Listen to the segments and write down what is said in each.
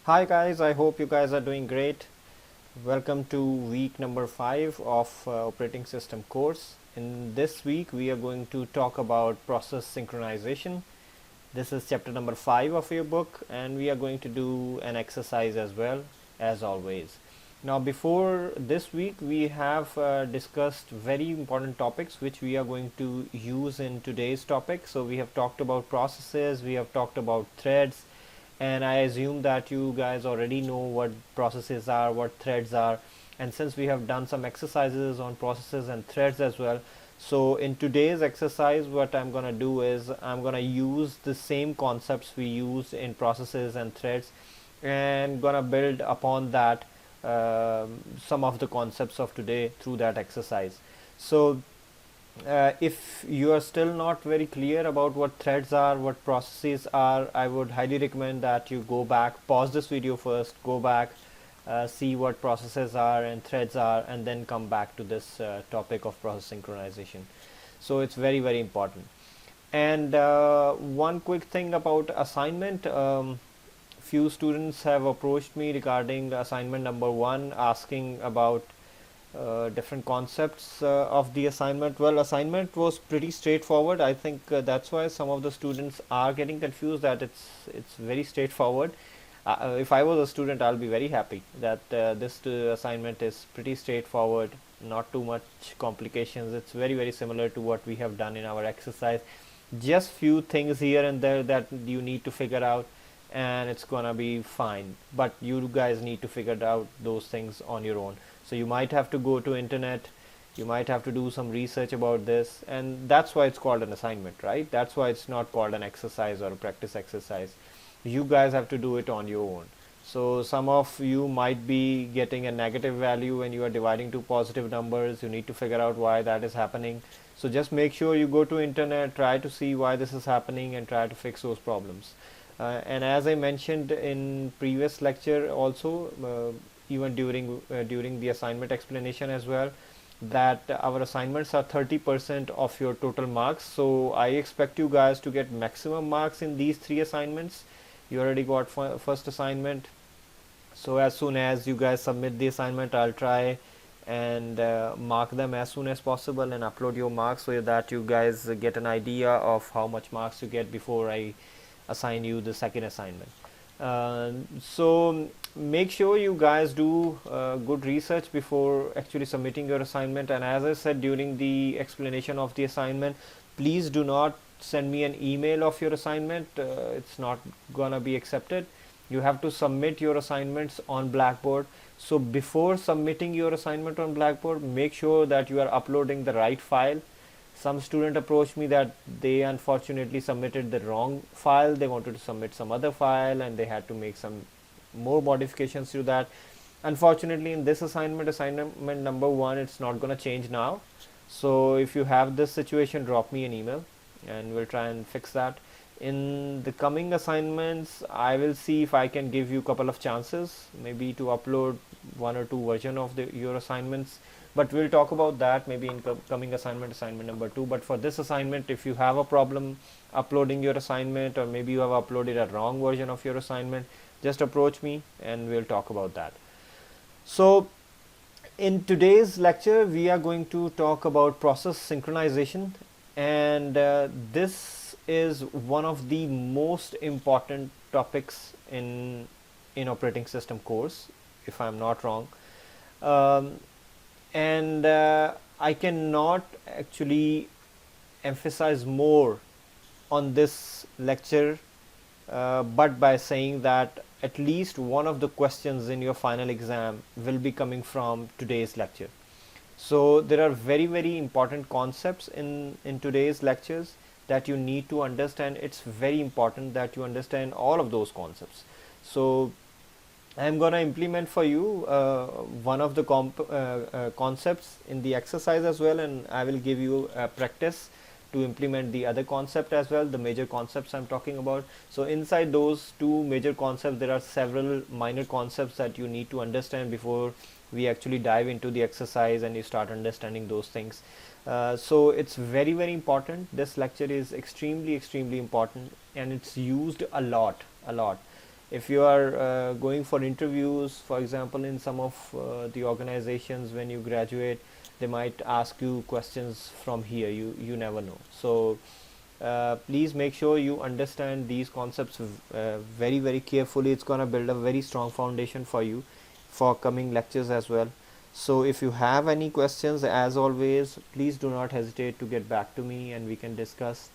Hi guys, I hope you guys are doing great. Welcome to week number 5 of operating system course. In this week we are going to talk about process synchronization. This is chapter number 5 of your book, and we are going to do an exercise as well, as always. Now before this week we have discussed very important topics which we are going to use in today's topic. So we have talked about processes, we have talked about threads, and I assume that you guys already know what processes are, what threads are, and since we have done some exercises on processes and threads as well, so in today's exercise what I'm gonna do is I'm gonna use the same concepts we used in processes and threads and gonna build upon that some of the concepts of today through that exercise. So if you are still not very clear about what threads are, what processes are, I would highly recommend that you go back, pause this video first, go back, see what processes are and threads are, and then come back to this topic of process synchronization. So it's very, very important. And one quick thing about assignment. Few students have approached me regarding assignment number 1, asking about different concepts of the assignment. Well, assignment was pretty straightforward. I think that's why some of the students are getting confused, that it's very straightforward. If I was a student, I'll be very happy that this assignment is pretty straightforward, not too much complications. It's very, very similar to what we have done in our exercise. Just few things here and there that you need to figure out, and it's gonna be fine. But you guys need to figure out those things on your own. So you might have to go to internet, you might have to do some research about this, and that's why it's called an assignment, right? That's why it's not called an exercise or a practice exercise. You guys have to do it on your own. So some of you might be getting a negative value when you are dividing two positive numbers. You need to figure out why that is happening. So just make sure you go to internet, try to see why this is happening, and try to fix those problems. And as I mentioned in previous lecture also, even during the assignment explanation as well, that our assignments are 30% of your total marks. So I expect you guys to get maximum marks in these 3 assignments. You already got first assignment, so as soon as you guys submit the assignment, I'll try and mark them as soon as possible and upload your marks so that you guys get an idea of how much marks you get before I assign you the second assignment. So make sure you guys do good research before actually submitting your assignment. And as I said during the explanation of the assignment, please do not send me an email of your assignment. It's not gonna be accepted. You have to submit your assignments on Blackboard. So before submitting your assignment on Blackboard, make sure that you are uploading the right file. Some student approached me that they unfortunately submitted the wrong file. They wanted to submit some other file and they had to make some more modifications to that. Unfortunately, in this assignment number 1, it's not going to change now. So if you have this situation, drop me an email and we'll try and fix that. In the coming assignments, I will see if I can give you a couple of chances, maybe to upload 1 or 2 version of your assignments. But we'll talk about that maybe in coming assignment number 2. But for this assignment, if you have a problem uploading your assignment, or maybe you have uploaded a wrong version of your assignment, just approach me and we'll talk about that. So in today's lecture, we are going to talk about process synchronization, and this is one of the most important topics in operating system course, if I'm not wrong. And I cannot actually emphasize more on this lecture but by saying that at least one of the questions in your final exam will be coming from today's lecture. So there are very, very important concepts in today's lectures that you need to understand. It's very important that you understand all of those concepts. So I'm gonna implement for you one of the concepts in the exercise as well, and I will give you a practice to implement the other concept as well, the major concepts I'm talking about. So inside those 2 major concepts, there are several minor concepts that you need to understand before we actually dive into the exercise and you start understanding those things. So it's very, very important. This lecture is extremely, extremely important, and it's used a lot. If you are going for interviews, for example, in some of the organizations, when you graduate, they might ask you questions from here. You never know. So please make sure you understand these concepts very, very carefully. It's gonna build a very strong foundation for you for coming lectures as well. So if you have any questions, as always, please do not hesitate to get back to me and we can discuss.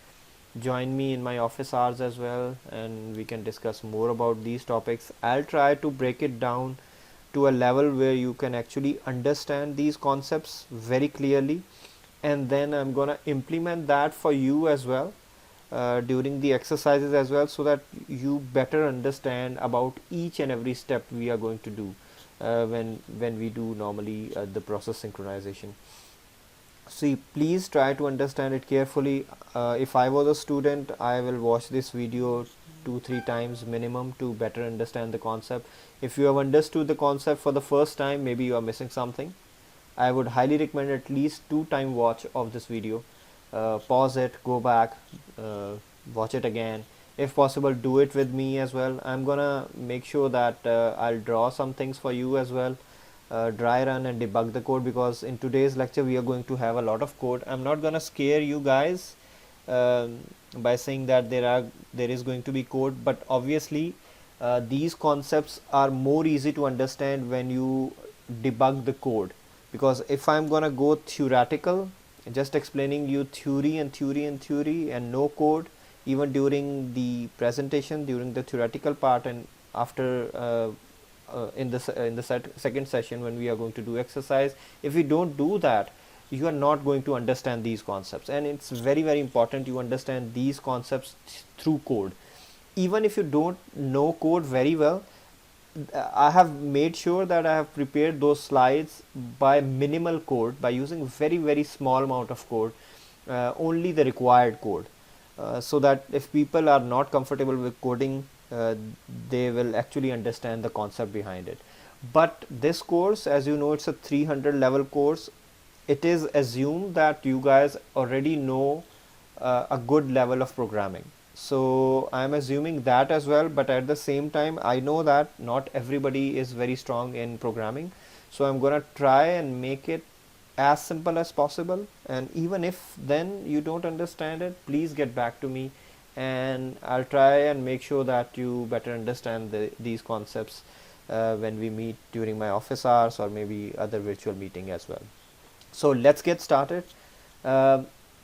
Join me in my office hours as well and we can discuss more about these topics. I'll try to break it down to a level where you can actually understand these concepts very clearly, and then I'm gonna implement that for you as well during the exercises as well, so that you better understand about each and every step we are going to do when we do normally the process synchronization. See, please try to understand it carefully. If I was a student, I will watch this video 2-3 times minimum to better understand the concept. If you have understood the concept for the first time, maybe you are missing something. I would highly recommend at least 2-time watch of this video. Pause it, go back, watch it again. If possible, do it with me as well. I'm gonna make sure that I'll draw some things for you as well. Dry run and debug the code, because in today's lecture we are going to have a lot of code. I'm not gonna scare you guys by saying that there is going to be code, but obviously these concepts are more easy to understand when you debug the code. Because if I'm gonna go theoretical, just explaining you theory and no code, even during the presentation, during the theoretical part, and after in the second session when we are going to do exercise, if we don't do that, you are not going to understand these concepts. And it's very, very important you understand these concepts through code. Even if you don't know code very well, I have made sure that I have prepared those slides by minimal code, by using very, very small amount of code, only the required code, so that if people are not comfortable with coding, they will actually understand the concept behind it. But this course, as you know, it's a 300 level course. It is assumed that you guys already know a good level of programming. So I'm assuming that as well, but at the same time I know that not everybody is very strong in programming, so I'm gonna try and make it as simple as possible. And even if then you don't understand it, please get back to me and I'll try and make sure that you better understand these concepts when we meet during my office hours or maybe other virtual meeting as well. So let's get started.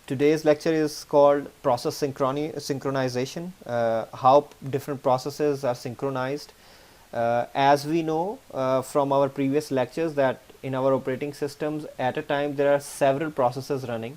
Today's lecture is called Process Synchronization, how different processes are synchronized. As we know from our previous lectures that in our operating systems at a time there are several processes running,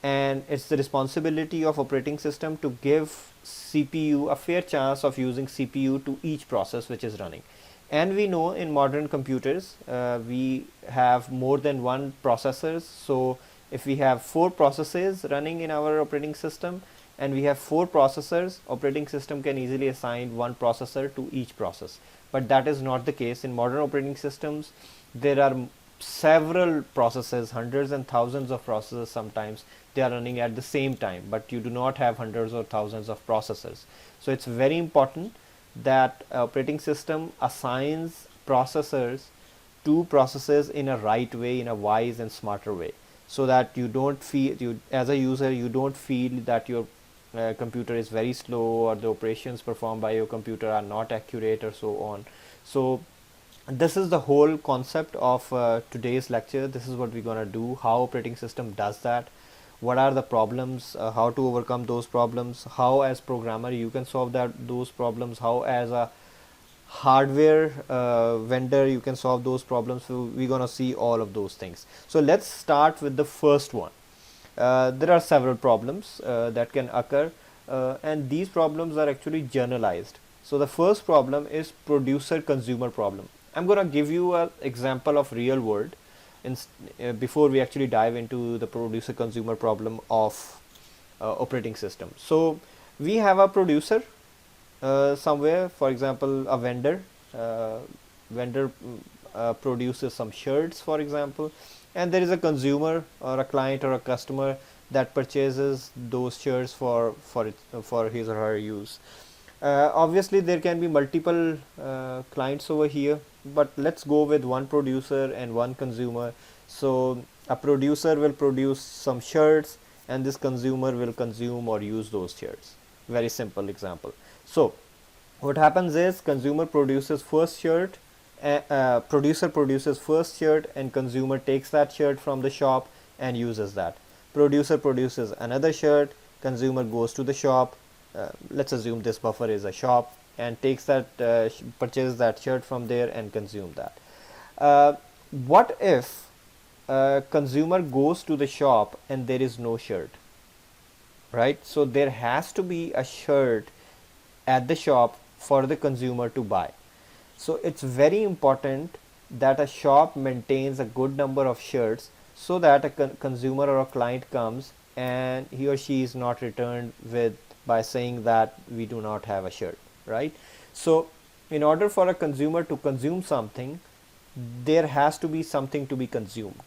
and it's the responsibility of operating system to give CPU a fair chance of using CPU to each process which is running. And we know in modern computers we have more than one processors. So if we have 4 processes running in our operating system and we have 4 processors, operating system can easily assign one processor to each process. But that is not the case. In modern operating systems there are several processes, hundreds and thousands of processes. Sometimes they are running at the same time, but you do not have hundreds or thousands of processors. So it's very important that operating system assigns processors to processes in a right way, in a wise and smarter way, so that you don't feel, you as a user, you don't feel that your computer is very slow or the operations performed by your computer are not accurate or so on. So this is the whole concept of today's lecture. This is what we're gonna do, how operating system does that, what are the problems, how to overcome those problems, how as programmer you can solve those problems, how as a hardware vendor you can solve those problems. So we're gonna see all of those things. So let's start with the first one. There are several problems that can occur and these problems are actually generalized. So the first problem is producer consumer problem. I'm gonna give you an example of real world before we actually dive into the producer consumer problem of operating system. So we have a producer somewhere, for example a vendor produces some shirts, for example, and there is a consumer or a client or a customer that purchases those shirts for his or her use. Obviously there can be multiple clients over here, but let's go with one producer and one consumer. So a producer will produce some shirts and this consumer will consume or use those shirts. Very simple example. So what happens is consumer produces first shirt, producer produces first shirt and consumer takes that shirt from the shop and uses that. Producer produces another shirt, consumer goes to the shop, let's assume this buffer is a shop, and takes that purchases that shirt from there and consume that. What if consumer goes to the shop and there is no shirt, right? So there has to be a shirt at the shop for the consumer to buy. So it's very important that a shop maintains a good number of shirts so that a consumer or a client comes and he or she is not returned with by saying that we do not have a shirt, right? So in order for a consumer to consume something, there has to be something to be consumed,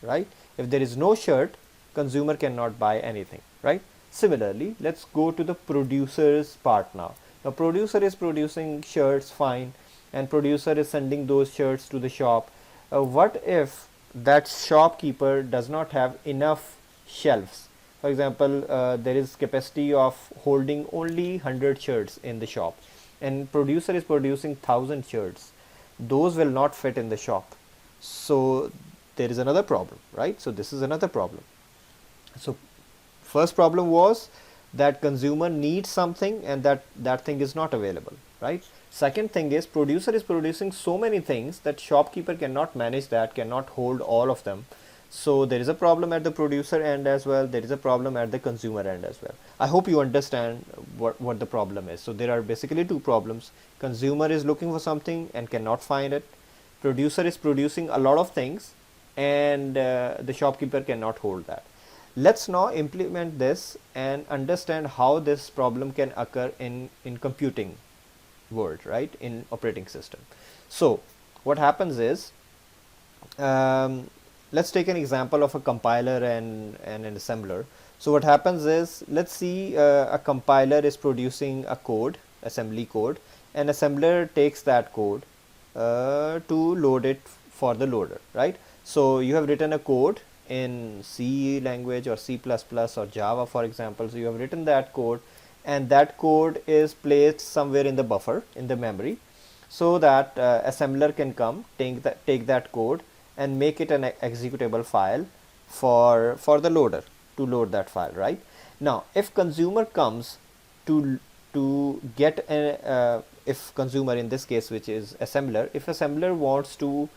right? If there is no shirt, consumer cannot buy anything, right? Similarly, let's go to the producer's part now. Now producer is producing shirts, fine, and producer is sending those shirts to the shop. What if that shopkeeper does not have enough shelves? For example, there is capacity of holding only 100 shirts in the shop and producer is producing 1000 shirts. Those will not fit in the shop. So there is another problem, right? So this is another problem. So first problem was that consumer needs something and that thing is not available, right? Second thing is producer is producing so many things that shopkeeper cannot manage that, cannot hold all of them. So there is a problem at the producer end as well, there is a problem at the consumer end as well. I hope you understand what the problem is. So there are basically two problems. Consumer is looking for something and cannot find it. Producer is producing a lot of things and the shopkeeper cannot hold that. Let's now implement this and understand how this problem can occur in computing world, right, in operating system. So what happens is, let's take an example of a compiler and an assembler. So what happens is, let's see a compiler is producing a code, assembly code, and assembler takes that code to load it for the loader, right? So you have written a code in C language or C++ or Java, for example. So you have written that code and that code is placed somewhere in the buffer, in the memory, so that assembler can come, take that code and make it an executable file for the loader to load that file, right? Now if consumer comes to get if consumer, in this case which is assembler, if assembler wants to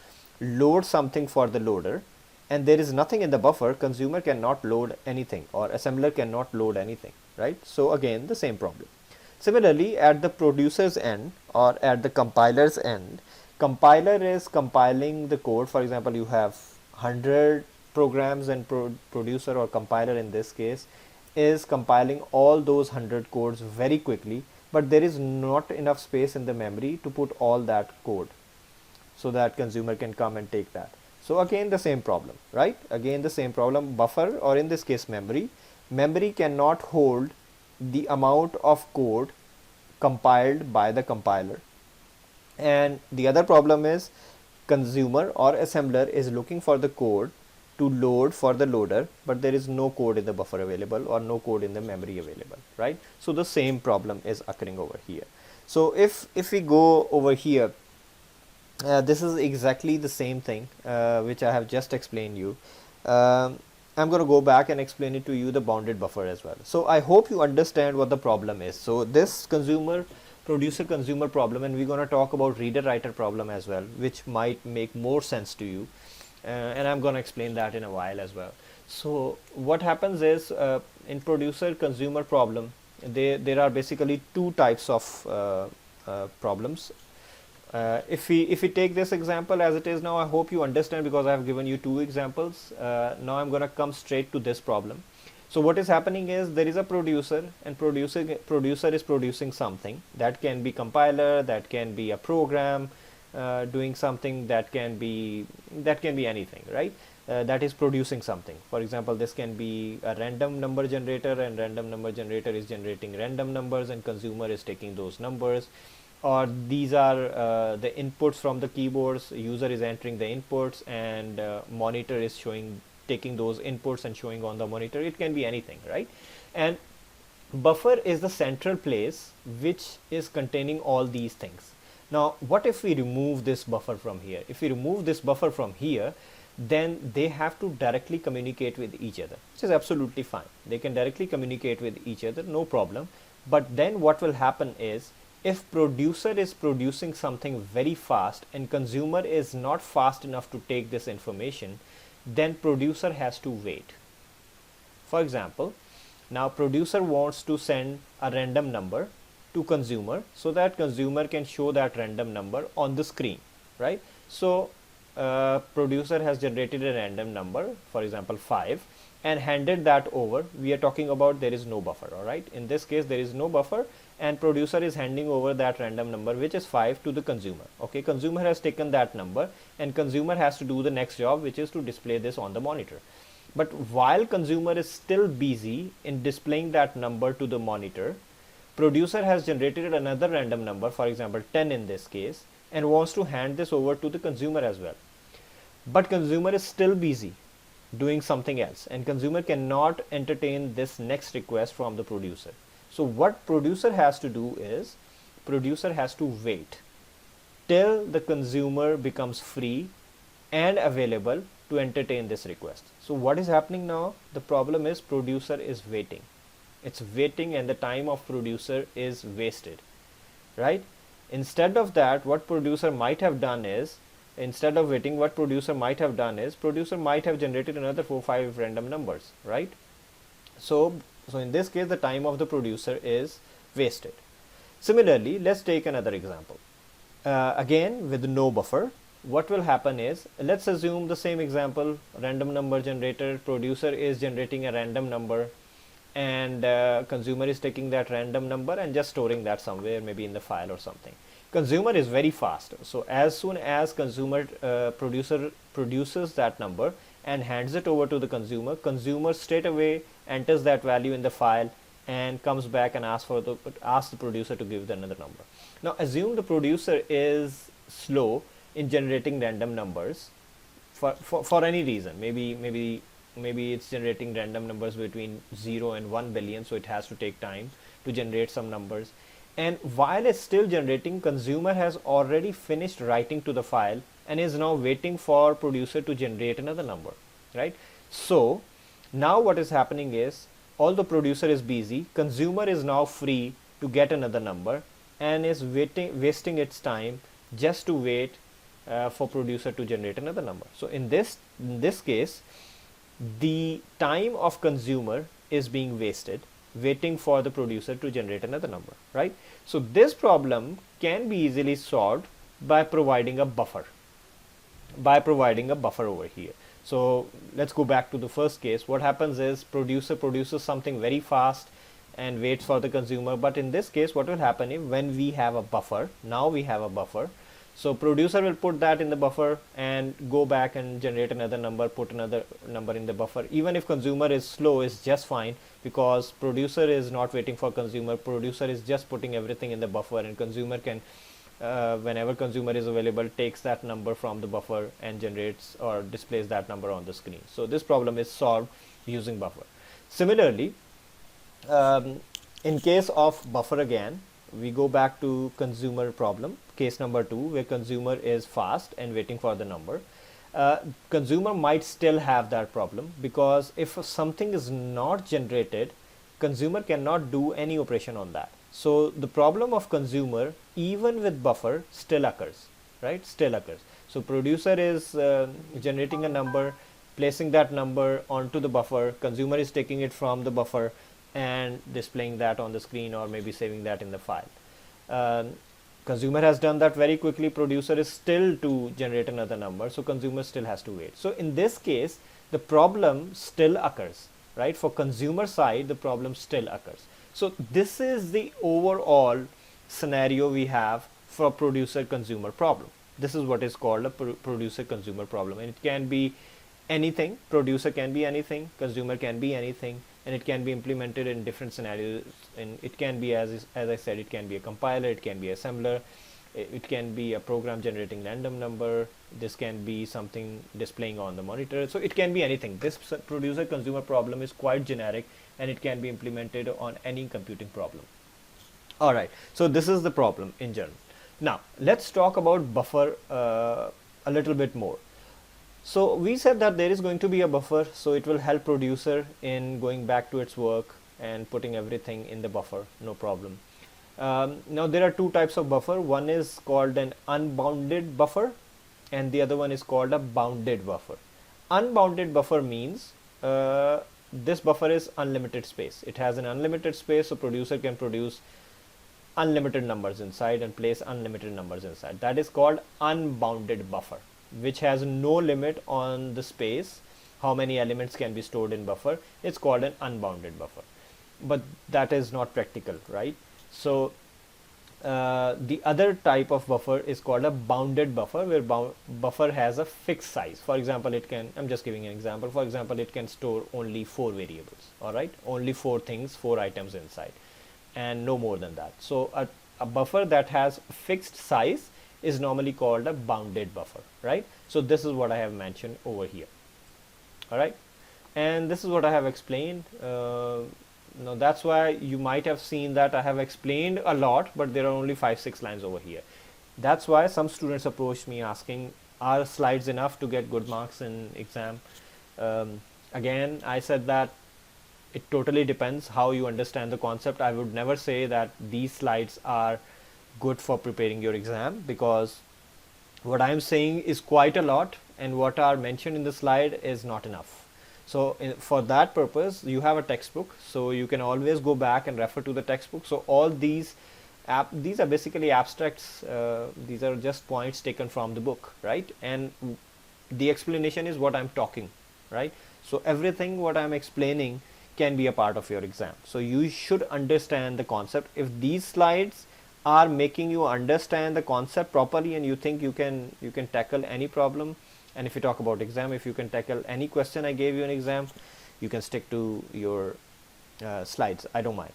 load something for the loader and there is nothing in the buffer, consumer cannot load anything or assembler cannot load anything, right? So again the same problem. Similarly, at the producer's end or at the compiler's end, compiler is compiling the code. For example, you have 100 programs and producer or compiler in this case is compiling all those 100 codes very quickly, but there is not enough space in the memory to put all that code so that consumer can come and take that. So again the same problem, right? Again the same problem. Buffer, or in this case memory cannot hold the amount of code compiled by the compiler. And the other problem is consumer or assembler is looking for the code to load for the loader, but there is no code in the buffer available or no code in the memory available, right? So the same problem is occurring over here. So if we go over here, this is exactly the same thing which I have just explained you. I'm going to go back and explain it to you, the bounded buffer as well. So I hope you understand what the problem is. So this producer consumer problem, and we're going to talk about reader writer problem as well, which might make more sense to you, and I'm going to explain that in a while as well. So what happens is, in producer consumer problem, there are basically two types of problems. If we take this example as it is now, I hope you understand because I have given you two examples. Now I'm going to come straight to this problem. So what is happening is, there is a producer and producer is producing something. That can be compiler, that can be a program doing something, that can be anything, right? that is producing something. For example, this can be a random number generator, and random number generator is generating random numbers and consumer is taking those numbers. Or these are the inputs from the keyboards, user is entering the inputs and monitor is taking those inputs and showing on the monitor. It can be anything, right? And buffer is the central place which is containing all these things. Now what if we remove this buffer from here? If we remove this buffer from here, then they have to directly communicate with each other, which is absolutely fine. They can directly communicate with each other, no problem. But then what will happen is, if producer is producing something very fast and consumer is not fast enough to take this information, then producer has to wait. For example, now producer wants to send a random number to consumer so that consumer can show that random number on the screen, right? So producer has generated a random number, for example 5, and handed that over. We are talking about there is no buffer, all right? In this case there is no buffer, and producer is handing over that random number, which is 5, to the consumer. Okay, consumer has taken that number and consumer has to do the next job, which is to display this on the monitor. But while consumer is still busy in displaying that number to the monitor, producer has generated another random number, for example 10 in this case, and wants to hand this over to the consumer as well. But consumer is still busy doing something else, and consumer cannot entertain this next request from the producer. So what producer has to do is, producer has to wait till the consumer becomes free and available to entertain this request. So what is happening now? The problem is producer is waiting. It's waiting and the time of producer is wasted, right? Instead of that, what producer might have done is, instead of waiting, what producer might have done is, producer might have generated another 4-5 random numbers, right? So in this case, the time of the producer is wasted. Similarly, let's take another example. Again, with no buffer, what will happen is, let's assume the same example, random number generator, producer is generating a random number, and consumer is taking that random number and just storing that somewhere, maybe in the file or something. Consumer is very fast. So as soon as producer produces that number and hands it over to the consumer straight away enters that value in the file and comes back and asks the producer to give another number. Now assume the producer is slow in generating random numbers for any reason. Maybe it's generating random numbers between 0 and 1 billion, so it has to take time to generate some numbers. And while it's still generating, consumer has already finished writing to the file and is now waiting for producer to generate another number, right? So now what is happening is, although producer is busy, consumer is now free to get another number and is wasting its time just to wait for producer to generate another number. So in this case, the time of consumer is being wasted waiting for the producer to generate another number, right? So this problem can be easily solved by providing a buffer, over here. So let's go back to the first case. What happens is, producer produces something very fast and waits for the consumer. But in this case, what will happen is, when we have a buffer, now we have a buffer, so producer will put that in the buffer and go back and generate another number, put another number in the buffer. Even if consumer is slow, is just fine, because producer is not waiting for consumer. Producer is just putting everything in the buffer, and consumer can, whenever consumer is available, takes that number from the buffer and generates or displays that number on the screen. So this problem is solved using buffer. Similarly, in case of buffer again, we go back to consumer problem, case number 2, where consumer is fast and waiting for the number. Consumer might still have that problem, because if something is not generated, consumer cannot do any operation on that. So the problem of consumer, even with buffer, still occurs, right? Still occurs. So producer is generating a number, placing that number onto the buffer, consumer is taking it from the buffer and displaying that on the screen, or maybe saving that in the file. Consumer has done that very quickly, producer is still to generate another number, so consumer still has to wait. So in this case, the problem still occurs, right? For consumer side, the problem still occurs. So this is the overall scenario we have for producer consumer problem. This is what is called a producer consumer problem, and it can be anything. Producer can be anything, consumer can be anything, and it can be implemented in different scenarios. And it can be, as I said, it can be a compiler, it can be assembler, it can be a program generating random number, this can be something displaying on the monitor. So it can be anything. This producer consumer problem is quite generic, and it can be implemented on any computing problem. All right, so this is the problem in general. Now let's talk about buffer a little bit more. So we said that there is going to be a buffer, so it will help producer in going back to its work and putting everything in the buffer, no problem. Now there are two types of buffer. One is called an unbounded buffer, and the other one is called a bounded buffer. Unbounded buffer means this buffer is unlimited space. It has an unlimited space, so producer can produce unlimited numbers inside and place unlimited numbers inside. That is called unbounded buffer, which has no limit on the space, how many elements can be stored in buffer. It's called an unbounded buffer, but that is not practical, right? So the other type of buffer is called a bounded buffer, where buffer has a fixed size. For example, it can, I'm just giving an example, for example, it can store only 4 variables, all right, only 4 things, 4 items inside, and no more than that. So a buffer that has fixed size is normally called a bounded buffer, right? So this is what I have mentioned over here, all right, and this is what I have explained. Now that's why you might have seen that I have explained a lot, but there are only 5-6 lines over here. That's why some students approached me asking, are slides enough to get good marks in exam? Again, I said that it totally depends how you understand the concept. I would never say that these slides are good for preparing your exam, because what I am saying is quite a lot, and what are mentioned in the slide is not enough. So for that purpose, you have a textbook, so you can always go back and refer to the textbook. So all these are basically abstracts. These are just points taken from the book, right? And the explanation is what I'm talking, right? So everything what I'm explaining can be a part of your exam. So you should understand the concept. If these slides are making you understand the concept properly, and you think you can tackle any problem, and if you talk about exam, if you can tackle any question I gave you in exam, you can stick to your slides. I don't mind.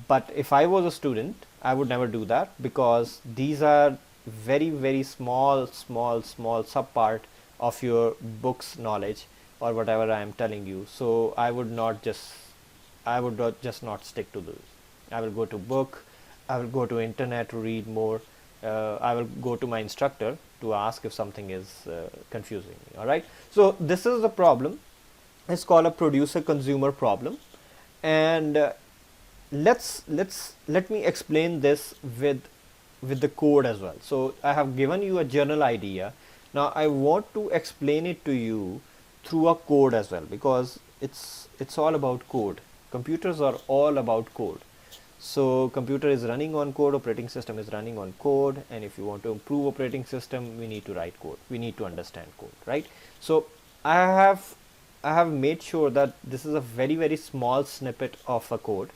But if I was a student, I would never do that, because these are very small sub part of your book's knowledge or whatever I am telling you. So I would just not stick to those. I will go to book, I will go to internet to read more. I will go to my instructor to ask if something is confusing me. All right. So this is the problem. It's called a producer-consumer problem, and let me explain this with the code as well. So I have given you a general idea. Now I want to explain it to you through a code as well, because it's all about code. Computers are all about code. So computer is running on code, operating system is running on code, and if you want to improve operating system, we need to write code, we need to understand code, right? So I have made sure that this is a very small snippet of a code,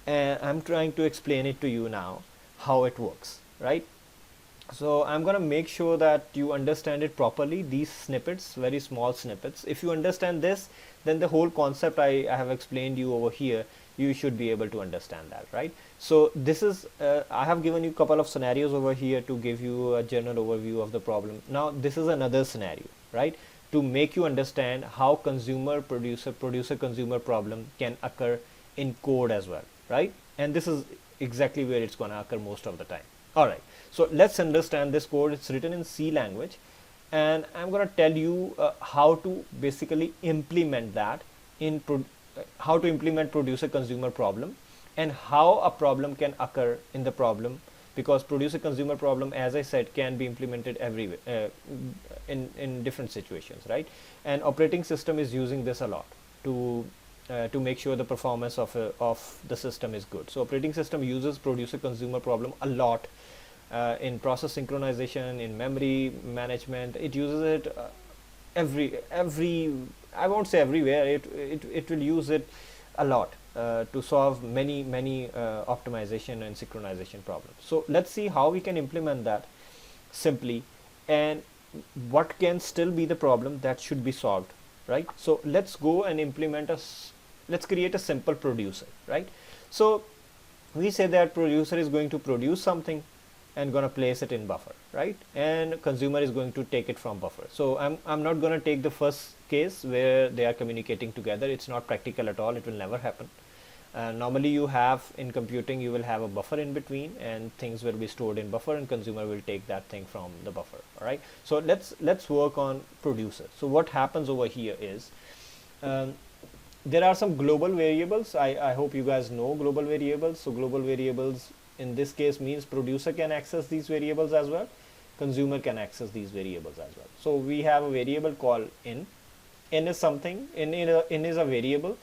and I'm trying to explain it to you now how it works, right? So I'm gonna make sure that you understand it properly, these snippets, very small snippets. If you understand this, then the whole concept I have explained you over here, you should be able to understand that, right? So this is I have given you a couple of scenarios over here to give you a general overview of the problem. Now this is another scenario, right, to make you understand how producer consumer problem can occur in code as well, right? And this is exactly where it's going to occur most of the time. All right, so let's understand this code. It's written in C language, and I'm going to tell you how to basically implement that in how to implement producer consumer problem, and how a problem can occur in the problem, because producer consumer problem, as I said, can be implemented everywhere in different situations, right? And operating system is using this a lot to make sure the performance of the system is good. So operating system uses producer consumer problem a lot in process synchronization, in memory management. It uses it every I won't say everywhere, it will use it a lot to solve many optimization and synchronization problems. So let's see how we can implement that simply, and what can still be the problem that should be solved right? So let's go and implement let's create a simple producer, right? So we say that producer is going to produce something and gonna place it in buffer, right? And consumer is going to take it from buffer. So I'm not gonna take the first case where they are communicating together. It's not practical at all. It will never happen. Normally you have in computing, you will have a buffer in between and things will be stored in buffer and consumer will take that thing from the buffer. All right. So let's work on producer. So what happens over here is there are some global variables. I hope you guys know global variables. So global variables in this case means producer can access these variables as well. Consumer can access these variables as well. So we have a variable called in. In is something, in is a variable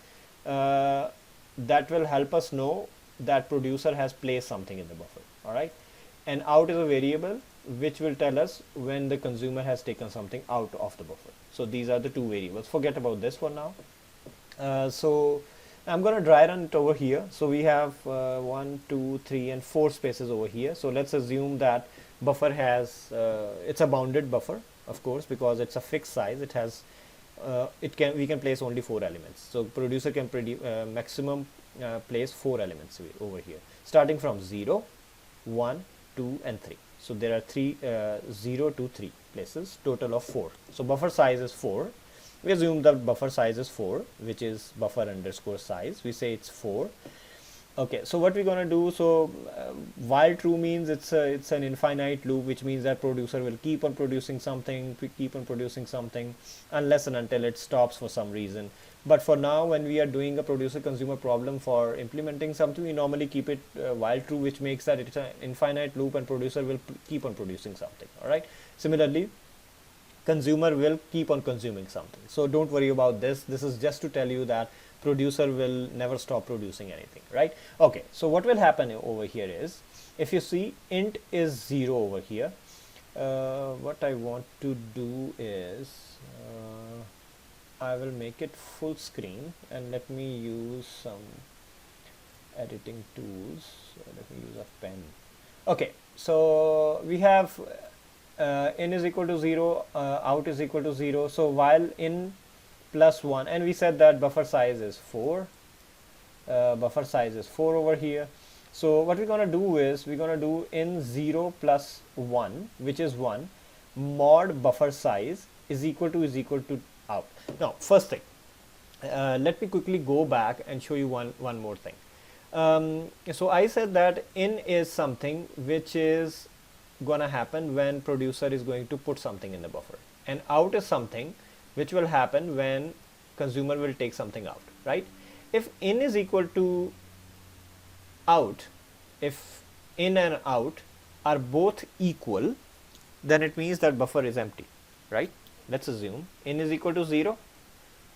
that will help us know that producer has placed something in the buffer. All right. And out is a variable which will tell us when the consumer has taken something out of the buffer. So these are the two variables. Forget about this for now. So I'm going to dry run it over here. So we have 1, 2, 3 and 4 spaces over here. So let's assume that buffer has it's a bounded buffer, of course, because it's a fixed size. It has we can place only 4 elements. So producer can maximum place 4 elements over here, starting from 0, 1, 2 and 3. So there are 0 to 3 places, total of 4. So buffer size is 4. We assume that buffer size is 4, which is buffer underscore size. We say it's 4. Okay, so what we're gonna do, so while true means it's an infinite loop, which means that producer will keep on producing something, unless and until it stops for some reason. But for now, when we are doing a producer consumer problem for implementing something, we normally keep it while true, which makes that it's an infinite loop and producer will keep on producing something. All right. Similarly, consumer will keep on consuming something. So don't worry about this. This is just to tell you that producer will never stop producing anything, right? Okay, so what will happen over here is, if you see int is 0 over here, what I want to do is I will make it full screen and let me use some editing tools. Let me use a pen. Okay, so we have in is equal to 0, out is equal to 0. So while in plus 1, and we said that buffer size is 4, buffer size is 4 over here. So what we're going to do is we're going to do in 0 plus 1, which is 1, mod buffer size is equal to out. Now first thing, let me quickly go back and show you one more thing. So I said that in is something which is gonna happen when producer is going to put something in the buffer, and out is something which will happen when consumer will take something out, right? If in is equal to out, if in and out are both equal, then it means that buffer is empty, right? Let's assume in is equal to 0,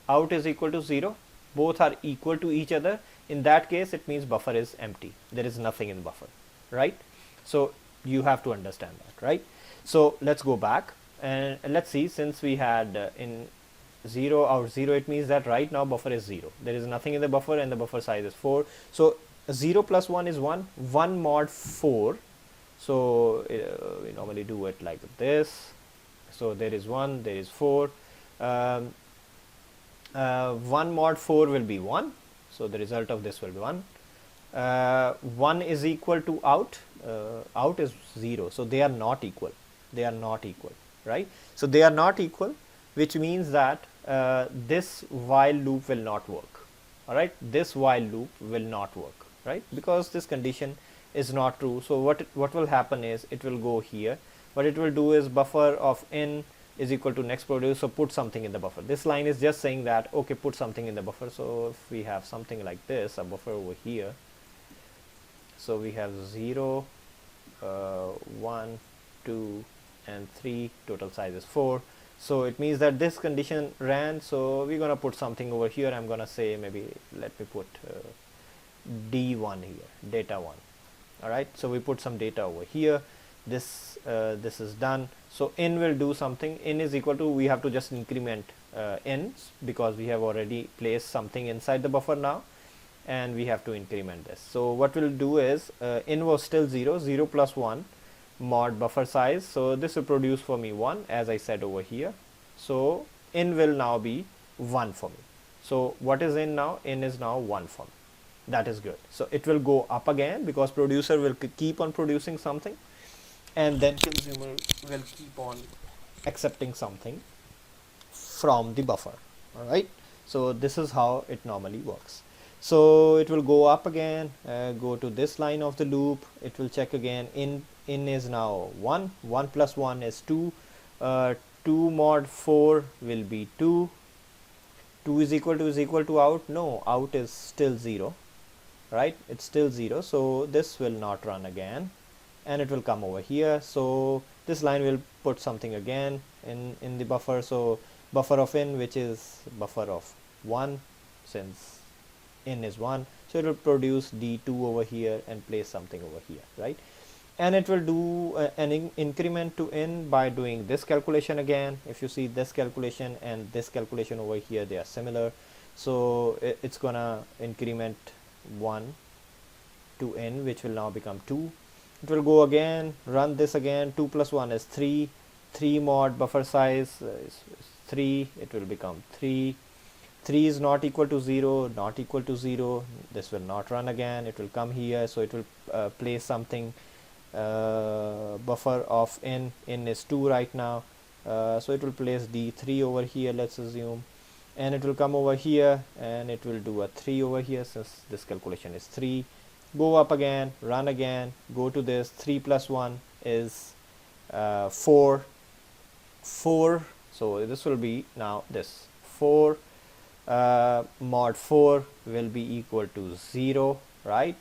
out is equal to 0, both are equal to each other. In that case, it means buffer is empty. There is nothing in buffer, right? So you have to understand that, right? So let's go back and let's see, since we had in 0 out 0, it means that right now buffer is 0. There is nothing in the buffer and the buffer size is 4. So 0 plus 1 is 1, 1 mod 4. So we normally do it like this. So there is 1, there is 4. 1 mod 4 will be 1. So the result of this will be 1. 1 is equal to out. Out is 0. So they are not equal. They are not equal, right? So they are not equal, which means that this while loop will not work. All right. This while loop will not work, right? Because this condition is not true. So what will happen is it will go here. What it will do is buffer of in is equal to next producer, so put something in the buffer. This line is just saying that, okay, put something in the buffer. So if we have something like this, a buffer over here, so we have 0, 1, 2 and 3, total size is 4. So it means that this condition ran. So we're going to put something over here. I'm going to say, maybe let me put D1 here, data 1. All right. So we put some data over here. This is done. So in will do something. In is equal to, we have to just increment in, because we have already placed something inside the buffer now, and we have to increment this. So what we'll do is in was still 0, 0 plus 1 mod buffer size. So this will produce for me 1, as I said over here. So in will now be 1 for me. So what is in now? In is now 1 for me. That is good. So it will go up again because producer will keep on producing something, and then consumer will keep on accepting something from the buffer. All right. So this is how it normally works. So it will go up again, go to this line of the loop. It will check again. In is now 1. 1 plus 1 is 2. 2 mod 4 will be 2. 2 is equal to out. No, out is still 0. Right? It's still 0. So this will not run again, and it will come over here. So this line will put something again in the buffer. So buffer of in, which is buffer of 1, since in is 1, so it will produce d2 over here and place something over here, right? And it will do an increment to in by doing this calculation again. If you see this calculation and this calculation over here, they are similar. So it's gonna increment 1 to in, which will now become 2. It will go again, run this again. 2 plus 1 is 3. 3 mod buffer size is 3. It will become 3. 3 is not equal to 0, not equal to 0. This will not run again. It will come here. So it will place something. Buffer of in is 2 right now. So it will place d3 over here, let's assume. And it will come over here and it will do a 3 over here, since this calculation is 3. Go up again, run again, go to this. 3 plus 1 is 4. 4. So this will be now this 4. Mod 4 will be equal to 0, right?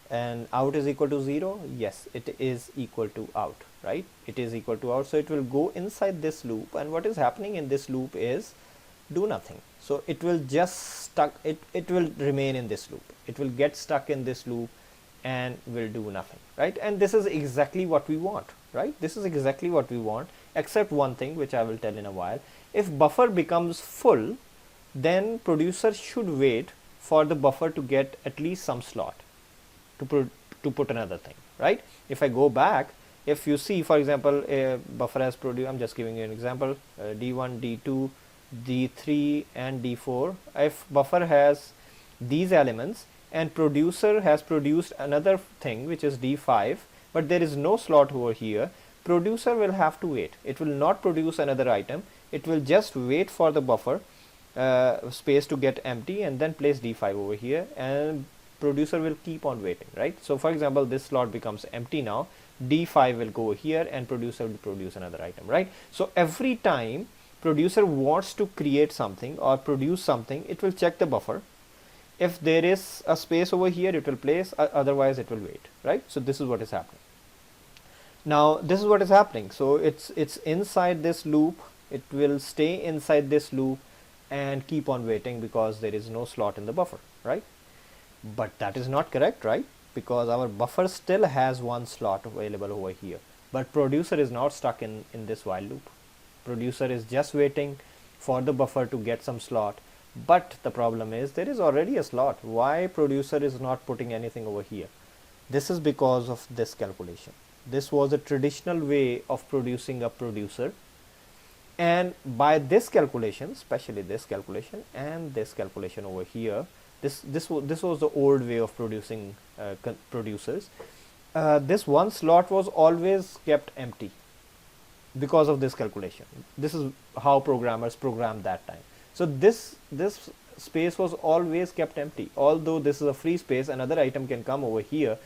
And out is equal to 0. Yes, it is equal to out, right? It is equal to out. So it will go inside this loop, and what is happening in this loop is do nothing. So it will just stuck, it will remain in this loop. It will get stuck in this loop and will do nothing, right? And this is exactly what we want, right? This is exactly what we want, except one thing, which I will tell in a while. If buffer becomes full, then producer should wait for the buffer to get at least some slot to put another thing, right? If I go back, if you see, for example, a buffer has produced, I'm just giving you an example, d1, d2, d3 and d4. If buffer has these elements and producer has produced another thing which is d5, but there is no slot over here, producer will have to wait. It will not produce another item. It will just wait for the buffer space to get empty and then place d5 over here, and producer will keep on waiting, right? So for example, this slot becomes empty now, d5 will go here and producer will produce another item, right? So every time producer wants to create something or produce something, it will check the buffer. If there is a space over here, it will place, otherwise it will wait, right? So this is what is happening. Now this is what is happening. So it's inside this loop. It will stay inside this loop and keep on waiting because there is no slot in the buffer, right? But that is not correct, right? Because our buffer still has one slot available over here, but producer is not stuck in this while loop. Producer is just waiting for the buffer to get some slot, but the problem is there is already a slot. Why producer is not putting anything over here? This is because of this calculation. This was a traditional way of producing a producer, and by this calculation, especially this calculation and this calculation over here, this was the old way of producing producers. This one slot was always kept empty because of this calculation. This is how programmers programmed that time. So this space was always kept empty. Although this is a free space, another item can come over here,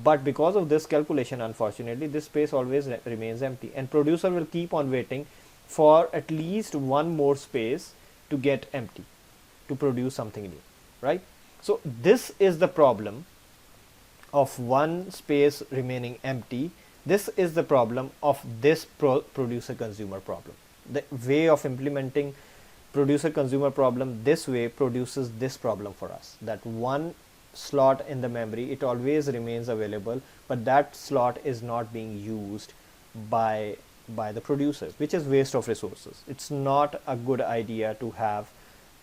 but because of this calculation, unfortunately, this space always remains empty, and producer will keep on waiting for at least one more space to get empty to produce something new, right? So this is the problem of one space remaining empty. This is the problem of this producer consumer problem. The way of implementing producer consumer problem this way produces this problem for us, that one slot in the memory, it always remains available, but that slot is not being used by the producers, which is waste of resources. It's not a good idea to have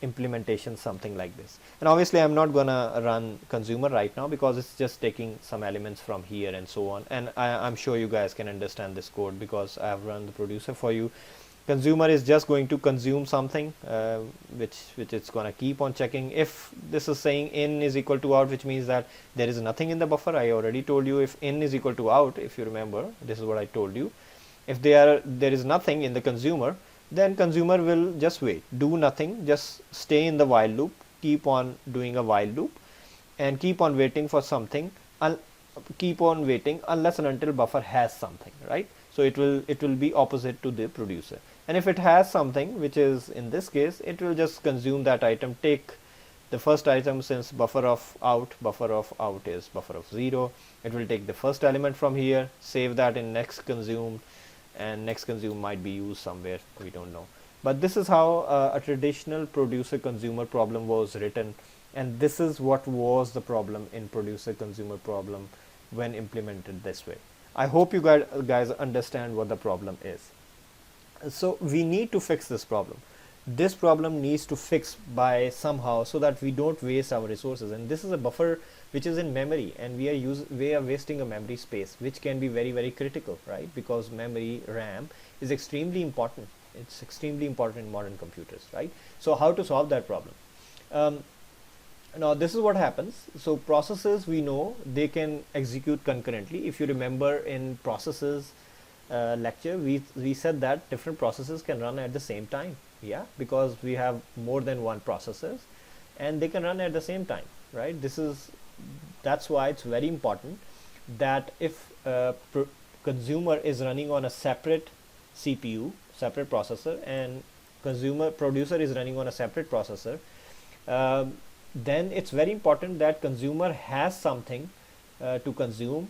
implementation something like this. And obviously I'm not gonna run consumer right now because it's just taking some elements from here and so on, and I'm sure you guys can understand this code because I have run the producer for you. Consumer is just going to consume something which it's going to keep on checking. If this is saying in is equal to out, which means that there is nothing in the buffer. I already told you if in is equal to out, if you remember, this is what I told you. If there is nothing in the consumer, then consumer will just wait, do nothing, just stay in the while loop, keep on doing a while loop and keep on waiting for something, keep on waiting unless and until buffer has something, right? So it will be opposite to the producer. And if it has something, which is in this case, it will just consume that item, take the first item. Since buffer of out is buffer of 0, it will take the first element from here, save that in next consumed, and next consume might be used somewhere, we don't know. But this is how a traditional producer consumer problem was written, and this is what was the problem in producer consumer problem when implemented this way. I hope you guys understand what the problem is. So we need to fix this problem. This problem needs to fix by somehow, so that we don't waste our resources. And this is a buffer which is in memory, and we are wasting a memory space, which can be very, very critical, right? Because memory, RAM, is extremely important. It's extremely important in modern computers, right? So how to solve that problem? Now this is what happens. So processes, we know they can execute concurrently. If you remember in processes lecture, we said that different processes can run at the same time. Yeah, because we have more than one processors and they can run at the same time, right? That's why it's very important that if consumer is running on a separate CPU, separate processor, and producer is running on a separate processor, then it's very important that consumer has something to consume.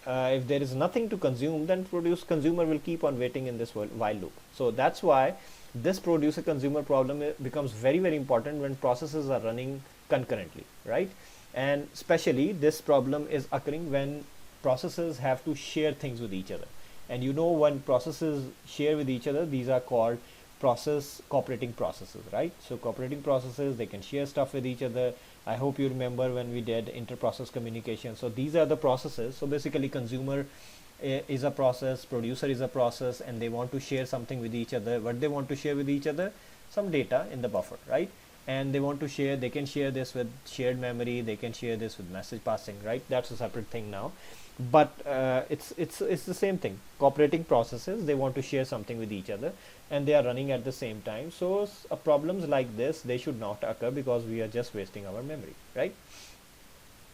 If there is nothing to consume, then consumer will keep on waiting in this while loop. So that's why this producer consumer problem becomes very, very important when processes are running concurrently, right? And especially this problem is occurring when processes have to share things with each other. And you know, when processes share with each other, these are called cooperating processes, right? So cooperating processes, they can share stuff with each other. I hope you remember when we did inter-process communication. So these are the processes. So basically consumer is a process, producer is a process, and they want to share something with each other. What they want to share with each other? Some data in the buffer, right? And they want to share, they can share this with shared memory, they can share this with message passing, right? That's a separate thing now. But it's the same thing. Cooperating processes, they want to share something with each other and they are running at the same time. So problems like this, they should not occur, because we are just wasting our memory, right?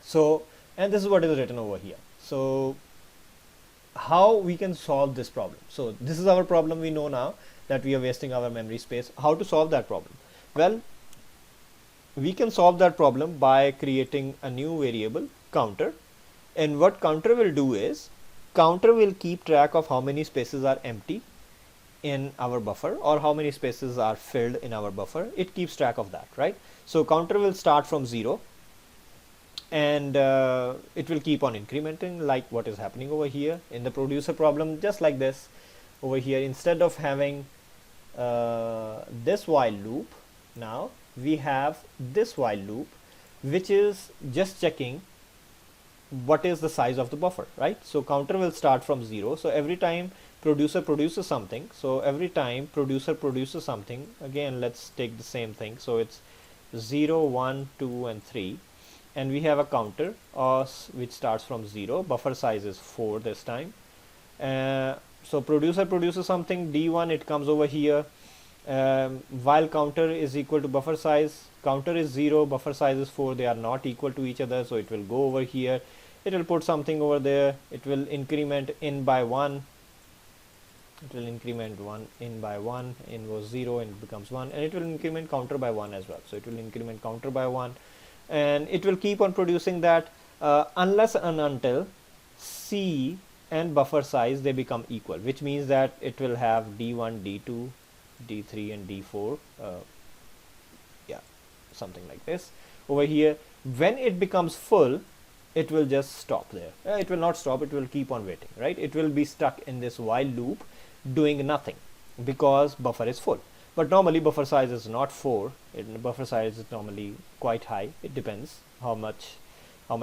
So, and this is what is written over here. So how we can solve this problem? So this is our problem. We know now that we are wasting our memory space. How to solve that problem? Well, we can solve that problem by creating a new variable, counter. And what counter will do is, counter will keep track of how many spaces are empty in our buffer or how many spaces are filled in our buffer. It keeps track of that, right? So counter will start from 0 and it will keep on incrementing, like what is happening over here in the producer problem. Just like this over here, instead of having this while loop, now we have this while loop, which is just checking what is the size of the buffer, right? So counter will start from 0. So every time producer produces something, so every time producer produces something, again let's take the same thing. So it's 0, 1, 2 and 3, and we have a counter which starts from 0. Buffer size is 4 this time. So producer produces something, D1, it comes over here. While counter is equal to buffer size, counter is 0, buffer size is 4, they are not equal to each other, so it will go over here, it will put something over there, it will increment in by 1, it will increment in by 1, in was 0 and it becomes 1, and it will increment counter by 1 as well. So it will increment counter by 1 and it will keep on producing that unless and until C and buffer size, they become equal, which means that it will have D1, D2, D3 and D4, yeah, something like this over here. When it becomes full, it will just stop there. It will not stop, it will keep on waiting, right? It will be stuck in this while loop doing nothing because buffer is full. But normally buffer size is not 4, buffer size is normally quite high. It depends how much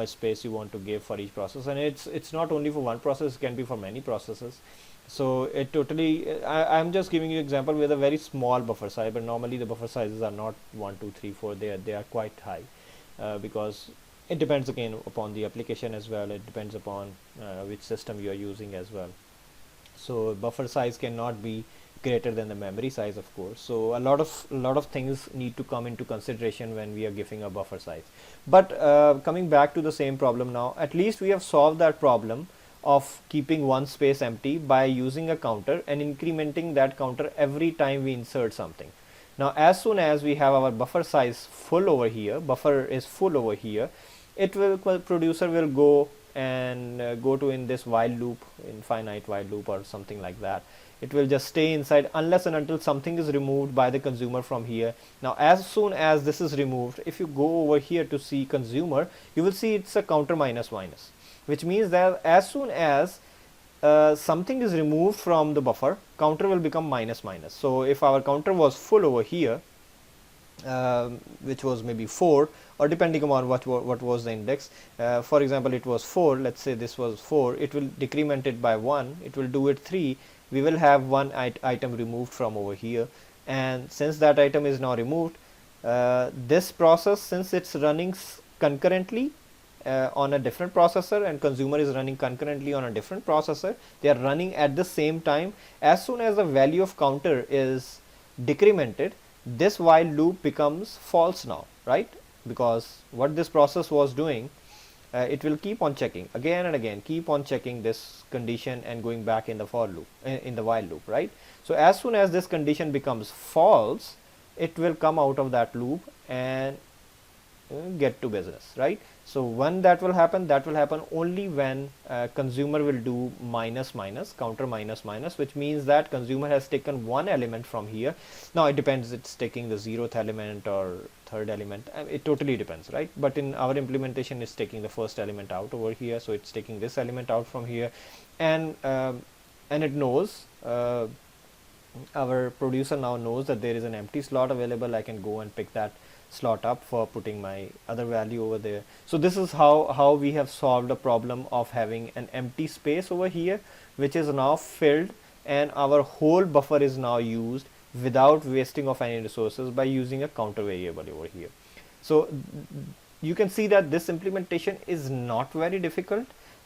space you want to give for each process, and it's not only for one process, it can be for many processes. So it totally, I'm just giving you example with a very small buffer size, but normally the buffer sizes are not 1, 2, 3, 4. They are quite high, because it depends again upon the application as well. It depends upon which system you are using as well. So buffer size cannot be greater than the memory size, of course. So a lot of things need to come into consideration when we are giving a buffer size. But coming back to the same problem now, at least we have solved that problem of keeping one space empty by using a counter and incrementing that counter every time we insert something. Now as soon as we have our buffer size full over here, buffer is full over here, it will, producer will go and go to in this while loop, infinite while loop or something like that. It will just stay inside unless and until something is removed by the consumer from here. Now as soon as this is removed, if you go over here to see consumer, you will see it's a counter minus minus, which means that as soon as something is removed from the buffer, counter will become minus minus. So if our counter was full over here, which was maybe 4, or depending upon what was the index, for example it was 4, let's say this was 4, it will decrement it by 1, it will do it 3, we will have one item removed from over here. And since that item is now removed, this process, since it's running concurrently on a different processor and consumer is running concurrently on a different processor, they are running at the same time. As soon as the value of counter is decremented, this while loop becomes false now, right? Because what this process was doing, it will keep on checking again and again, keep on checking this condition and going back in the for loop, in the while loop, right? So as soon as this condition becomes false, it will come out of that loop and get to business, right? So when that will happen only when consumer will do minus minus, counter minus minus, which means that consumer has taken one element from here. Now it depends, it's taking the 0th element or 3rd element, it totally depends, right? But in our implementation, it's taking the first element out over here, so it's taking this element out from here, and it knows, our producer now knows that there is an empty slot available. I can go and pick that slot up for putting my other value over there. So this is how we have solved a problem of having an empty space over here, which is now filled, and our whole buffer is now used without wasting of any resources by using a counter variable over here. So you can see that this implementation is not very difficult.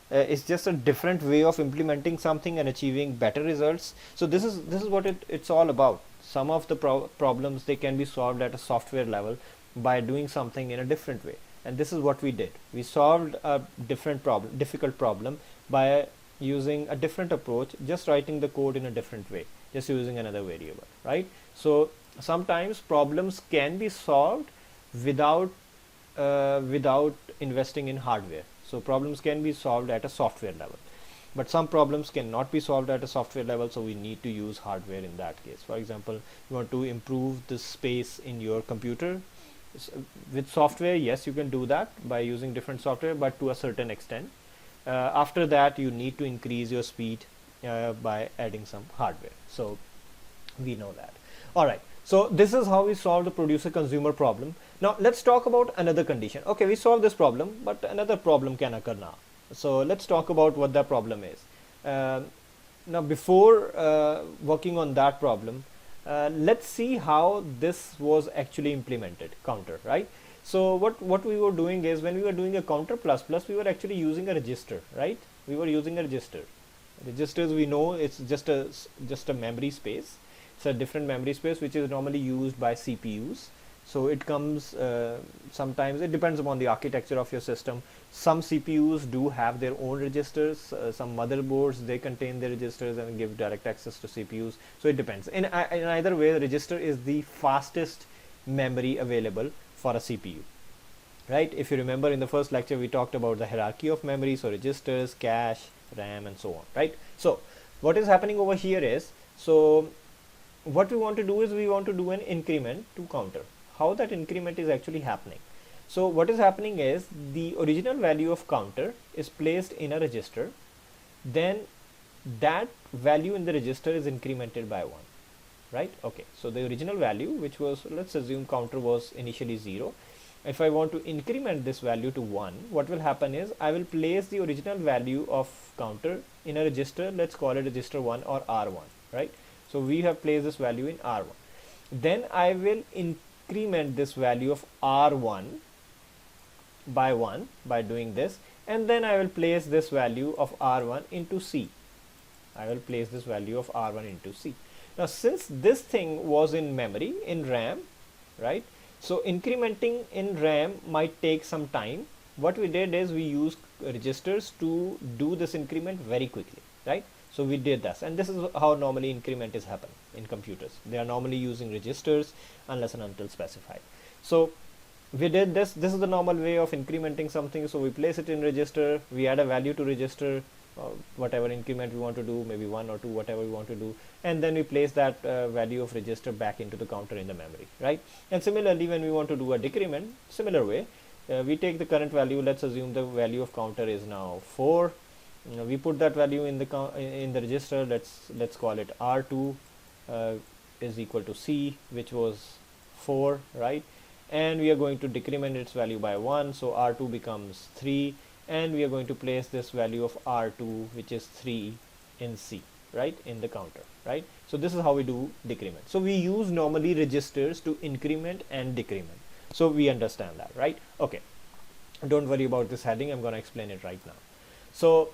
It's just a different way of implementing something and achieving better results. So this is what it's all about. Some of the problems, they can be solved at a software level by doing something in a different way, and this is what we did. We solved a difficult problem by using a different approach, just writing the code in a different way, just using another variable, right? So sometimes problems can be solved without investing in hardware. So problems can be solved at a software level, but some problems cannot be solved at a software level, so we need to use hardware in that case. For example, you want to improve the space in your computer with software. Yes, you can do that by using different software, but to a certain extent. After that, you need to increase your speed by adding some hardware. So we know that. All right. So this is how we solve the producer consumer problem. Now let's talk about another condition. Okay, we solved this problem, but another problem can occur now. So let's talk about what that problem is. Now before working on that problem, let's see how this was actually implemented, counter, right? So what we were doing is, when we were doing a counter plus plus, we were actually using a register, right? We were using a register. Registers, we know it's just a memory space. It's a different memory space which is normally used by CPUs. So it comes, sometimes it depends upon the architecture of your system. Some CPUs do have their own registers. Some motherboards, they contain their registers and give direct access to CPUs. So it depends. In either way, the register is the fastest memory available for a CPU, right? If you remember, in the first lecture we talked about the hierarchy of memory, so registers, cache, RAM, and so on, right? So what is happening over here is, so what we want to do is, we want to do an increment to counter. How that increment is actually happening? So what is happening is, the original value of counter is placed in a register, then that value in the register is incremented by 1, right? Okay, so the original value, which was, let's assume counter was initially 0. If I want to increment this value to 1, what will happen is, I will place the original value of counter in a register, let's call it register 1 or R1, right? So we have placed this value in R1. Then I will increment this value of R1 by 1 by doing this, and then I will place this value of R1 into C. I will place this value of R1 into C. Now since this thing was in memory, in RAM, right? So incrementing in RAM might take some time. What we did is we used registers to do this increment very quickly, right? So we did this, and this is how normally increment is happen in computers. They are normally using registers unless and until specified. So we did this. This is the normal way of incrementing something. So we place it in register, we add a value to register, whatever increment we want to do, maybe 1 or 2, whatever we want to do, and then we place that value of register back into the counter in the memory, right? And similarly, when we want to do a decrement, similar way, we take the current value. Let's assume the value of counter is now 4. We put that value in the register. Let's call it R2 is equal to C, which was 4, right? And we are going to decrement its value by 1, so R2 becomes 3, and we are going to place this value of R2, which is 3, in C, right, in the counter, right? So this is how we do decrement. So we use normally registers to increment and decrement. So we understand that, right? Okay, don't worry about this heading, I'm going to explain it right now. So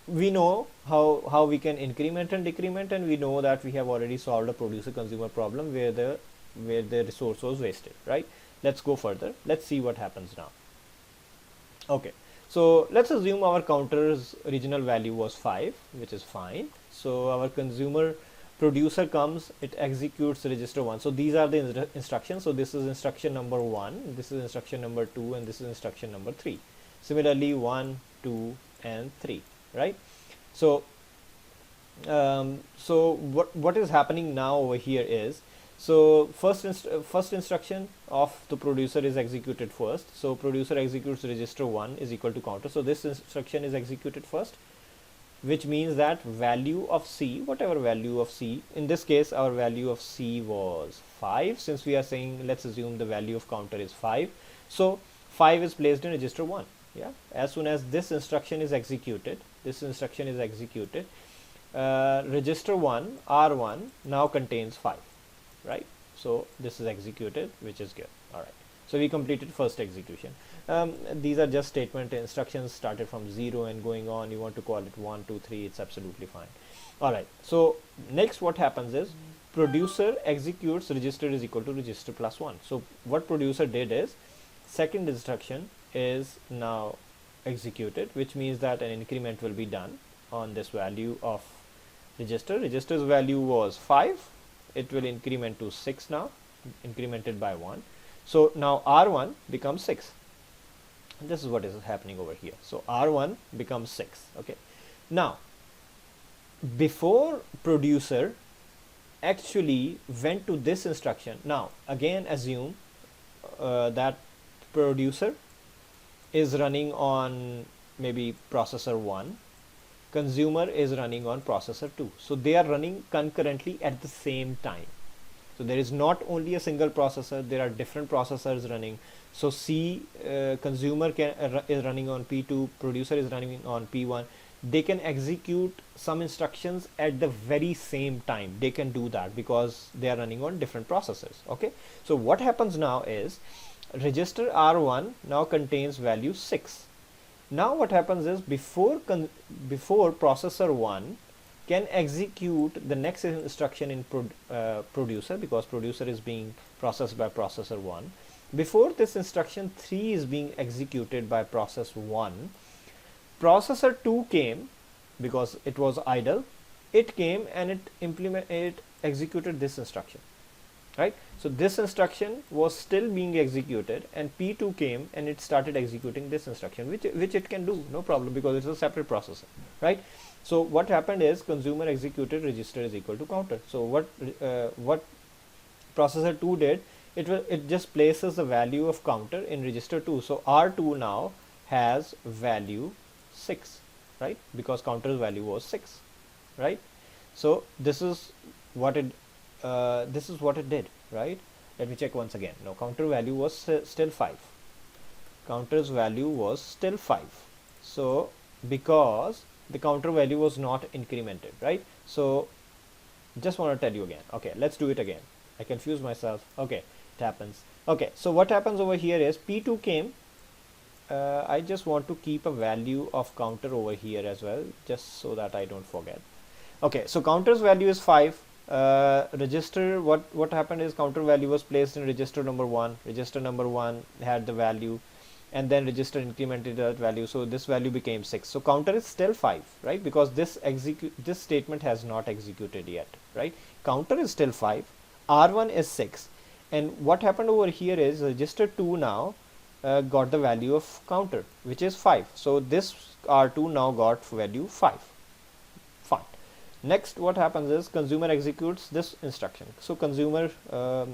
we know how we can increment and decrement, and we know that we have already solved a producer consumer problem where the resource was wasted, right? Let's go further. Let's see what happens now. Okay, so let's assume our counter's original value was 5, which is fine. So our consumer producer comes, it executes register 1. So these are the instructions. So this is instruction number 1, this is instruction number 2, and this is instruction number 3. Similarly 1, 2, and 3, right? So what is happening now over here is, so first instruction of the producer is executed first. So producer executes register 1 is equal to counter. So this instruction is executed first, which means that value of C, whatever value of C, in this case our value of C was 5. Since we are saying, let's assume the value of counter is 5, so 5 is placed in register 1. Yeah, as soon as this instruction is executed, register 1 R1 now contains 5, right? So this is executed, which is good. All right, so we completed first execution. These are just statement instructions started from 0 and going on. You want to call it 1, 2, 3, it's absolutely fine. All right, so next what happens is producer executes register is equal to register plus 1. So what producer did is, second instruction is now executed, which means that an increment will be done on this value of register. Register's value was 5, it will increment to 6 now, incremented by 1. So now R1 becomes 6. This is what is happening over here. So R1 becomes 6. Okay, now before producer actually went to this instruction, now again assume that producer is running on maybe processor 1, consumer is running on processor 2. So they are running concurrently at the same time. So there is not only a single processor, there are different processors running. So consumer is running on P2, producer is running on P1. They can execute some instructions at the very same time. They can do that because they are running on different processors. Okay, so what happens now is register R1 now contains value 6. Now what happens is before processor 1 can execute the next instruction in producer, because producer is being processed by processor 1. Before this instruction 3 is being executed by process 1, processor 2 came, because it was idle, it came and it executed this instruction, right? So this instruction was still being executed, and P2 came and it started executing this instruction, which it can do, no problem, because it's a separate processor, right? So what happened is consumer executed register is equal to counter. So what processor 2 did, it just places the value of counter in register 2. So R2 now has value 6, right? Because counter's value was 6, right? So this is what it did, right? Let me check once again. No, counter value was still 5. Counter's value was still 5. So because the counter value was not incremented, right? So just want to tell you again. Okay, let's do it again. I confused myself. Okay, it happens. Okay, so what happens over here is P2 came. I just want to keep a value of counter over here as well, just so that I don't forget. Okay, so counter's value is 5. Register, what happened is counter value was placed in register number 1. Register number 1 had the value, and then register incremented that value, so this value became 6. So counter is still 5, right? Because this statement has not executed yet, right? Counter is still 5, R1 is 6, and what happened over here is register 2 now got the value of counter, which is 5. So this R2 now got value 5. Fine. Next, what happens is consumer executes this instruction. So consumer or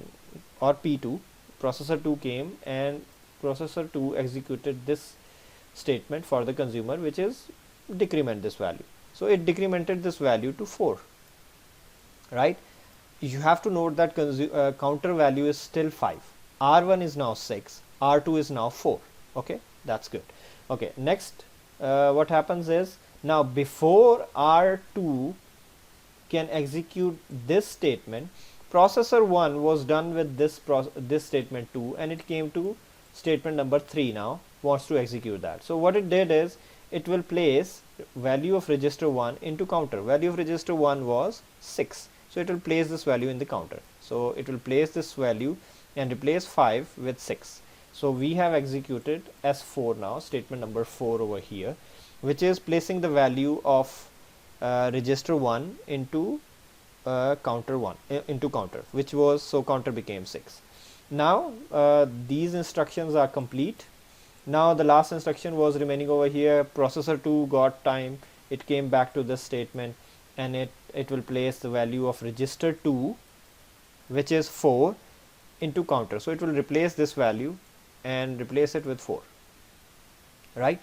P2, processor 2 came, and processor 2 executed this statement for the consumer, which is decrement this value. So it decremented this value to 4, right? You have to note that counter value is still 5. R1 is now 6. R2 is now 4. Okay, that's good. Okay, next what happens is, now before R2 can execute this statement, processor 1 was done with this statement 2, and it came to statement number 3 now, wants to execute that. So what it did is, it will place value of register 1 into counter. Value of register 1 was 6. So it will place this value in the counter. So it will place this value and replace 5 with 6. So we have executed S4 now, statement number 4 over here, which is placing the value of register 1 into counter 1 into counter, which was, so counter became 6. Now these instructions are complete. Now the last instruction was remaining over here. Processor 2 got time, it came back to this statement, and it will place the value of register 2, which is 4, into counter. So it will replace this value and replace it with 4, right?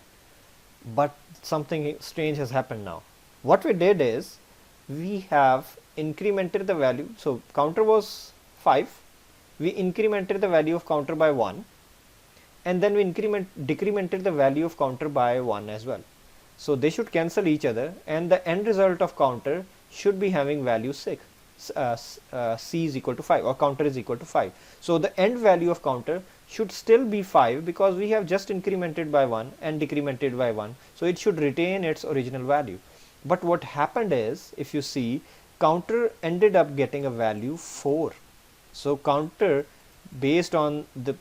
But something strange has happened now. What we did is, we have incremented the value. So counter was 5, we incremented the value of counter by 1, and then we decremented the value of counter by 1 as well. So they should cancel each other, and the end result of counter should be having value 6. C is equal to 5, or counter is equal to 5. So the end value of counter should still be 5, because we have just incremented by 1 and decremented by 1. So it should retain its original value. But what happened is, if you see, counter ended up getting a value 4. So counter, based on the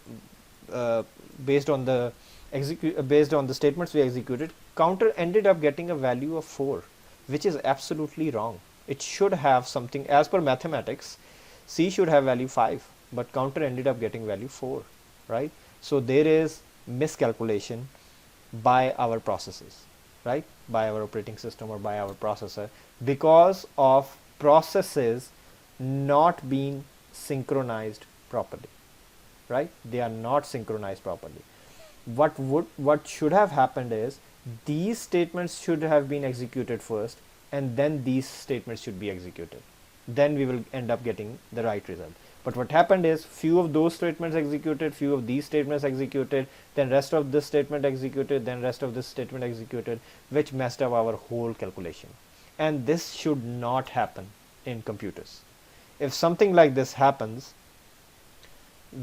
statements we executed, counter ended up getting a value of 4, which is absolutely wrong. It should have something, as per mathematics, C should have value 5, but counter ended up getting value 4, right? So there is miscalculation by our processes, right? By our operating system or by our processor, because of processes not being synchronized properly, right? They are not synchronized properly. What should have happened is, these statements should have been executed first, and then these statements should be executed. Then we will end up getting the right result. But what happened is, few of those statements executed, few of these statements executed, then rest of this statement executed, then rest of this statement executed, which messed up our whole calculation. And this should not happen in computers. If something like this happens,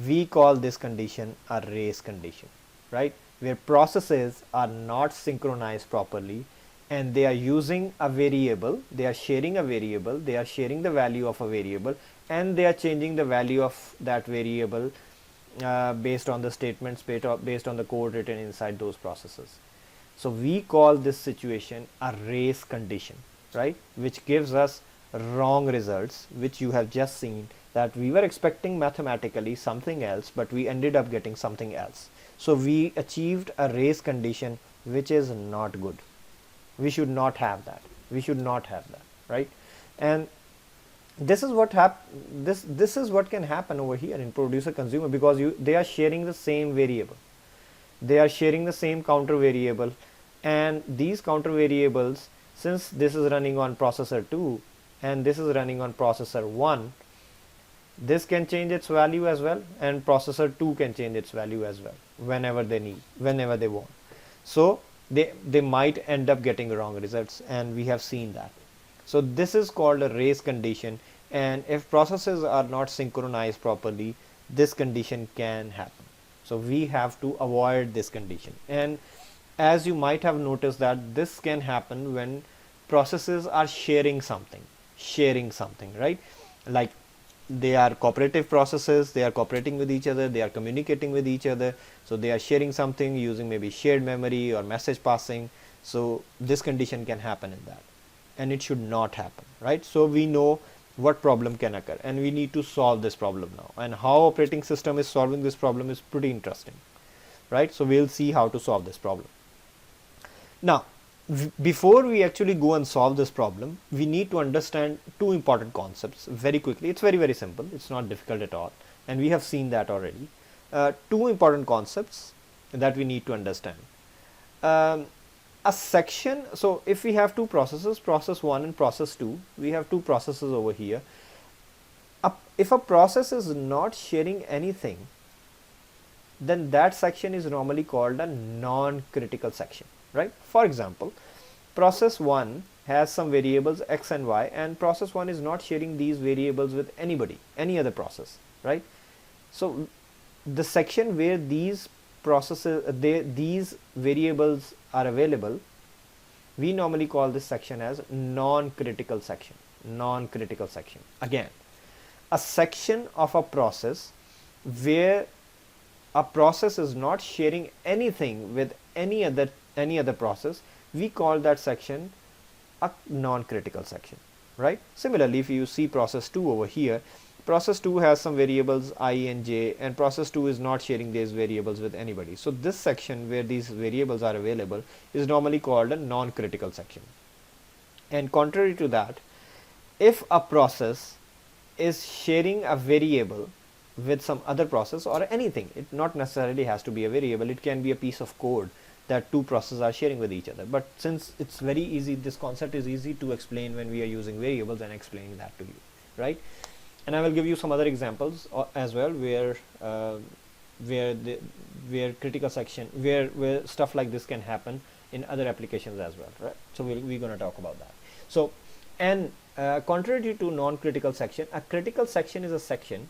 we call this condition a race condition, right? Where processes are not synchronized properly, and they are using a variable, they are sharing a variable, they are sharing the value of a variable, and they are changing the value of that variable based on the statements, based on the code written inside those processes. So we call this situation a race condition, right? Which gives us wrong results, which you have just seen, that we were expecting mathematically something else, but we ended up getting something else. So we achieved a race condition, which is not good. We should not have that. We should not have that, right? And this is what this is what can happen over here in producer consumer, because they are sharing the same variable. They are sharing the same counter variable, and these counter variables, since this is running on processor 2 and this is running on processor 1, this can change its value as well, and processor 2 can change its value as well whenever they need, whenever they want. So they might end up getting wrong results, and we have seen that. So this is called a race condition, and if processes are not synchronized properly, this condition can happen. So we have to avoid this condition. And as you might have noticed that this can happen when processes are sharing something, right? Like they are cooperative processes, they are cooperating with each other, they are communicating with each other, so they are sharing something using maybe shared memory or message passing. So this condition can happen in that, and it should not happen, right? So we know what problem can occur, and we need to solve this problem now, and how operating system is solving this problem is pretty interesting, right? So we'll see how to solve this problem. Now, before we actually go and solve this problem, we need to understand two important concepts very quickly. It's very, very simple. It's not difficult at all. And we have seen that already. Two important concepts that we need to understand. A section, so if we have two processes, process 1 and process 2, we have two processes over here. If a process is not sharing anything, then that section is normally called a non-critical section, right? For example, process 1 has some variables x and y, and process 1 is not sharing these variables with anybody, any other process, right? So the section where these these variables are available, we normally call this section as non-critical section. Non-critical section. Again, a section of a process where a process is not sharing anything with any other process, we call that section a non-critical section, right? Similarly, if you see process 2 over here, process 2 has some variables I and j, and process 2 is not sharing these variables with anybody. So this section where these variables are available is normally called a non-critical section. And contrary to that, if a process is sharing a variable with some other process or anything, it not necessarily has to be a variable, it can be a piece of code that two processes are sharing with each other. But since it's very easy, this concept is easy to explain when we are using variables and explaining that to you, right? And I will give you some other examples as well where critical section, where stuff like this can happen in other applications as well, right? So we're going to talk about that. So, and contrary to non-critical section, a critical section is a section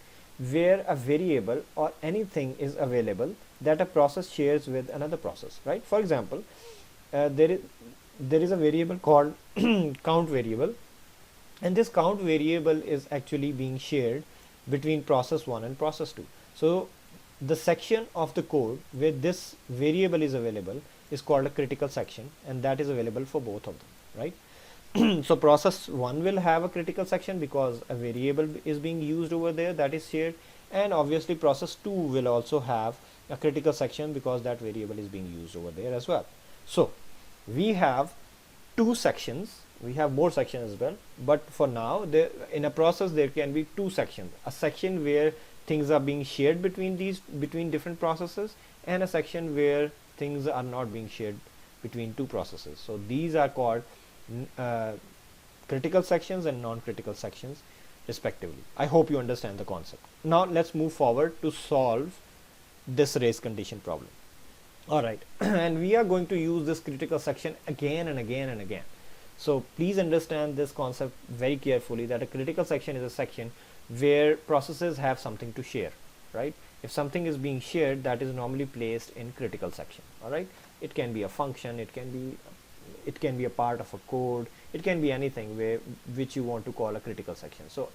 where a variable or anything is available that a process shares with another process, right? For example, there is a variable called count variable, and this count variable is actually being shared between process 1 and process 2. So the section of the code where this variable is available is called a critical section, and that is available for both of them, right? So process 1 will have a critical section because a variable is being used over there that is shared, and obviously process 2 will also have a critical section because that variable is being used over there as well. So we have two sections, we have more sections as well, but for now in a process there can be two sections: a section where things are being shared between different processes, and a section where things are not being shared between two processes. So these are called critical sections and non-critical sections respectively. I hope you understand the concept. Now let's move forward to solve this race condition problem. Alright, and we are going to use this critical section again and again and again. So please understand this concept very carefully, that a critical section is a section where processes have something to share, right? If something is being shared, that is normally placed in critical section. Alright, it can be a function, it can be a part of a code, it can be anything which you want to call a critical section. So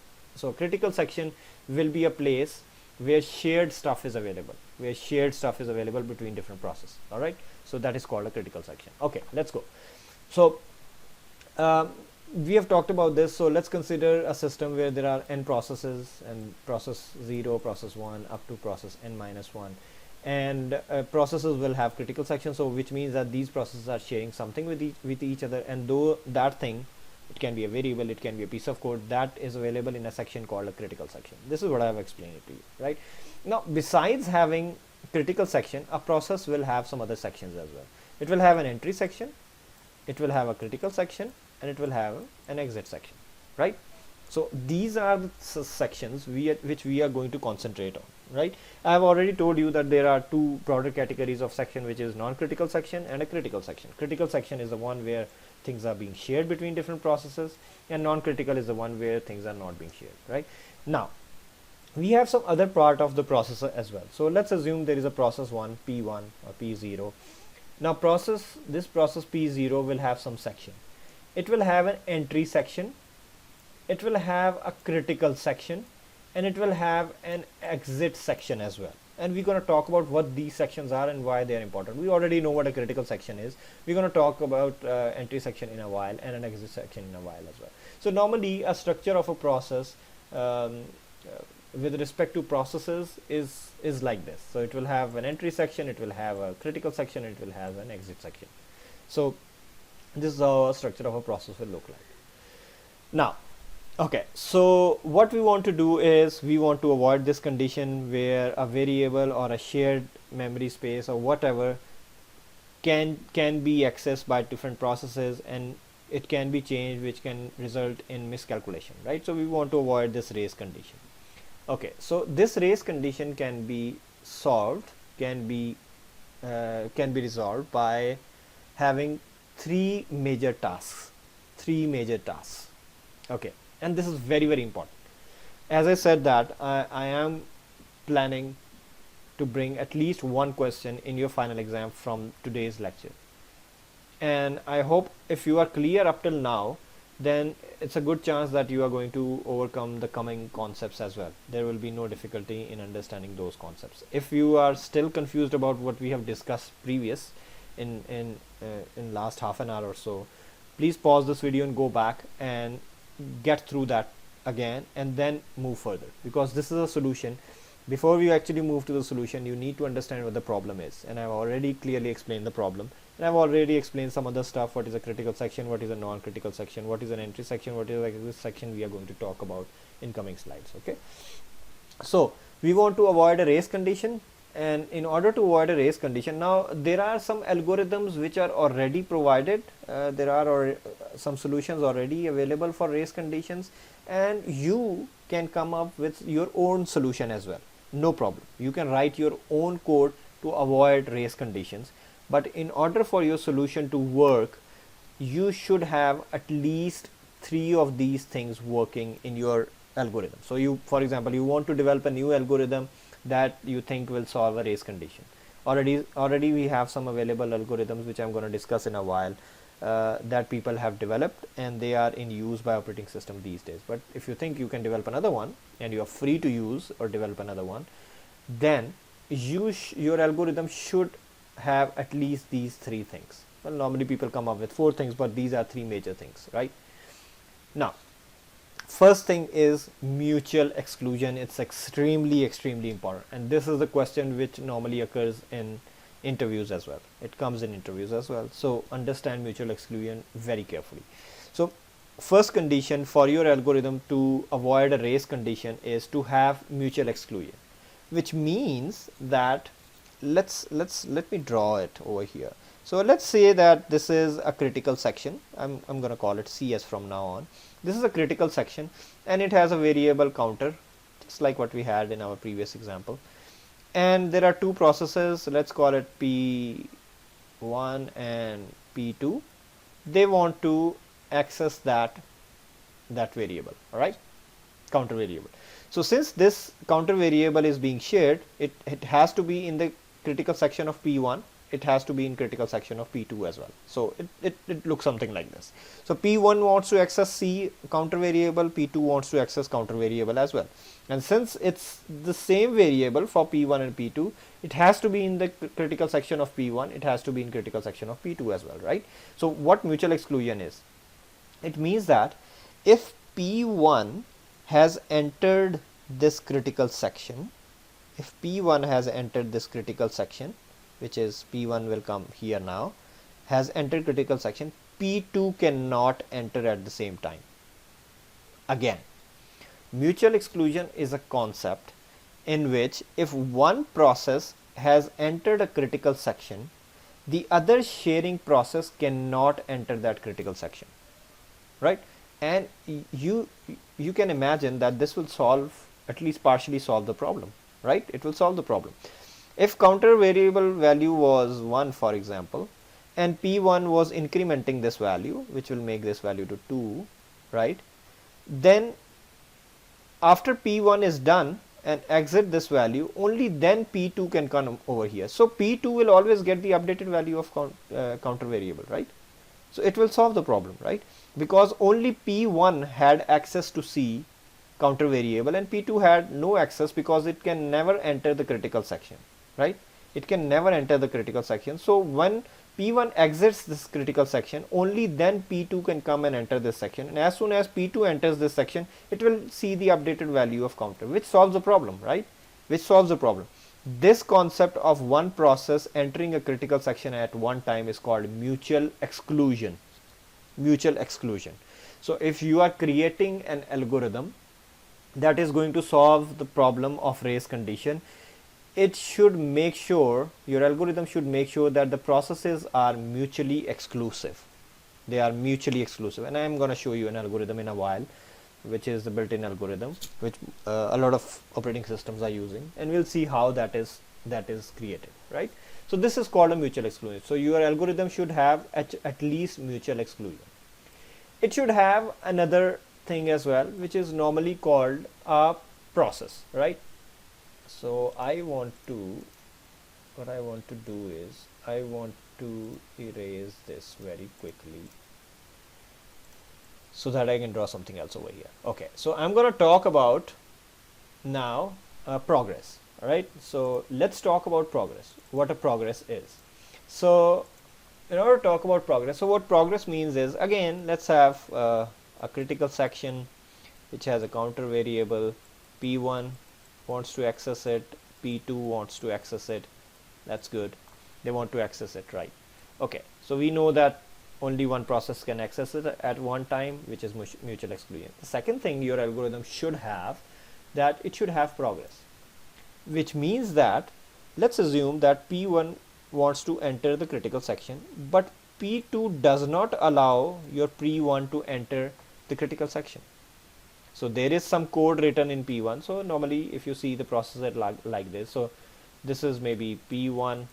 critical section will be a place where shared stuff is available, between different processes. All right, so that is called a critical section. Okay, let's go. So we have talked about this, so let's consider a system where there are n processes, and process 0, process 1 up to process n minus 1, and processes will have critical sections, so which means that these processes are sharing something with each other, and though that thing, it can be a variable, it can be a piece of code, that is available in a section called a critical section. This is what I have explained it to you, right? Now besides having critical section, a process will have some other sections as well. It will have an entry section, it will have a critical section, and it will have an exit section, right? So these are the sections which we are going to concentrate on. right? I have already told you that there are two broader categories of section, which is non-critical section and a critical section. Critical section is the one where things are being shared between different processes, and non-critical is the one where things are not being shared, right? Now we have some other part of the processor as well. So let's assume there is a process 1 P1 or P0. Now this process P0 will have some section. It will have an entry section, it will have a critical section, and it will have an exit section as well. And we're going to talk about what these sections are and why they are important. We already know what a critical section is. We're going to talk about entry section in a while and an exit section in a while as well. So normally a structure of a process with respect to processes is like this. So it will have an entry section, it will have a critical section, it will have an exit section. So this is how a structure of a process will look like. Now, okay, so what we want to do is we want to avoid this condition where a variable or a shared memory space or whatever can be accessed by different processes, and it can be changed, which can result in miscalculation, right? So we want to avoid this race condition. Okay, so this race condition can be solved, can be resolved by having three major tasks. Okay, and this is very, very important. As I said that I am planning to bring at least one question in your final exam from today's lecture, and I hope if you are clear up till now, then it's a good chance that you are going to overcome the coming concepts as well. There will be no difficulty in understanding those concepts. If you are still confused about what we have discussed previous in last half an hour or so, please pause this video and go back and get through that again and then move further, because this is a solution. Before we actually move to the solution, you need to understand what the problem is, and I've already clearly explained the problem, and I've already explained some other stuff. What is a critical section, what is a non-critical section, what is an entry section, what is like this section we are going to talk about in coming slides. Okay, so we want to avoid a race condition, and in order to avoid a race condition, now there are some algorithms which are already provided. There are some solutions already available for race conditions, and you can come up with your own solution as well. No problem, you can write your own code to avoid race conditions, but in order for your solution to work, you should have at least three of these things working in your algorithm. So you, for example, you want to develop a new algorithm that you think will solve a race condition. Already we have some available algorithms which I'm going to discuss in a while that people have developed, and they are in use by operating system these days. But if you think you can develop another one and you are free to use or develop another one, then your algorithm should have at least these three things. Well, normally people come up with four things, but these are three major things, right? Now, first thing is mutual exclusion. It's extremely important, and this is the question which normally occurs in interviews as well. It comes in interviews as well, so understand mutual exclusion very carefully. So first condition for your algorithm to avoid a race condition is to have mutual exclusion, which means that let me draw it over here. So let's say that this is a critical section. I'm going to call it CS from now on. This is a critical section, and it has a variable counter, just like what we had in our previous example. And there are two processes, let's call it P1 and P2. They want to access that variable, all right, counter variable. So since this counter variable is being shared, it has to be in the critical section of P1, it has to be in critical section of P2 as well. So it looks something like this. So P1 wants to access C counter variable, P2 wants to access counter variable as well. And since it's the same variable for P1 and P2, it has to be in the critical section of P1, it has to be in critical section of P2 as well, right? So what mutual exclusion is? It means that if P1 has entered this critical section, if P1 has entered this critical section, which is P1 will come here now, has entered critical section, P2 cannot enter at the same time. Again, mutual exclusion is a concept in which if one process has entered a critical section, the other sharing process cannot enter that critical section, right? And you can imagine that this will solve, at least partially solve the problem, right? It will solve the problem. If counter variable value was 1, for example, and P1 was incrementing this value, which will make this value to 2, right? Then after P1 is done and exit this value, only then P2 can come over here. So P2 will always get the updated value of counter variable, right? So it will solve the problem, right? Because only P1 had access to C counter variable and P2 had no access because it can never enter the critical section, right? It can never enter the critical section. So when P1 exits this critical section, only then P2 can come and enter this section, and as soon as P2 enters this section, it will see the updated value of counter, which solves the problem, right? Which solves the problem. This concept of one process entering a critical section at one time is called mutual exclusion. Mutual exclusion. So if you are creating an algorithm that is going to solve the problem of race condition, it should make sure, your algorithm should make sure that the processes are mutually exclusive. They are mutually exclusive, and I am going to show you an algorithm in a while, which is the built-in algorithm, which a lot of operating systems are using, and we'll see how that is created, right? So this is called a mutual exclusion. So your algorithm should have at least mutual exclusion. It should have another thing as well, which is normally called a process, right? So what I want to do is I want to erase this very quickly so that I can draw something else over here. Okay, so I'm going to talk about now progress. All right, so let's talk about progress, what a progress is. So in order to talk about progress, so what progress means is, again, let's have a critical section which has a counter variable. P1 wants to access it, P2 wants to access it. That's good, they want to access it, right? Okay, so we know that only one process can access it at one time, which is mutual exclusion. The second thing your algorithm should have, that it should have progress, which means that let's assume that P1 wants to enter the critical section, but P2 does not allow your P1 to enter the critical section. So there is some code written in P1. So normally if you see the process like this, so this is maybe P1,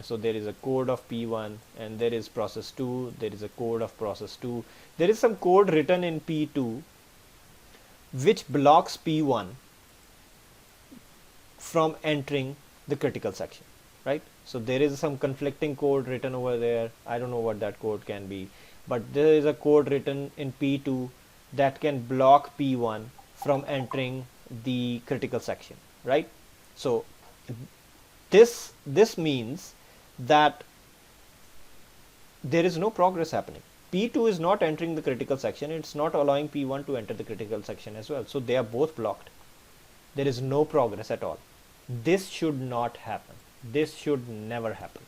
so there is a code of P1, and there is process 2, there is a code of process 2, there is some code written in P2 which blocks P1 from entering the critical section, right? So there is some conflicting code written over there. I don't know what that code can be, but there is a code written in P2 that can block P1 from entering the critical section, right? So this means that there is no progress happening. P2 is not entering the critical section, it's not allowing P1 to enter the critical section as well. So they are both blocked. There is no progress at all. This should not happen. This should never happen.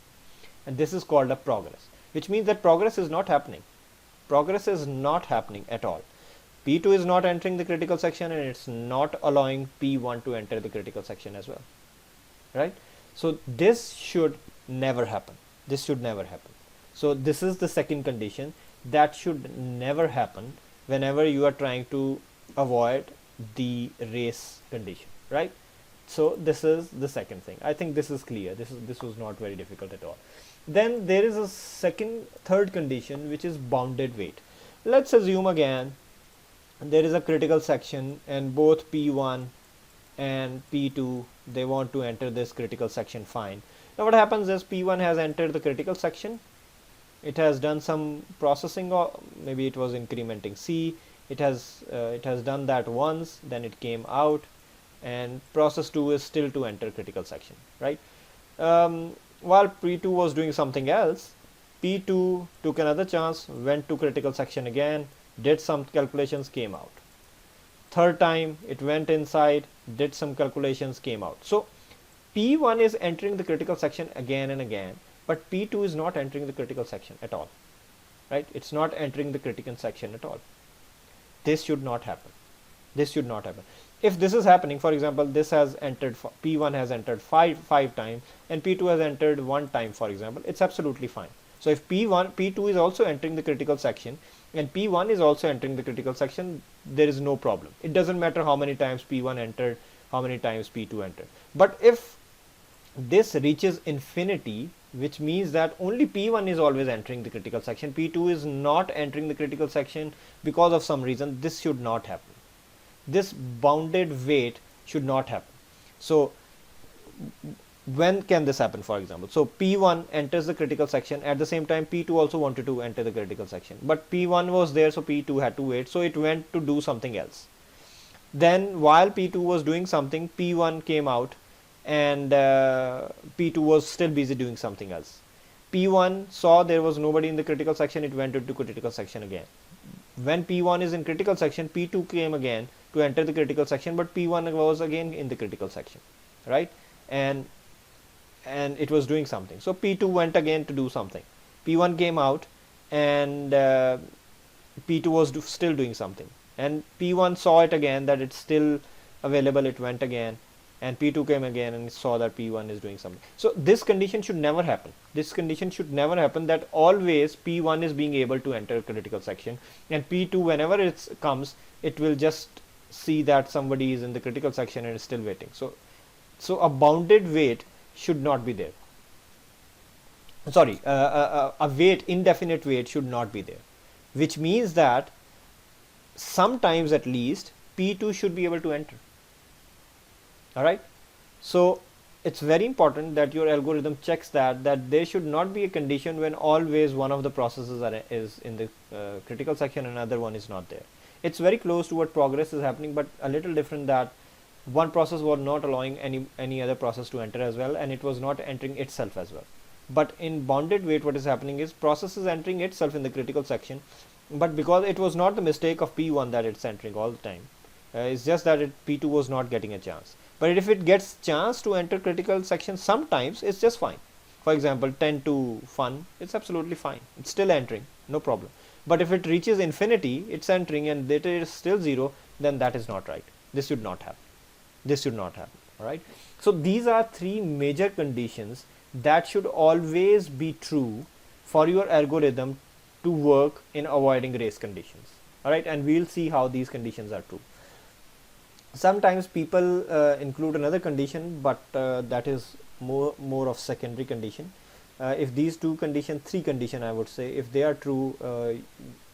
And this is called a progress, which means that progress is not happening. Progress is not happening at all. P2 is not entering the critical section, and it's not allowing P1 to enter the critical section as well, right? So this should never happen. This should never happen. So this is the second condition that should never happen whenever you are trying to avoid the race condition, right? So this is the second thing. I think this is clear. This was not very difficult at all. Then there is a third condition, which is bounded weight. Let's assume again there is a critical section, and both P1 and P2, they want to enter this critical section. Fine. Now what happens is P1 has entered the critical section. It has done some processing, or maybe it was incrementing C. It has done that once, then it came out, and process 2 is still to enter critical section, right? While P2 was doing something else, P2 took another chance, went to critical section again, did some calculations, came out. Third time it went inside, did some calculations, came out. So P1 is entering the critical section again and again, but P2 is not entering the critical section at all, right? It's not entering the critical section at all. This should not happen. This should not happen. If this is happening, for example, this has entered, P1 has entered five times and P2 has entered one time, for example, it's absolutely fine. So if P2 is also entering the critical section and P1 is also entering the critical section, there is no problem. It doesn't matter how many times P1 entered how many times P2 entered. But if this reaches infinity, which means that only P1 is always entering the critical section, P2 is not entering the critical section because of some reason, this should not happen. This bounded wait should not happen. So when can this happen? For example, so P1 enters the critical section, at the same time P2 also wanted to enter the critical section, but P1 was there, so P2 had to wait, so it went to do something else. Then while P2 was doing something, P1 came out, and P2 was still busy doing something else. P1 saw there was nobody in the critical section, it went into critical section again. When P1 is in critical section, P2 came again to enter the critical section, but P1 was again in the critical section, right? And it was doing something. So P2 went again to do something. P1 came out, and P2 was still doing something. And P1 saw it again that it's still available, it went again, and P2 came again and saw that P1 is doing something. So this condition should never happen. This condition should never happen, that always P1 is being able to enter critical section, and P2, whenever it comes, it will just see that somebody is in the critical section and is still waiting. So a bounded wait should not be there. Sorry, a wait, indefinite wait should not be there, which means that sometimes at least P2 should be able to enter. Alright, so it's very important that your algorithm checks that there should not be a condition when always one of the processes is in the critical section and another one is not there. It's very close to what progress is happening, but a little different, that one process was not allowing any other process to enter as well, and it was not entering itself as well. But in bounded wait, what is happening is process is entering itself in the critical section, but because it was not the mistake of P1 that it's entering all the time, it's just that P2 was not getting a chance. But if it gets chance to enter critical section, sometimes it's just fine. For example, 10 to fun, it's absolutely fine, it's still entering, no problem. But if it reaches infinity, it's entering and data is still 0, then that is not right. This should not happen. This should not happen. All right. So these are three major conditions that should always be true for your algorithm to work in avoiding race conditions. All right, and we'll see how these conditions are true. Sometimes people include another condition, but that is more of secondary condition. If these three condition, I would say, if they are true,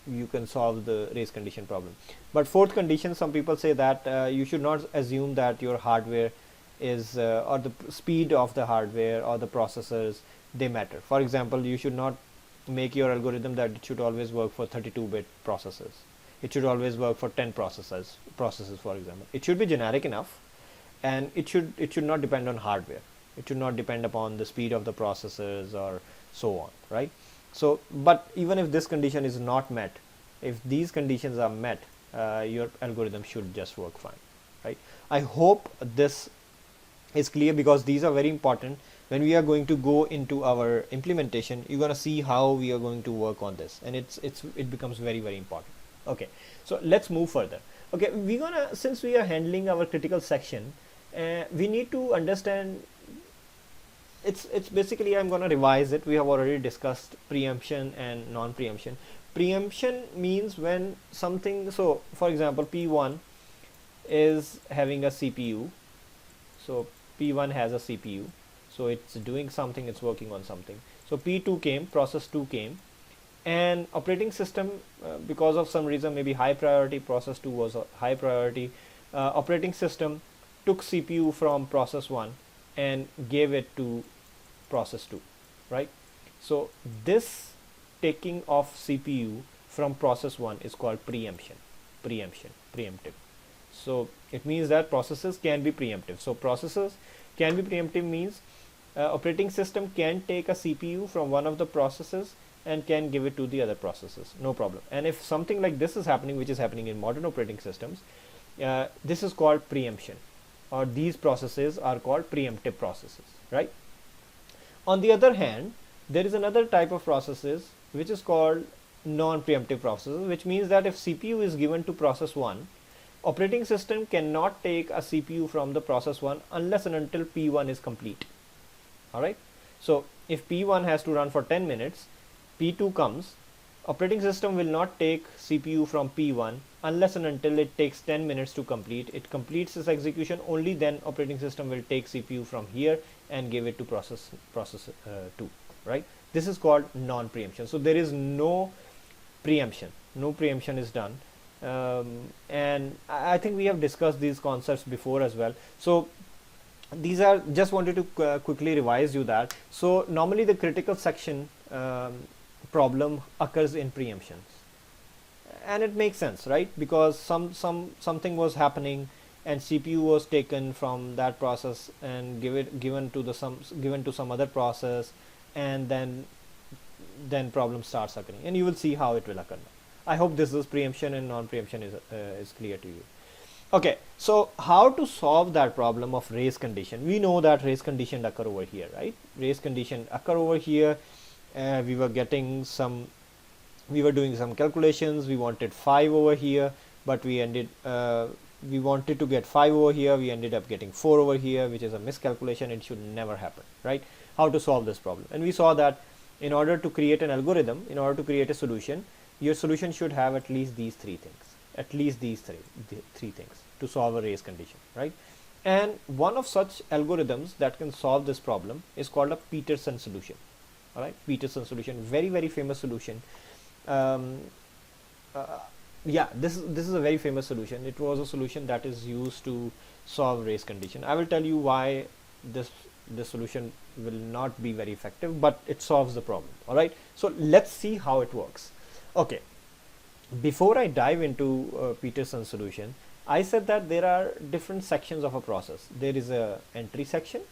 you can solve the race condition problem. But fourth condition, some people say that you should not assume that your hardware is or the speed of the hardware or the processors, they matter. For example, you should not make your algorithm that it should always work for 32-bit processors. It should always work for 10 processes, for example. It should be generic enough, and it should not depend on hardware. It should not depend upon the speed of the processors or so on, right? So, but even if this condition is not met, if these conditions are met, your algorithm should just work fine, right? I hope this is clear, because these are very important. When we are going to go into our implementation, you're going to see how we are going to work on this, and it becomes very, very important. Okay, so let's move further. Okay, since we are handling our critical section, we need to understand, it's basically, I'm going to revise it. We have already discussed preemption and non-preemption. Preemption means when something, so for example, P1 is having a CPU. So P1 has a CPU, so it's doing something, it's working on something. So P2 came, process 2 came, and operating system, because of some reason, maybe high priority, process 2 was a high priority, operating system took CPU from process 1 and gave it to process 2, right? So this taking of CPU from process 1 is called preemptive. So it means that processes can be preemptive. So processes can be preemptive means operating system can take a CPU from one of the processes and can give it to the other processes, no problem. And if something like this is happening, which is happening in modern operating systems, this is called preemption, or these processes are called preemptive processes, right? On the other hand, there is another type of processes which is called non-preemptive processes, which means that if CPU is given to process 1, operating system cannot take a CPU from the process 1 unless and until P1 is complete. All right. So if P1 has to run for 10 minutes, P2 comes, operating system will not take CPU from P1 unless and until it takes 10 minutes to complete. It completes this execution, only then operating system will take CPU from here and give it to process 2, right? This is called non-preemption. So there is no preemption. No preemption is done. And I think we have discussed these concepts before as well. So these are, just wanted to quickly revise you that. So normally the critical section problem occurs in preemptions, and it makes sense, right? Because something was happening and CPU was taken from that process and given to some other process, and then problem starts occurring, and you will see how it will occur now. I hope this is preemption and non-preemption is clear to you. Okay, so how to solve that problem of race condition? We know that race condition occur over here, right? Race condition occur over here. We were doing some calculations. We wanted 5 over here, but we wanted to get 5 over here. We ended up getting 4 over here, which is a miscalculation. It should never happen, right? How to solve this problem? And we saw that in order to create an algorithm, in order to create a solution, your solution should have at least these 3 things. At least these three things to solve a race condition, right? And one of such algorithms that can solve this problem is called a Peterson solution. All right, Peterson solution, very famous solution. Yeah, this is a very famous solution. It was a solution that is used to solve race condition. I will tell you why this solution will not be very effective, but it solves the problem. All right, so let's see how it works. Okay. Before I dive into Peterson solution, I said that there are different sections of a process. There is a entry section,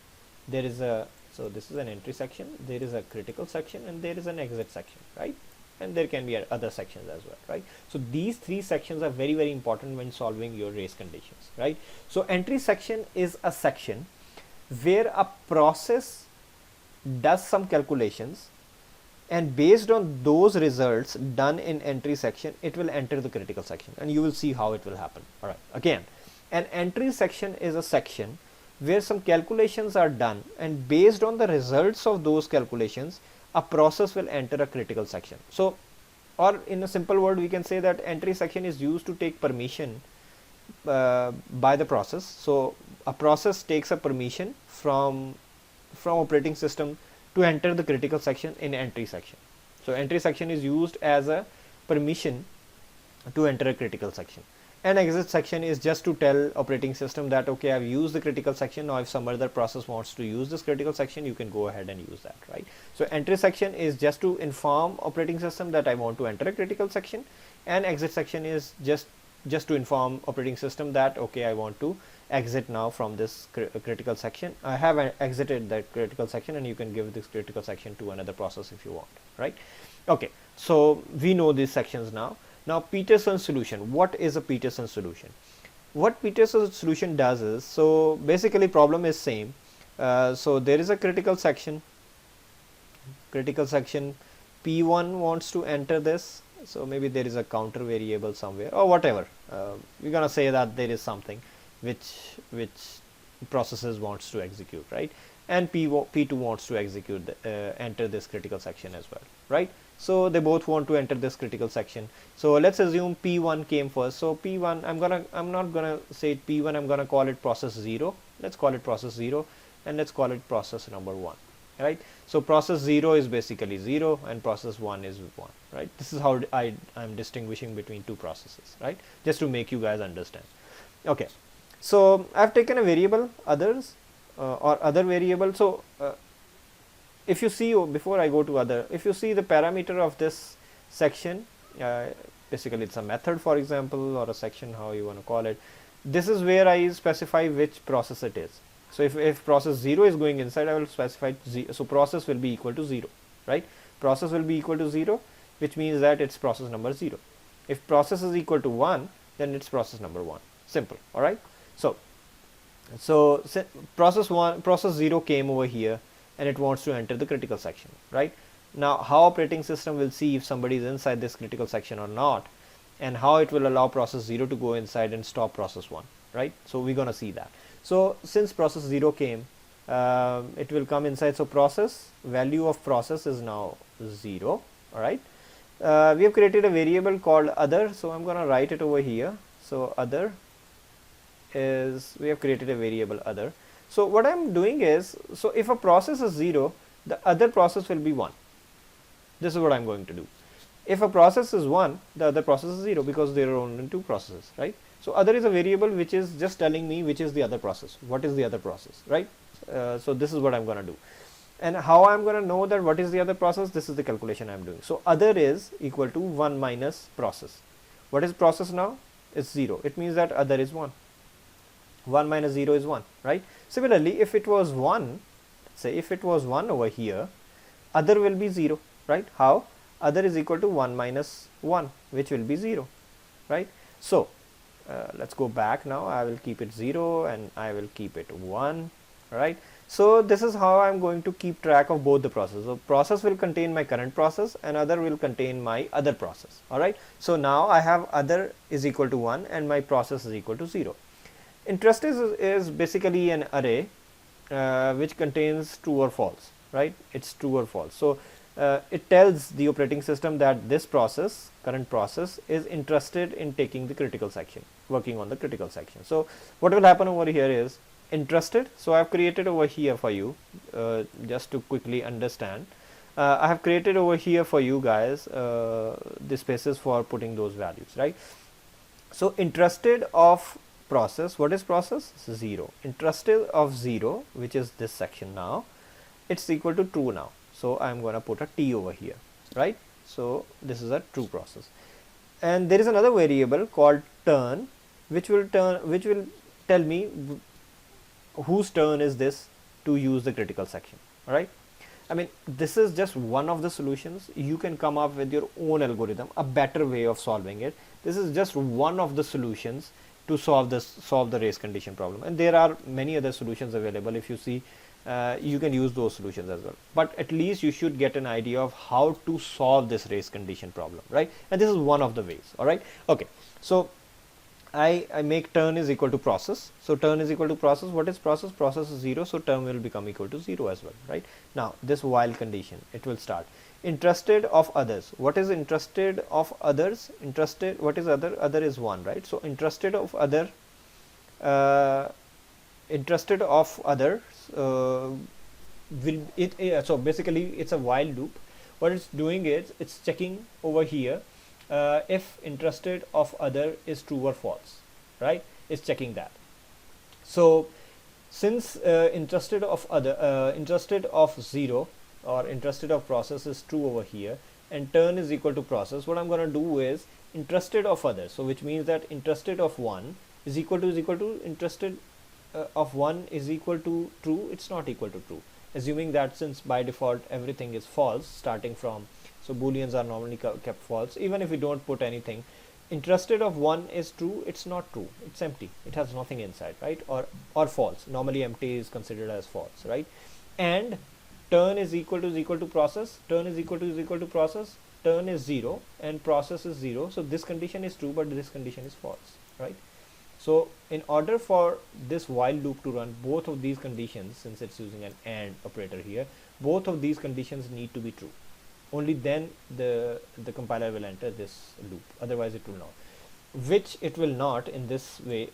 so this is an entry section, there is a critical section, and there is an exit section, right? And there can be other sections as well, right? So these 3 sections are very important when solving your race conditions, right? So entry section is a section where a process does some calculations, and based on those results done in entry section, it will enter the critical section, and you will see how it will happen. All right, again, an entry section is a section where some calculations are done, and based on the results of those calculations, a process will enter a critical section. So, or in a simple word, we can say that entry section is used to take permission by the process. So a process takes a permission from operating system to enter the critical section in entry section. So entry section is used as a permission to enter a critical section, and exit section is just to tell operating system that okay, I've used the critical section, now if some other process wants to use this critical section, you can go ahead and use that, right? So entry section is just to inform operating system that I want to enter a critical section, and exit section is just to inform operating system that okay, I want to exit now from this critical section. I have exited that critical section, and you can give this critical section to another process if you want, right? Okay, so we know these sections now. Now Peterson solution. What is a Peterson solution? What Peterson solution does is, so basically problem is same. So there is a critical section. P1 wants to enter this. So maybe there is a counter variable somewhere or whatever. We're gonna say that there is something which processes wants to execute, right? And P2 wants to execute enter this critical section as well, right? So they both want to enter this critical section. So let's assume P1 came first. So P1, I'm not gonna say P1, I'm gonna call it process 0. Let's call it process 0, and let's call it process number 1, right? So process 0 is basically 0 and process 1 is 1, right? This is how I'm distinguishing between 2 processes, right? Just to make you guys understand. Okay, so I've taken a variable others or other variable. So if you see, before I go to other, if you see the parameter of this section, basically it's a method, for example, or a section, how you want to call it. This is where I specify which process it is. So if process 0 is going inside, I will specify 0. So process will be equal to 0, right? Process will be equal to 0, which means that it's process number 0. If process is equal to 1, then it's process number 1. Simple. All right. So process 0 came over here, and it wants to enter the critical section, right? Now how operating system will see if somebody is inside this critical section or not, and how it will allow process 0 to go inside and stop process 1, right? So we're gonna see that. So since process 0 came, it will come inside. So process value of process is now 0, all right? we have created a variable called other, so I'm going to write it over here. So other is, we have created a variable other. So what I'm doing is, so if a process is 0, the other process will be 1. This is what I'm going to do. If a process is 1, the other process is 0, because there are only 2 processes, right? So other is a variable which is just telling me which is the other process, what is the other process, right? So this is what I'm going to do. And how I'm going to know that what is the other process? This is the calculation I'm doing. So other is equal to 1 minus process. What is process now? It's 0. It means that other is 1. 1 minus 0 is 1, right? Similarly, if it was 1, say if it was 1 over here, other will be 0, right? How? Other is equal to 1 minus 1, which will be 0, right? So let's go back now. I will keep it 0 and I will keep it 1, right? So this is how I'm going to keep track of both the processes. So process will contain my current process and other will contain my other process, all right? So now I have other is equal to 1 and my process is equal to 0. Interest is basically an array which contains true or false, right? It's true or false. So it tells the operating system that this process, current process, is interested in taking the critical section, working on the critical section. So what will happen over here is interested. So I have created over here for you, just to quickly understand, I have created over here for you guys the spaces for putting those values, right? So interested of process, what is process? 0. Interested of 0, which is this section now, it's equal to true now. So I am going to put a T over here, right? So this is a true process. And there is another variable called turn, which will tell me whose turn is this to use the critical section, all right? I mean, this is just one of the solutions. You can come up with your own algorithm, a better way of solving it. This is just one of the solutions to solve the race condition problem, and there are many other solutions available. If you see, you can use those solutions as well, but at least you should get an idea of how to solve this race condition problem, right? And this is one of the ways, all right? Okay, so I make turn is equal to process. So turn is equal to process. What is process? Process is 0, so turn will become equal to 0 as well, right? Now this while condition, it will start. Interested of others. What is interested of others? Interested, what is other? Other is 1, right? So interested of other, interested of others will it, so basically it's a while loop. What it's doing is it's checking over here if interested of other is true or false, right? It's checking that. So since interested of other, interested of 0 or interested of process is true over here, and turn is equal to process, what I'm going to do is interested of others. So which means that interested of 1 is equal to interested of 1 is equal to true. It's not equal to true, assuming that since by default everything is false starting from, so booleans are normally kept false. Even if we don't put anything, interested of 1 is true. It's not true, it's empty, it has nothing inside, right? Or false. Normally empty is considered as false, right? And turn is equal to process. Turn is equal to process. Turn is 0 and process is 0. So this condition is true, but this condition is false, right? So in order for this while loop to run, both of these conditions, since it's using an AND operator here, both of these conditions need to be true. Only then the compiler will enter this loop, otherwise it will not, which it will not in this way,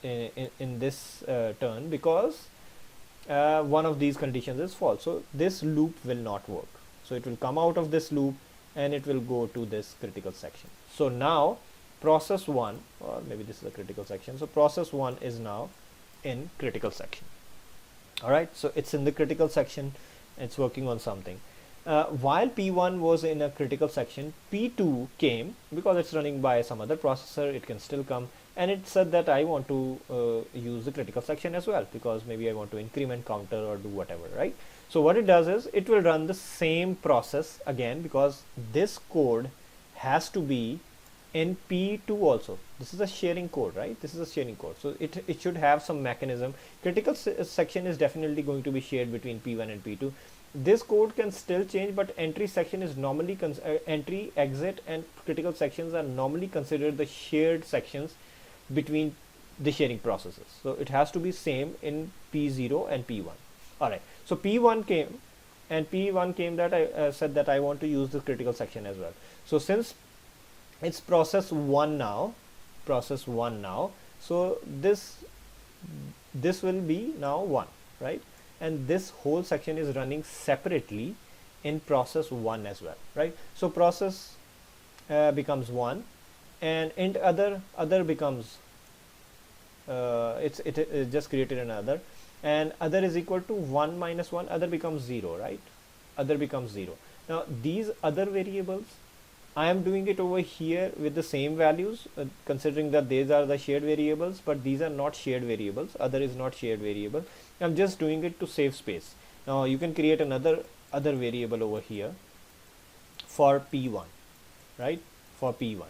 in this turn, because one of these conditions is false. So this loop will not work. So it will come out of this loop and it will go to this critical section. So now process 1, or maybe this is a critical section, so process 1 is now in critical section, all right? So it's in the critical section, it's working on something. While P1 was in a critical section, P2 came, because it's running by some other processor, it can still come, and it said that I want to use the critical section as well, because maybe I want to increment counter or do whatever, right? So what it does is it will run the same process again, because this code has to be in P2 also. This is a sharing code, right? This is a sharing code, so it should have some mechanism. Critical section is definitely going to be shared between P1 and P2. This code can still change, but entry section is normally entry, exit, and critical sections are normally considered the shared sections between the sharing processes. So it has to be same in P0 and P1. All right. So P1 came, and P1 came that I said that I want to use the critical section as well. So since it's process 1 now, so this will be now 1, right? And this whole section is running separately in process 1 as well, right? So process becomes 1, and int other becomes it just created another, and other is equal to 1 minus 1, other becomes 0, right? Other becomes 0. Now these other variables, I am doing it over here with the same values, considering that these are the shared variables, but these are not shared variables. Other is not shared variable. I'm just doing it to save space. Now you can create another other variable over here for p1, right? For p1,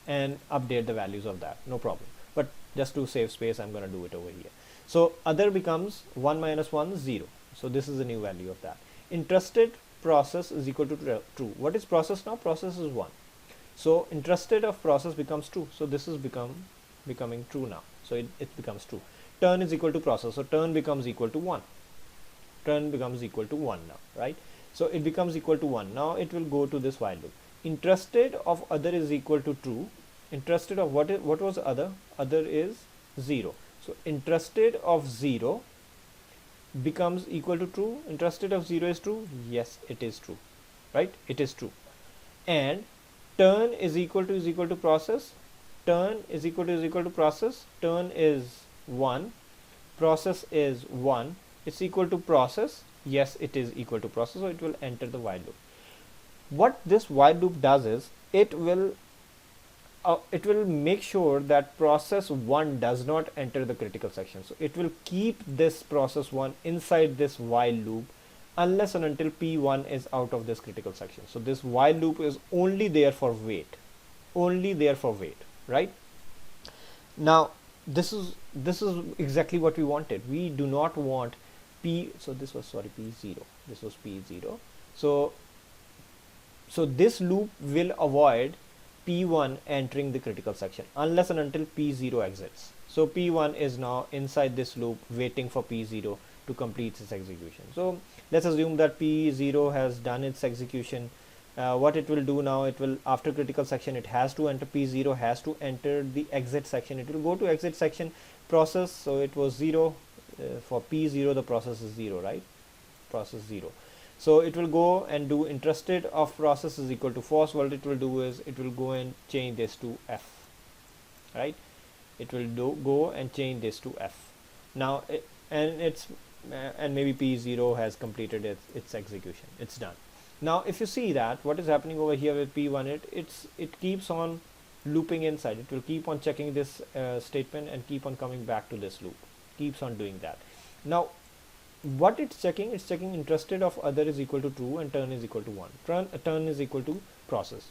and update the values of that, no problem. But just to save space, I'm going to do it over here. So other becomes 1 minus 1, 0. So this is the new value of that. Interested process is equal to true. What is process now? Process is 1. So interested of process becomes true. So this is becoming true now. So it becomes true. Turn is equal to process. So turn becomes equal to 1. Turn becomes equal to 1 now, right? So it becomes equal to 1. Now it will go to this while loop. Interested of other is equal to true. Interested of what was other? Other is 0. So interested of 0 becomes equal to true. Interested of 0 is true. Yes, it is true, right? It is true. And turn is equal to process. Turn is equal to process. Turn is 1. Process is 1. It's equal to process. Yes, it is equal to process. So it will enter the while loop. What this while loop does is it will make sure that process 1 does not enter the critical section. So it will keep this process 1 inside this while loop unless and until p1 is out of this critical section. So this while loop is only there for wait, right? Now this is exactly what we wanted. We do not want p0. This was p0. So this loop will avoid p1 entering the critical section unless and until p0 exits. So p1 is now inside this loop waiting for p0 to complete its execution. So let's assume that p0 has done its execution. What it will do now, it will, after critical section, it has to enter p0, has to enter the exit section. It will go to exit section process. So it was 0 for p0, the process is 0, right? Process 0. So it will go and do interested of process is equal to false. What it will do is it will go and change this to F, right? It will go and change this to F. Now and maybe P0 has completed its execution. It's done. Now if you see that what is happening over here with P1, it keeps on looping inside. It will keep on checking this statement and keep on coming back to this loop. Keeps on doing that. Now what it's checking interested of other is equal to true and turn is equal to 1. Turn is equal to process,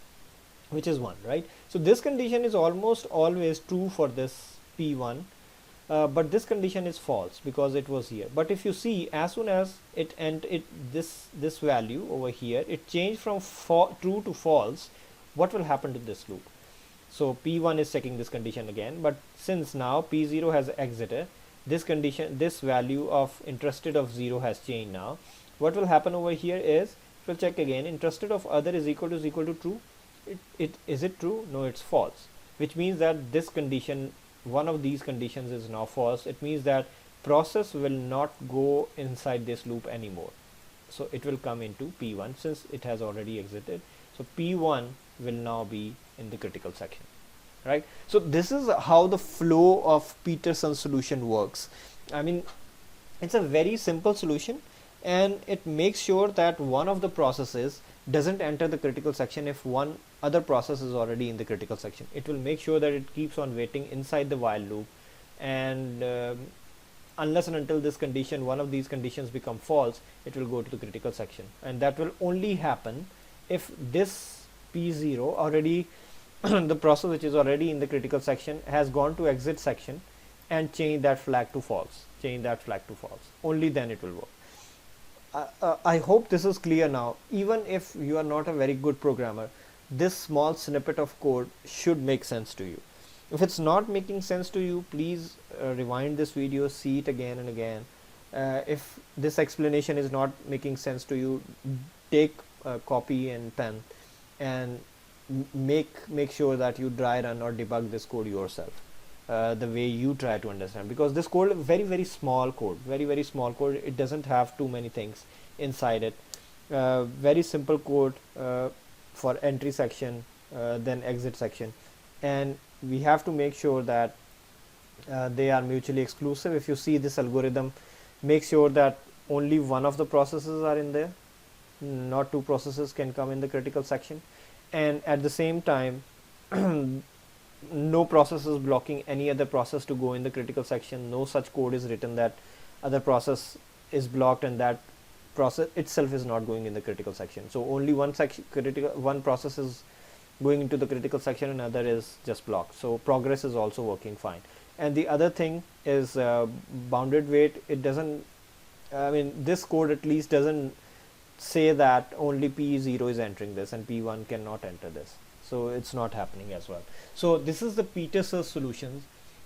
which is 1, right? So this condition is almost always true for this P1, but this condition is false because it was here. But if you see, as soon as this value over here, it changed from true to false, what will happen to this loop? So P1 is checking this condition again, but since now P0 has exited, this value of interested of 0 has changed now. What will happen over here is it will check again. Interested of other is equal to true. Is it true? No, it's false, which means that this condition, one of these conditions, is now false. It means that process will not go inside this loop anymore. So it will come into P1 since it has already exited. So P1 will now be in the critical section. Right. So this is how the flow of Peterson solution works. I mean, it's a very simple solution, and it makes sure that one of the processes doesn't enter the critical section if one other process is already in the critical section. It will make sure that it keeps on waiting inside the while loop, and unless and until this condition, one of these conditions become false, it will go to the critical section, and that will only happen if this P0 already the process which is already in the critical section has gone to exit section and change that flag to false. Only then it will work. I hope this is clear now. Even if you are not a very good programmer, this small snippet of code should make sense to you. If it's not making sense to you, please rewind this video, see it again and again. If this explanation is not making sense to you, take a copy and pen and make sure that you dry run or debug this code yourself, the way you try to understand, because this code very small code, very small code. It doesn't have too many things inside it. Very simple code for entry section, then exit section, and we have to make sure that they are mutually exclusive. If you see this algorithm, make sure that only one of the processes are in there, not two processes can come in the critical section, and at the same time no process is blocking any other process to go in the critical section. No such code is written that other process is blocked and that process itself is not going in the critical section. So only one process is going into the critical section and other is just blocked. So progress is also working fine. And the other thing is bounded wait. It doesn't, I mean, this code at least doesn't say that only P0 is entering this and P1 cannot enter this. So it's not happening as well. So this is the Peterson solution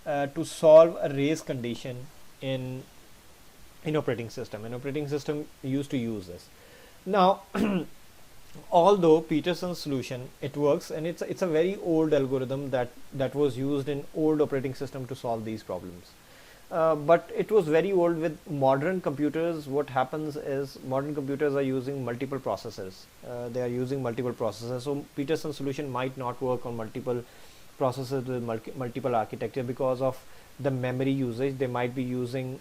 to solve a race condition in operating system. An operating system used to use this. Now, although Peterson solution, it works, and it's a very old algorithm that was used in old operating system to solve these problems. But it was very old. With modern computers, what happens is modern computers are using multiple processors. They are using multiple processors. So Peterson solution might not work on multiple processors with multiple architecture because of the memory usage. They might be using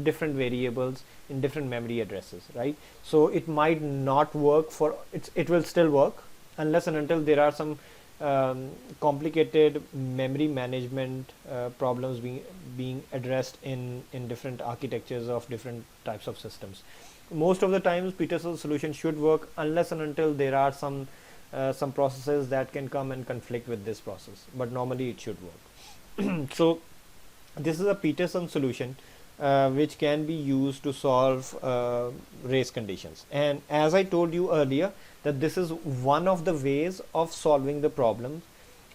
different variables in different memory addresses, right? So it might not work for it will still work unless and until there are some complicated memory management problems being addressed in different architectures of different types of systems. Most of the times Peterson solution should work unless and until there are some processes that can come and conflict with this process, but normally it should work. So this is a Peterson solution which can be used to solve race conditions, and as I told you earlier, that this is one of the ways of solving the problem,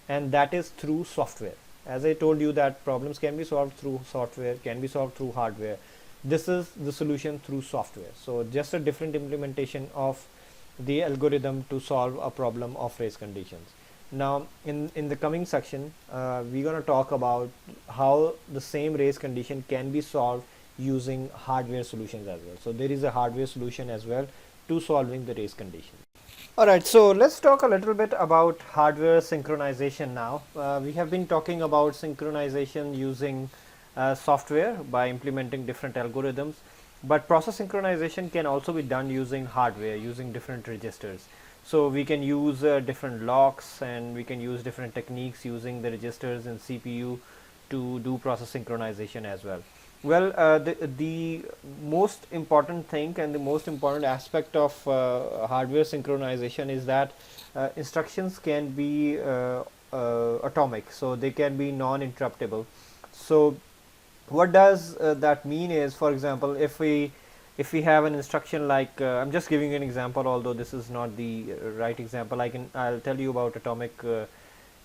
and that is through software. As I told you that problems can be solved through software, can be solved through hardware. This is the solution through software. So just a different implementation of the algorithm to solve a problem of race conditions. Now in the coming section, we're going to talk about how the same race condition can be solved using hardware solutions as well. So there is a hardware solution as well to solving the race condition. Alright, so let's talk a little bit about hardware synchronization now. We have been talking about synchronization using software by implementing different algorithms, but process synchronization can also be done using hardware, using different registers. So we can use different locks, and we can use different techniques using the registers in CPU to do process synchronization as well. Well, the most important thing and the most important aspect of hardware synchronization is that instructions can be atomic, so they can be non-interruptible. So what does that mean is, for example, if we have an instruction like I'm just giving you an example, although this is not the right example. I'll tell you about atomic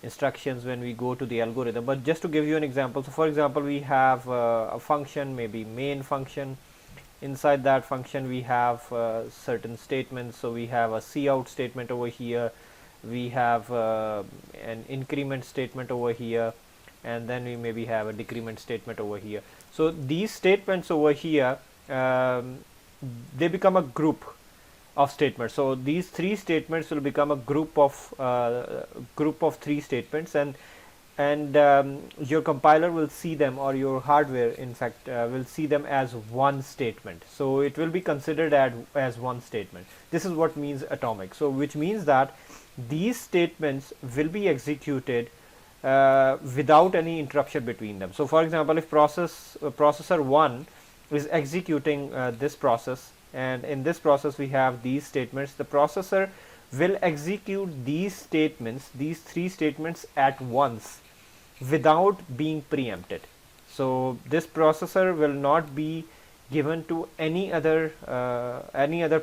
instructions when we go to the algorithm, but just to give you an example. So for example, we have a function, maybe main function. Inside that function we have certain statements. So we have a cout statement over here, we have an increment statement over here, and then we maybe have a decrement statement over here. So these statements over here, they become a group of statements. So these three statements will become a group of three statements, and your compiler will see them, or your hardware in fact will see them as one statement. So it will be considered as one statement. This is what means atomic. So which means that these statements will be executed without any interruption between them. So for example, if processor 1 is executing this process, and in this process we have these statements, the processor will execute these statements, these three statements at once without being preempted. So this processor will not be given to any other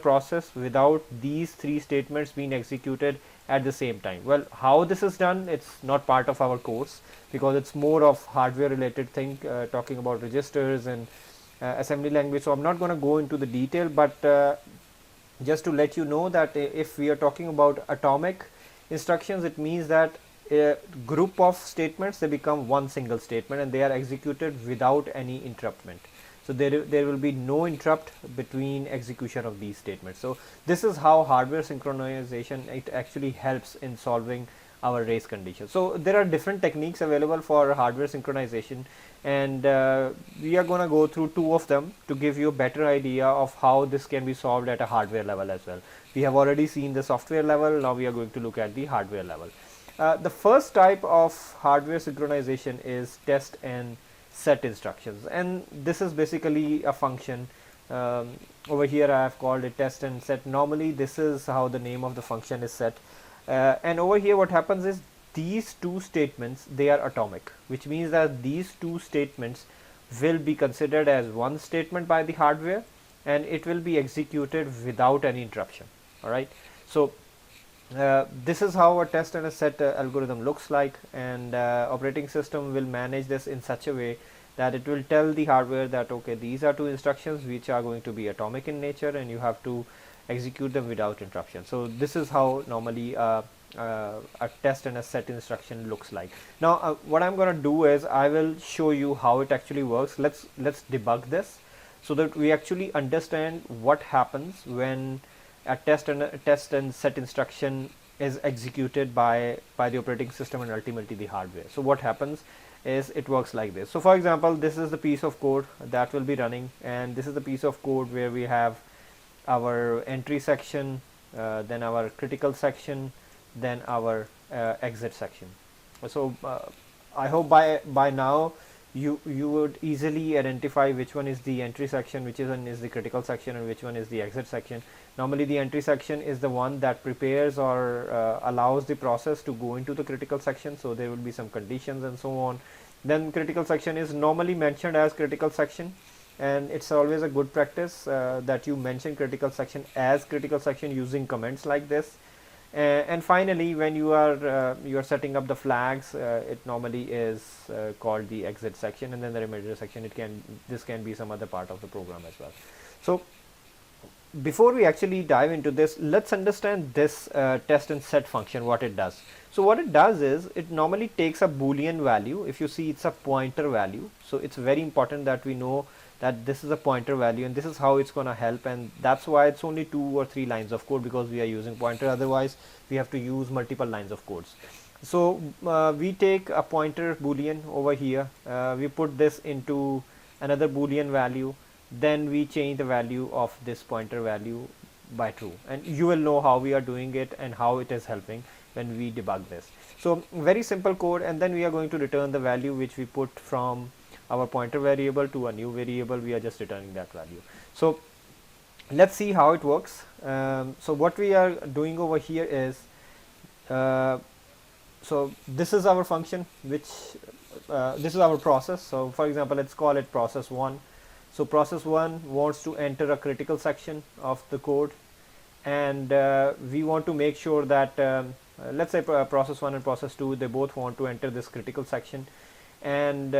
process without these three statements being executed at the same time. Well, how this is done, it's not part of our course because it's more of hardware related thing, talking about registers and assembly language. So I'm not going to go into the detail, but just to let you know that if we are talking about atomic, instructions, it means that a group of statements, they become one single statement and they are executed without any interruption. So there will be no interrupt between execution of these statements. So this is how hardware synchronization, it actually helps in solving our race condition. So there are different techniques available for hardware synchronization, and we are going to go through two of them to give you a better idea of how this can be solved at a hardware level as well. We have already seen the software level, now we are going to look at the hardware level. The first type of hardware synchronization is test and set instructions, and this is basically a function. Over here I have called it test and set. Normally this is how the name of the function is set, and over here what happens is these two statements, they are atomic, which means that these two statements will be considered as one statement by the hardware and it will be executed without any interruption. Alright, so this is how a test and a set algorithm looks like, and operating system will manage this in such a way that it will tell the hardware that okay, these are two instructions which are going to be atomic in nature and you have to execute them without interruption. So this is how normally a test and a set instruction looks like. Now what I'm going to do is I will show you how it actually works. Let's debug this so that we actually understand what happens when a test and set instruction is executed by the operating system and ultimately the hardware. So what happens is it works like this. So for example, this is the piece of code that will be running, and this is the piece of code where we have our entry section, then our critical section, then our exit section. So I hope by now you would easily identify which one is the entry section, which is the critical section, and which one is the exit section. Normally the entry section is the one that prepares or allows the process to go into the critical section, so there will be some conditions and so on. Then critical section is normally mentioned as critical section, and it's always a good practice that you mention critical section as critical section using comments like this. And finally, when you are setting up the flags, it normally is called the exit section, and then the remainder section, this can be some other part of the program as well. So before we actually dive into this, let's understand this test and set function, what it does. So what it does is it normally takes a boolean value. If you see, it's a pointer value, so it's very important that we know that this is a pointer value, and this is how it's going to help, and that's why it's only 2 or 3 lines of code, because we are using pointer. Otherwise we have to use multiple lines of codes. So we take a pointer boolean over here, we put this into another boolean value, then we change the value of this pointer value by true, and you will know how we are doing it and how it is helping when we debug this. So very simple code, and then we are going to return the value which we put from our pointer variable to a new variable. We are just returning that value. So let's see how it works. So what we are doing over here is, so this is our function, which this is our process. So for example, let's call it process 1. So process 1 wants to enter a critical section of the code, and we want to make sure that let's say process 1 and process 2, they both want to enter this critical section, and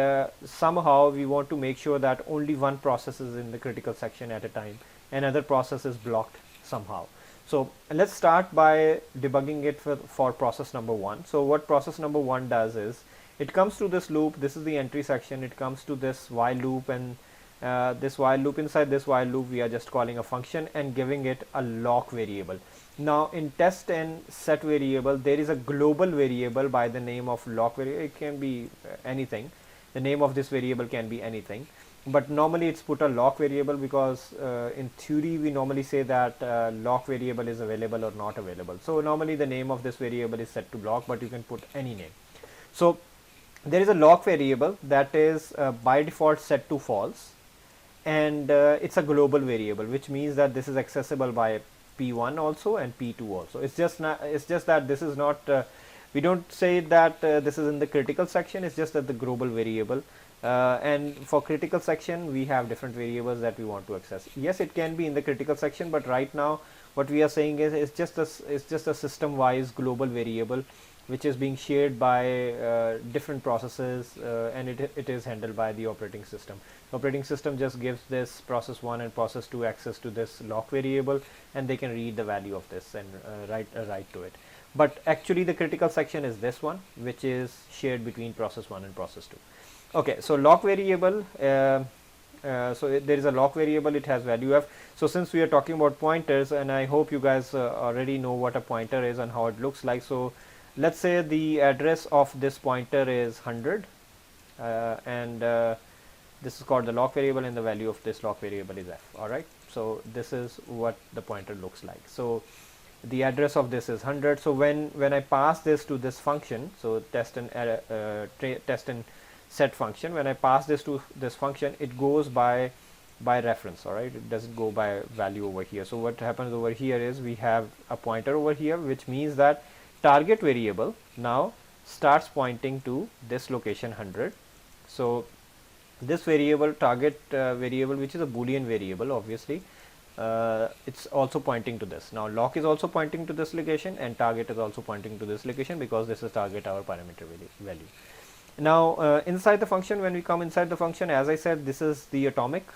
somehow we want to make sure that only one process is in the critical section at a time, and other process is blocked somehow. So let's start by debugging it for process number 1. So what process number 1 does is it comes to this loop. This is the entry section. It comes to this while loop, and this while loop, inside this while loop we are just calling a function and giving it a lock variable. Now in test and set variable, there is a global variable by the name of lock variable. It can be anything. The name of this variable can be anything, but normally it's put a lock variable because in theory we normally say that lock variable is available or not available. So normally the name of this variable is set to lock, but you can put any name. So there is a lock variable that is by default set to false, and it's a global variable, which means that this is accessible by P1 also and P2 also. It's just that this is not we don't say that this is in the critical section. It's just that the global variable, and for critical section we have different variables that we want to access. Yes, it can be in the critical section, but right now what we are saying is it's just a system wise global variable which is being shared by different processes, and it is handled by the operating system. The operating system just gives this process 1 and process 2 access to this lock variable, and they can read the value of this and write to it. but actually the critical section is this one, which is shared between process 1 and process 2. Okay, so lock variable, there is a lock variable, it has value f. So since we are talking about pointers, and I hope you guys already know what a pointer is and how it looks like, so let's say the address of this pointer is 100, and this is called the lock variable, and the value of this lock variable is f. All right, so this is what the pointer looks like. So the address of this is 100. So when I pass this to this function, so test and set function, when I pass this to this function, it goes by reference. All right, it doesn't go by value over here. So what happens over here is we have a pointer over here, which means that target variable now starts pointing to this location 100. So this variable, target variable, which is a Boolean variable, obviously it's also pointing to this. Now lock is also pointing to this location, and target is also pointing to this location, because this is target, our parameter value. Now inside the function, when we come inside the function, as I said, this is the atomic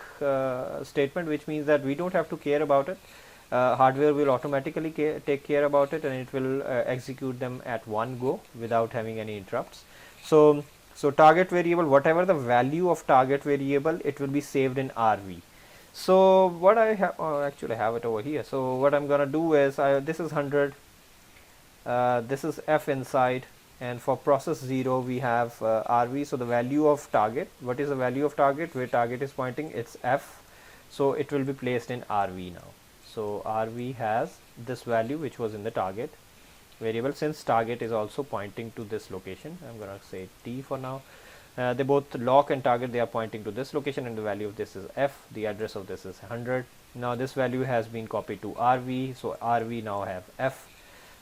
statement, which means that we don't have to care about it. Hardware will automatically take care about it, and it will execute them at one go without having any interrupts. So target variable, whatever the value of target variable, it will be saved in RV. So what I have, actually I have it over here. So what I'm gonna do is, this is 100, this is f inside, and for process 0 we have RV. So the value of target, what is the value of target, where target is pointing, it's f. So it will be placed in RV now. So RV has this value which was in the target variable. Since target is also pointing to this location, I'm gonna say t for now. They both lock and target, they are pointing to this location, and the value of this is f. The address of this is 100. Now this value has been copied to RV, so RV now have f.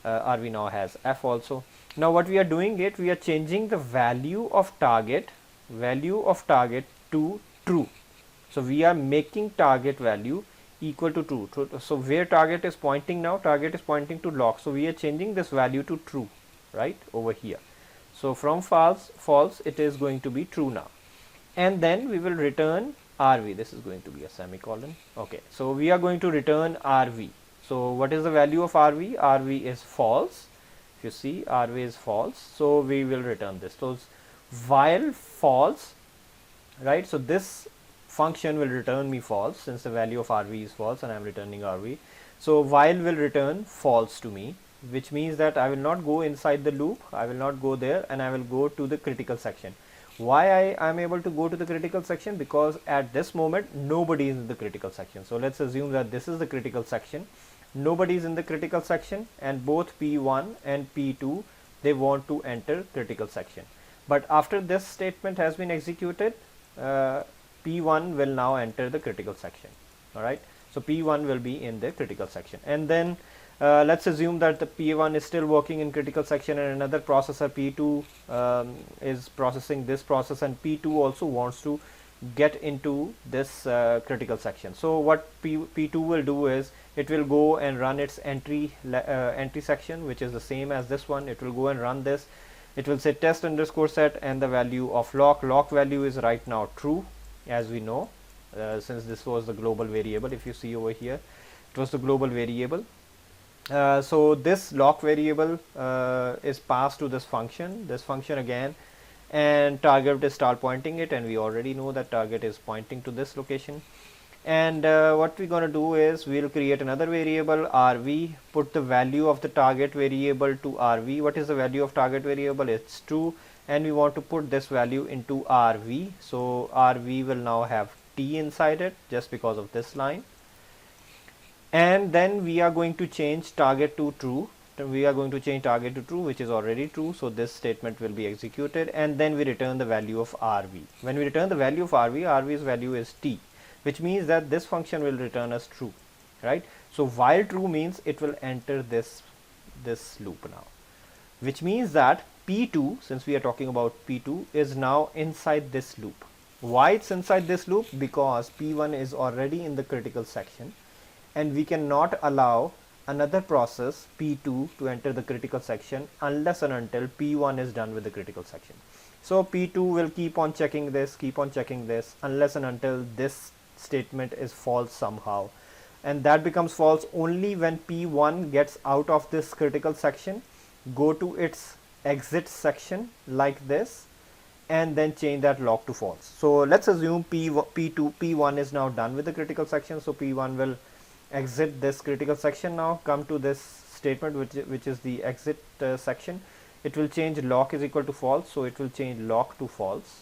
RV now has f also. Now what we are doing it, we are changing the value of target to true. So we are making target value equal to true. So where target is pointing now, target is pointing to lock. So we are changing this value to true, right, over here. So from false, it is going to be true now. And then we will return RV. This is going to be a semicolon. Okay, so we are going to return RV. So what is the value of RV? RV is false. If you see, RV is false. So we will return this. So while false, right? So this function will return me false, since the value of RV is false and I am returning RV. So while will return false to me, which means that I will not go inside the loop, I will not go there, and I will go to the critical section. Why I am able to go to the critical section? Because at this moment nobody is in the critical section. So let's assume that this is the critical section, nobody is in the critical section, and both P1 and P2, they want to enter critical section. But after this statement has been executed, P1 will now enter the critical section. All right, so P1 will be in the critical section, and then let's assume that the P1 is still working in critical section, and another processor P2 is processing this process, and P2 also wants to get into this critical section. So what P2 will do is, it will go and run its entry section, which is the same as this one. It will go and run this. It will say test underscore set, and the value of lock value is right now true, as we know, since this was the global variable. If you see over here, it was the global variable. So this lock variable is passed to this function again, and target is start pointing it, and we already know that target is pointing to this location. And what we're going to do is, we'll create another variable RV, put the value of the target variable to RV. What is the value of target variable? It's true, and we want to put this value into RV. So RV will now have t inside it, just because of this line. And then we are going to change target to true. We are going to change target to true, which is already true. So this statement will be executed, and then we return the value of RV. When we return the value of RV, RV's value is t, which means that this function will return us true, right? So while true means it will enter this loop now, which means that P2, since we are talking about P2, is now inside this loop. Why it's inside this loop? Because P1 is already in the critical section, and we cannot allow another process P2 to enter the critical section unless and until P1 is done with the critical section. So P2 will keep on checking this, unless and until this statement is false somehow, and that becomes false only when P1 gets out of this critical section, go to its exit section like this, and then change that lock to false. So let's assume P2, P1 is now done with the critical section. So P1 will exit this critical section now, come to this statement which is the exit section. It will change lock is equal to false, so it will change lock to false.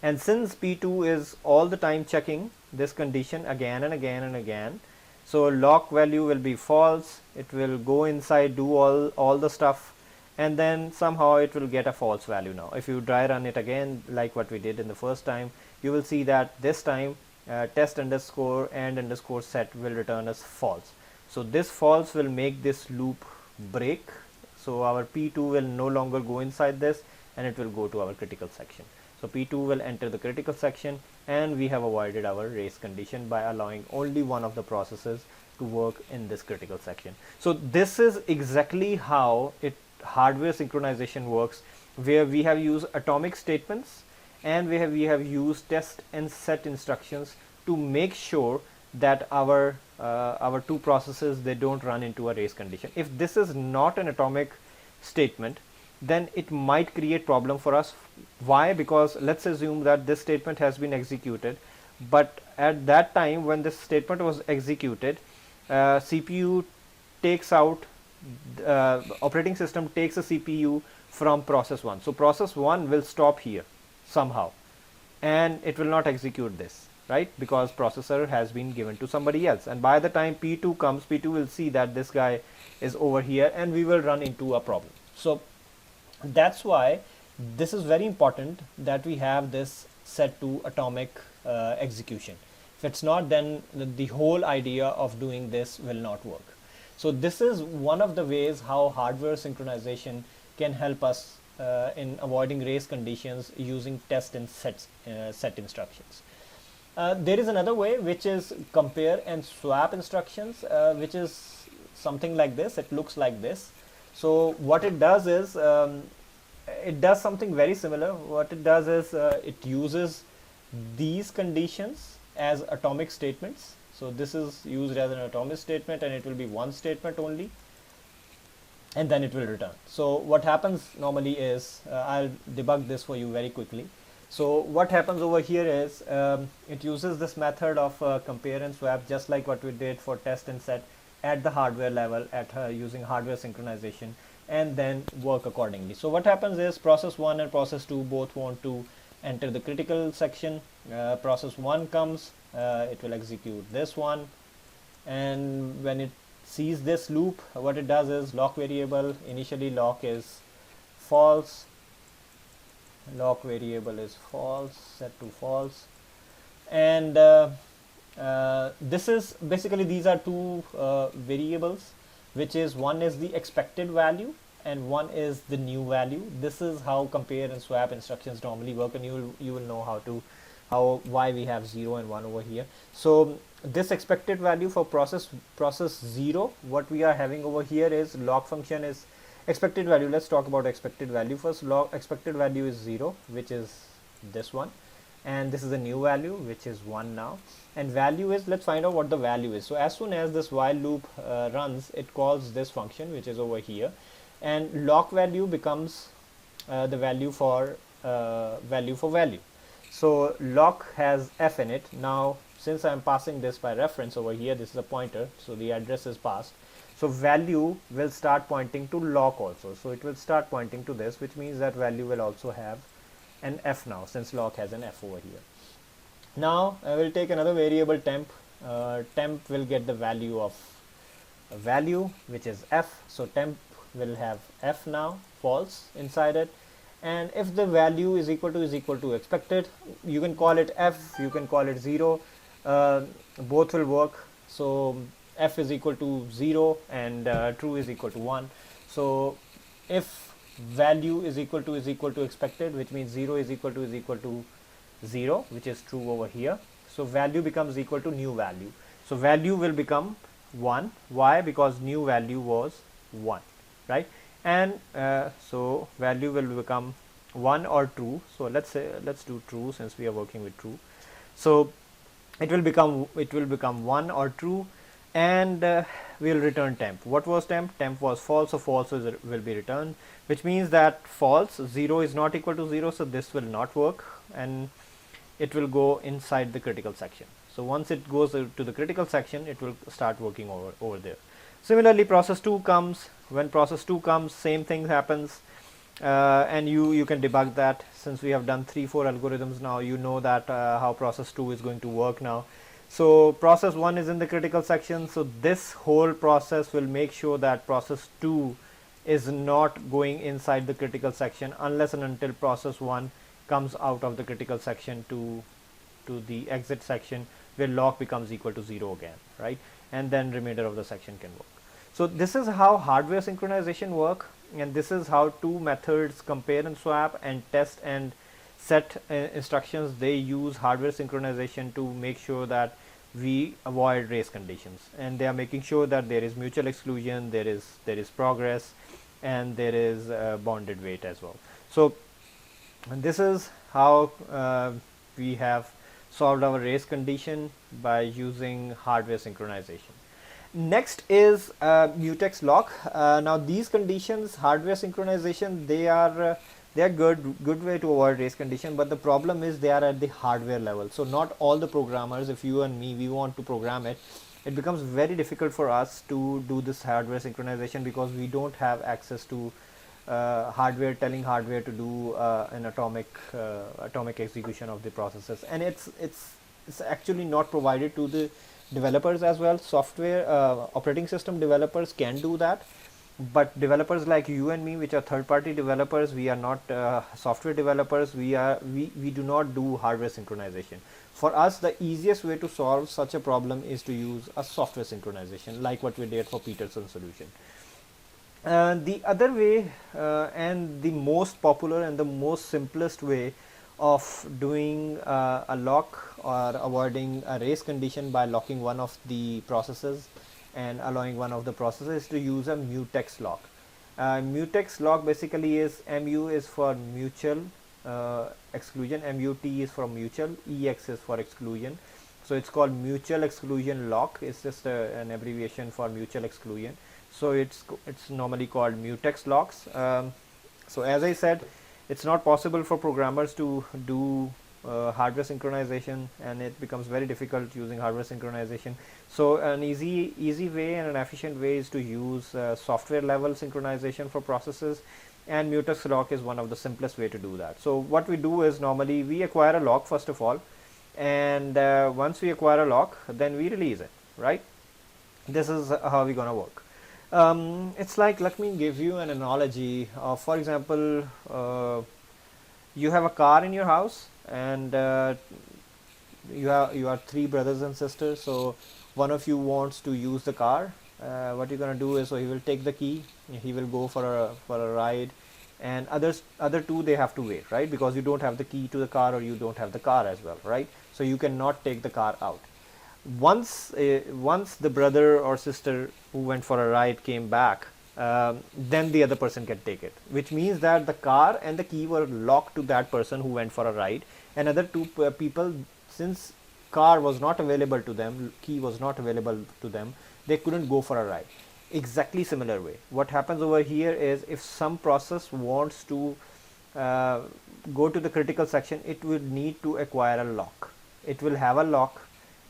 And since P2 is all the time checking this condition again and again and again, so lock value will be false. It will go inside, do all the stuff, and then somehow it will get a false value. Now if you dry run it again like what we did in the first time, you will see that this time test underscore and underscore set will return as false. So this false will make this loop break. So our P2 will no longer go inside this, and it will go to our critical section. So P2 will enter the critical section, and we have avoided our race condition by allowing only one of the processes to work in this critical section. So this is exactly how hardware synchronization works, where we have used atomic statements and we have used test and set instructions to make sure that our two processes, they don't run into a race condition. If this is not an atomic statement, then it might create problem for us. Why? Because let's assume that this statement has been executed, but at that time when this statement was executed, CPU takes out, operating system takes a CPU from process 1. So process 1 will stop here somehow, and it will not execute this, right? Because processor has been given to somebody else, and by the time P2 comes, P2 will see that this guy is over here, and we will run into a problem. So that's why this is very important that we have this set to atomic execution. If it's not, then the whole idea of doing this will not work. So this is one of the ways how hardware synchronization can help us in avoiding race conditions using test and set instructions. There is another way, which is compare and swap instructions, which is something like this. It looks like this. So what it does is it does something very similar. What it does is it uses these conditions as atomic statements. So this is used as an atomic statement, and it will be one statement only, and then it will return. So what happens normally is, I'll debug this for you very quickly. So what happens over here is it uses this method of compare and swap, just like what we did for test and set at the hardware level using hardware synchronization, and then work accordingly. So what happens is process 1 and process 2 both want to enter the critical section. Process 1 comes, it will execute this one, and when it sees this loop, what it does is lock variable, initially lock is false, lock variable is false, set to false, and this is basically, these are two variables, which is one is the expected value and one is the new value. This is how compare and swap instructions normally work, and you will know why we have 0 and 1 over here. So this expected value for process 0, what we are having over here is lock function is expected value. Let's talk about expected value first. Expected value is 0, which is this one, and this is a new value, which is 1 now, and value is, let's find out what the value is. So as soon as this while loop runs, it calls this function, which is over here, and lock value becomes the value for value. So lock has f in it. Now since I'm passing this by reference over here, this is a pointer, so the address is passed, so value will start pointing to lock also. So it will start pointing to this, which means that value will also have an f now, since lock has an f over here. Now I will take another variable temp. Temp will get the value of a value, which is f. So temp will have f now, false, inside it. And if the value is equal to expected, you can call it f, you can call it 0, both will work. So f is equal to 0 and true is equal to 1. So if value is equal to expected, which means 0 is equal to 0, which is true over here, so value becomes equal to new value. So value will become 1. Why? Because new value was 1, right? And so value will become 1 or true. So let's do true, since we are working with true. So it will become 1 or true, and we'll return temp. What was temp? Temp was false, so false will be returned, which means that false, 0 is not equal to 0, so this will not work, and it will go inside the critical section. So once it goes to the critical section, it will start working over there. Similarly, process 2 comes. When process 2 comes, same thing happens, and you can debug that. Since we have done 3-4 algorithms now, you know that how process 2 is going to work now. So process 1 is in the critical section, so this whole process will make sure that process 2 is not going inside the critical section unless and until process 1 comes out of the critical section to the exit section, where lock becomes equal to 0 again, right? And then remainder of the section can work. So this is how hardware synchronization work, and this is how two methods, compare and swap and test and set instructions, they use hardware synchronization to make sure that we avoid race conditions, and they are making sure that there is mutual exclusion, there is progress, and there is bounded wait as well. So and this is how we have solved our race condition by using hardware synchronization. Next is Mutex Lock. Now these conditions, hardware synchronization, they are good way to avoid race condition, but the problem is they are at the hardware level. So not all the programmers, if you and me, we want to program it, it becomes very difficult for us to do this hardware synchronization because we don't have access to hardware, telling hardware to do an atomic execution of the processes, and it's actually not provided to the developers as well. Software operating system developers can do that, but developers like you and me, which are third-party developers, we are not software developers. We do not do hardware synchronization. For us, the easiest way to solve such a problem is to use a software synchronization, like what we did for Peterson Solution. The other way, and the most popular and the most simplest way of doing a lock or avoiding a race condition by locking one of the processes and allowing one of the processes, to use a Mutex lock. Mutex lock basically is, MU is for mutual exclusion, MUT is for mutual, EX is for exclusion. So it's called mutual exclusion lock. It's just an abbreviation for mutual exclusion. So it's normally called Mutex Locks. So as I said, it's not possible for programmers to do hardware synchronization, and it becomes very difficult using hardware synchronization. So an easy way and an efficient way is to use software level synchronization for processes, and Mutex Lock is one of the simplest way to do that. So what we do is, normally we acquire a lock first of all, and once we acquire a lock, then we release it, right? This is how we're gonna work. It's like, let me give you an analogy. For example, you have a car in your house, and you are 3 brothers and sisters. So one of you wants to use the car. What you're gonna do is, so he will take the key, he will go for a ride, and other 2, they have to wait, right? Because you don't have the key to the car, or you don't have the car as well, right? So you cannot take the car out. Once the brother or sister who went for a ride came back, then the other person can take it, which means that the car and the key were locked to that person who went for a ride, and other 2 people, since car was not available to them, key was not available to them, they couldn't go for a ride. Exactly similar way, what happens over here is, if some process wants to go to the critical section, it will need to acquire a lock. It will have a lock,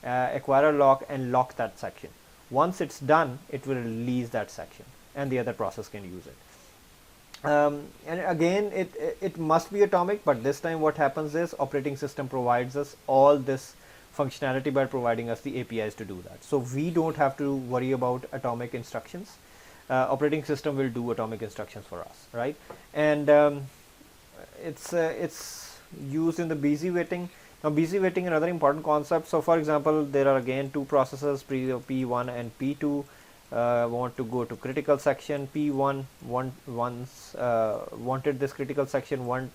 acquire a lock, and lock that section. Once it's done, it will release that section, and the other process can use it. And again, it must be atomic, but this time what happens is, operating system provides us all this functionality by providing us the APIs to do that. So we don't have to worry about atomic instructions. Operating system will do atomic instructions for us, right? And it's used in the busy waiting. Now busy waiting, another important concept. So for example, there are again 2 processes, P1 and P2, want to go to critical section. P1 wanted this critical section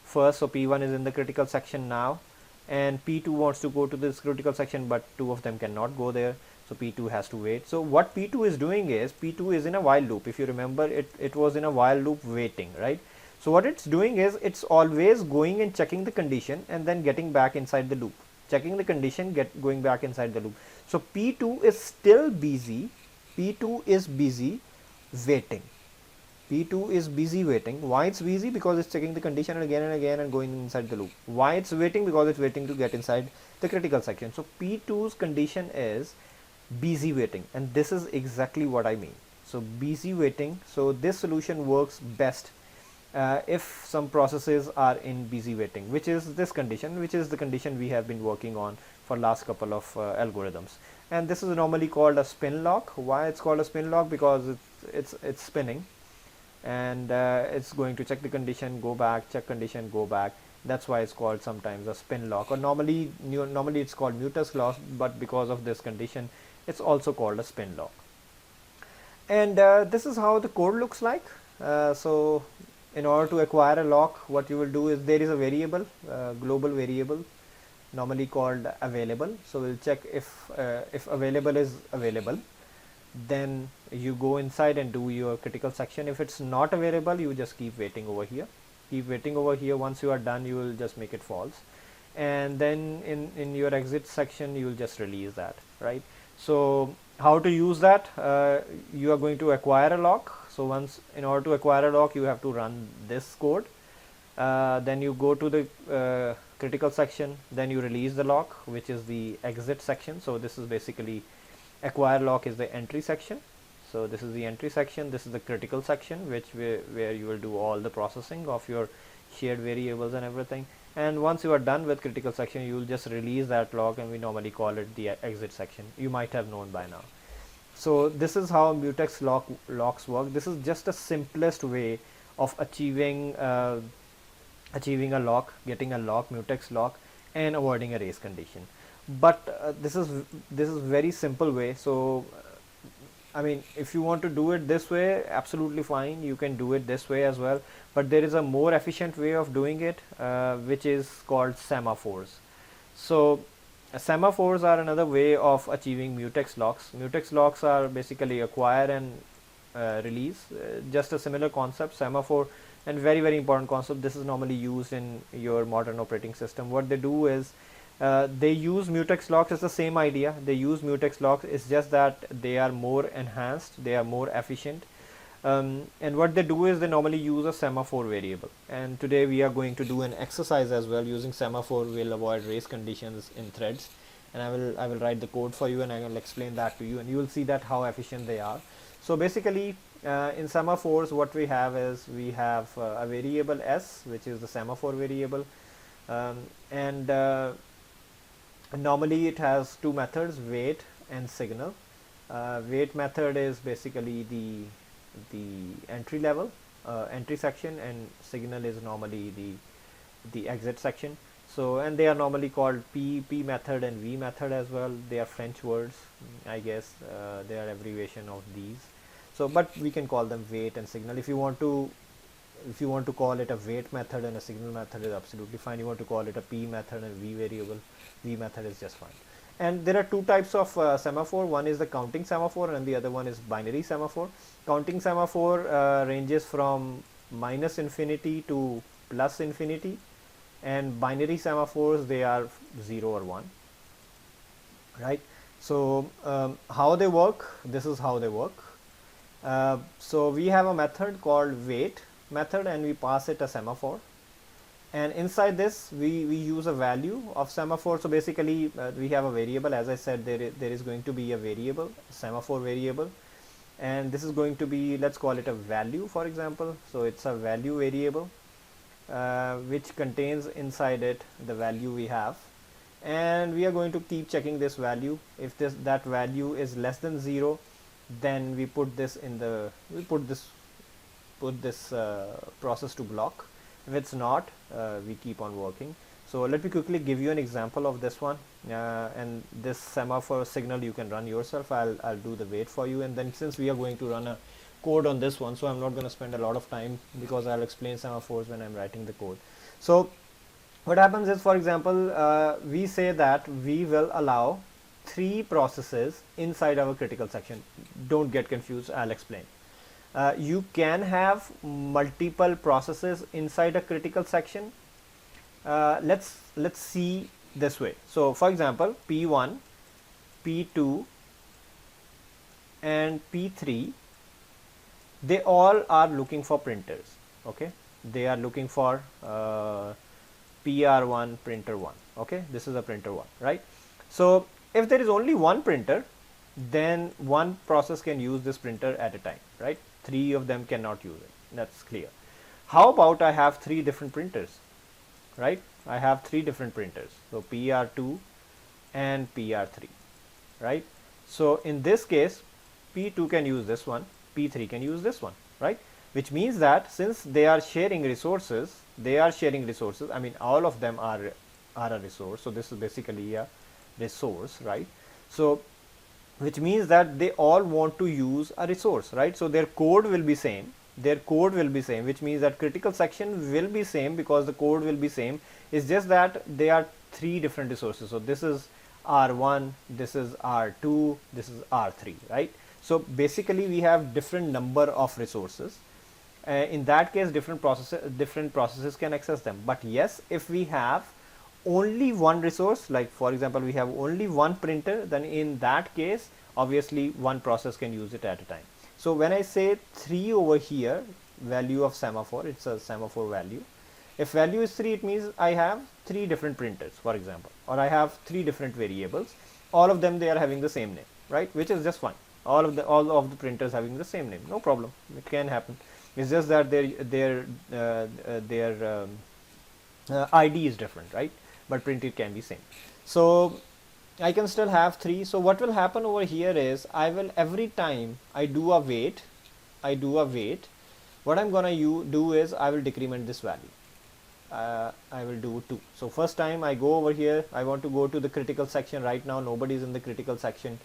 first, so P1 is in the critical section now, and P2 wants to go to this critical section, but 2 of them cannot go there, so P2 has to wait. So what P2 is doing is, P2 is in a while loop. If you remember, it was in a while loop waiting, right? So what it's doing is, it's always going and checking the condition and then getting back inside the loop, checking the condition, going back inside the loop. So P2 is still busy. P2 is busy waiting. P2 is busy waiting. Why it's busy? Because it's checking the condition and again and going inside the loop. Why it's waiting? Because it's waiting to get inside the critical section. So P2's condition is busy waiting, and this is exactly what I mean. So busy waiting. So this solution works best if some processes are in busy waiting, which is this condition, which is the condition we have been working on for last couple of algorithms. And this is normally called a spin lock. Why it's called a spin lock? Because it's spinning, and it's going to check the condition, go back, check condition, go back. That's why it's called sometimes a spin lock, or normally it's called Mutex Lock, but because of this condition it's also called a spin lock. And this is how the code looks like. So in order to acquire a lock, what you will do is there is a variable, global variable, normally called available. So we'll check if available is available, then you go inside and do your critical section. If it's not available, you just keep waiting over here. Keep waiting over here. Once you are done, you will just make it false, and then in your exit section you will just release that, right? So how to use that? You are going to acquire a lock. So once, in order to acquire a lock, you have to run this code. Then you go to the critical section, then you release the lock, which is the exit section. So this is basically acquire lock is the entry section. So this is the entry section, this is the critical section, where you will do all the processing of your shared variables and everything. And once you are done with critical section, you will just release that lock, and we normally call it the exit section. You might have known by now. So this is how Mutex locks work. This is just the simplest way of achieving a lock, getting a lock, Mutex lock, and avoiding a race condition. But this is very simple way. So I mean, if you want to do it this way, absolutely fine, you can do it this way as well, but there is a more efficient way of doing it, which is called semaphores. So semaphores are another way of achieving Mutex locks. Mutex locks are basically acquire and release, just a similar concept, semaphore, and very, very important concept. This is normally used in your modern operating system. What they do is they use Mutex locks. It's the same idea. They use Mutex locks. It's just that they are more enhanced, they are more efficient, and what they do is they normally use a semaphore variable. And today we are going to do an exercise as well using semaphore. We'll avoid race conditions in threads, and I will write the code for you, and I will explain that to you, and you will see that how efficient they are. So basically in semaphores, what we have is we have a variable s, which is the semaphore variable, and normally it has two methods, wait and signal. Wait method is basically the entry level, entry section, and signal is normally the exit section. So, and they are normally called P method and V method as well. They are French words, I guess. They are abbreviation of these. So, but we can call them wait and signal. If you want to call it a wait method and a signal method, is absolutely fine. You want to call it a P method and V variable, V method is just fine. And there are two types of semaphore. One is the counting semaphore, and the other one is binary semaphore. Counting semaphore ranges from -infinity to +infinity, and binary semaphores, they are 0 or 1, right? So how they work, this is how they work. So we have a method called wait method, and we pass it a semaphore, and inside this we use a value of semaphore. So basically we have a variable. As I said, there is going to be a variable, semaphore variable, and this is going to be, let's call it a value, for example. So it's a value variable which contains inside it the value we have, and we are going to keep checking this value. If that value is less than 0, then we put this in the put this process to block. If it's not, we keep on working. So let me quickly give you an example of this one, and this semaphore signal you can run yourself. I'll do the wait for you, and then since we are going to run a code on this one, so I'm not going to spend a lot of time, because I'll explain semaphores when I'm writing the code. So what happens is, for example, we say that we will allow 3 processes inside our critical section. Don't get confused, I'll explain. You can have multiple processes inside a critical section. Let's see this way. So for example, P1, P2 and P3, they all are looking for printers. Okay, they are looking for PR1 printer 1. Okay, this is a printer 1, right? So if there is only one printer, then one process can use this printer at a time, right? Three of them cannot use it. That's clear. How about I have three different printers, right? I have three different printers, so PR2 and PR3, right? So in this case, P2 can use this one, P3 can use this one, right? Which means that since they are sharing resources, I mean, all of them are a resource. So this is basically a resource, right? So which means that they all want to use a resource, right? So their code will be same, which means that critical section will be same because the code will be same. It's just that they are three different resources. So this is R1, this is R2, this is R3, right? So basically we have different number of resources. In that case, different processes can access them. But yes, if we have only one resource, like for example we have only one printer, then in that case obviously one process can use it at a time. So when I say 3 over here, value of semaphore, it's a semaphore value. If value is 3, it means I have 3 different printers, for example, or I have 3 different variables. All of them, they are having the same name, right? Which is just fine. All of the printers having the same name, no problem. It can happen. It's just that their ID is different, right? But printed can be same. So I can still have 3. So what will happen over here is I will, every time I do a wait, what I'm gonna do is I will decrement this value. I will do 2. So first time I go over here, I want to go to the critical section. Right now nobody is in the critical section.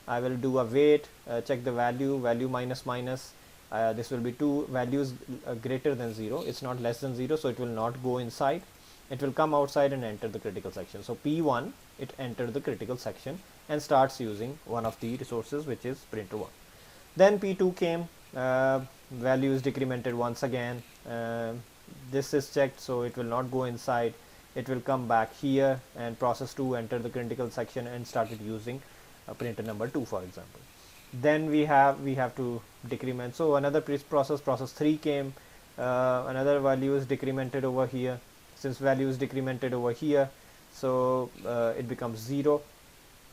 I will do a wait, check the value minus minus. This will be 2, values greater than 0. It's not less than 0, so it will not go inside. It will come outside and enter the critical section. So P1, it entered the critical section and starts using one of the resources, which is printer 1. Then P2 came, value is decremented once again. This is checked, so it will not go inside. It will come back here, and process 2 entered the critical section and started using printer number 2, for example. Then we have to decrement. So another process 3 came, another value is decremented over here. Since value is decremented over here, so it becomes 0.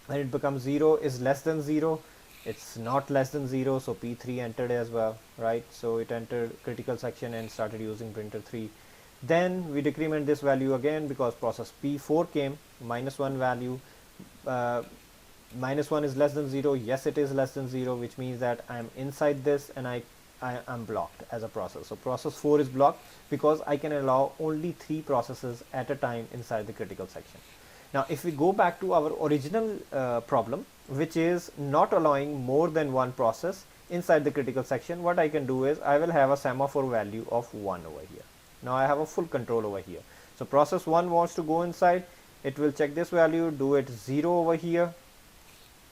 When it becomes 0 is less than 0, it's not less than 0, so P3 entered as well, right? So it entered critical section and started using printer 3. Then we decrement this value again because process P4 came, -1 value. -1 is less than 0. Yes, it is less than 0, which means that I am inside this and I am blocked as a process. So process 4 is blocked because I can allow only 3 processes at a time inside the critical section. Now if we go back to our original problem, which is not allowing more than one process inside the critical section, what I can do is I will have a semaphore value of 1 over here. Now I have a full control over here. So process 1 wants to go inside, it will check this value, do it 0 over here.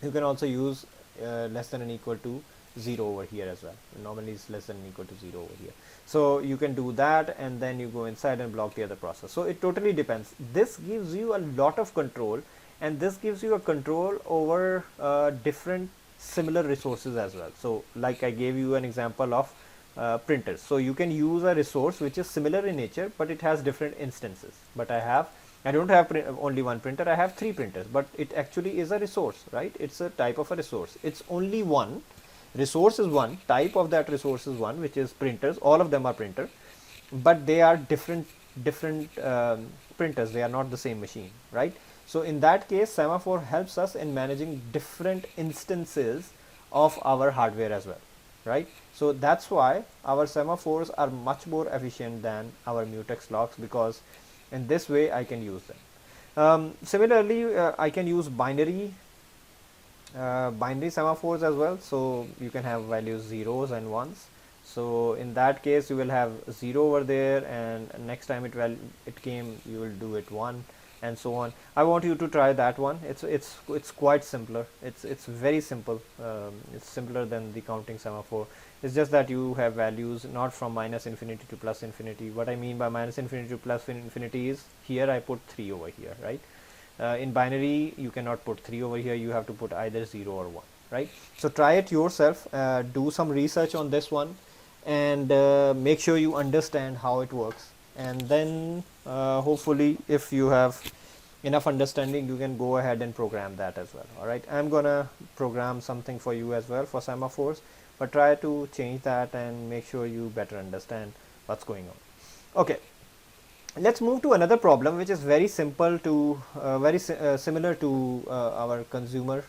You can also use less than or equal to 0 over here as well. Normally it's less than or equal to 0 over here. So you can do that, and then you go inside and block the other process. So it totally depends. This gives you a lot of control, and this gives you a control over different similar resources as well. So like I gave you an example of printers. So you can use a resource which is similar in nature, but it has different instances. But I don't have only one printer, I have 3 printers, but it actually is a resource, right? It's a type of a resource. It's only one. Resource is one, type of that resource is one, which is printers. All of them are printer, but they are different printers. They are not the same machine, right? So in that case, semaphore helps us in managing different instances of our hardware as well, right? So that's why our semaphores are much more efficient than our Mutex locks, because in this way I can use them. Similarly, I can use binary semaphores as well. So you can have values 0s and 1s. So in that case you will have 0 over there, and next time it came, you will do it 1, and so on. I want you to try that one. It's quite simpler. It's very simple. It's simpler than the counting semaphore. It's just that you have values not from -infinity to +infinity. What I mean by -infinity to +infinity is here I put 3 over here, right? In binary you cannot put 3 over here, you have to put either 0 or 1, right? So try it yourself, do some research on this one, and make sure you understand how it works, and then hopefully if you have enough understanding you can go ahead and program that as well. All right, I'm gonna program something for you as well for semaphores, but try to change that and make sure you better understand what's going on. Okay, let's move to another problem which is very simple to similar to our consumer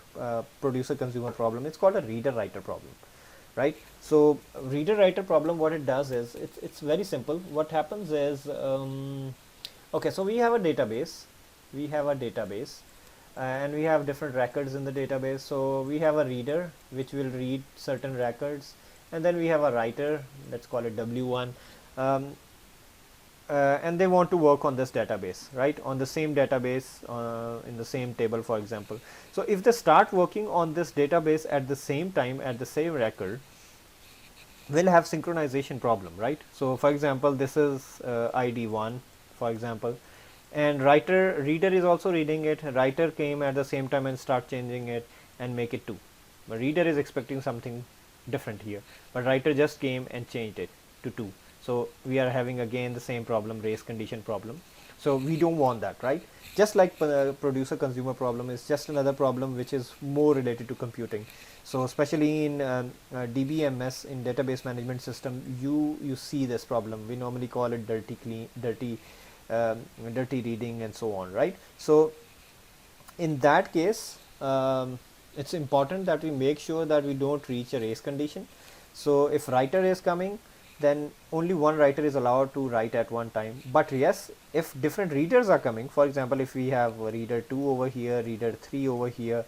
producer consumer problem. It's called a reader writer problem, right? So reader writer problem, what it does is it's very simple. What happens is okay, so we have a database, and we have different records in the database. So we have a reader which will read certain records, and then we have a writer, let's call it W1, and they want to work on this database, right, on the same database, in the same table, for example. So if they start working on this database at the same time at the same record, we'll have synchronization problem, right? So for example, this is ID 1, for example, and reader is also reading it. Writer came at the same time and start changing it and make it 2, but reader is expecting something different here, but writer just came and changed it to 2. So we are having again the same problem, race condition problem. So we don't want that, right? Just like producer consumer problem is just another problem which is more related to computing. So especially in DBMS, in database management system, you see this problem. We normally call it dirty reading and so on, right? So in that case, it's important that we make sure that we don't reach a race condition. So if writer is coming, then only one writer is allowed to write at one time. But yes, if different readers are coming, for example, if we have reader 2 over here, reader 3 over here,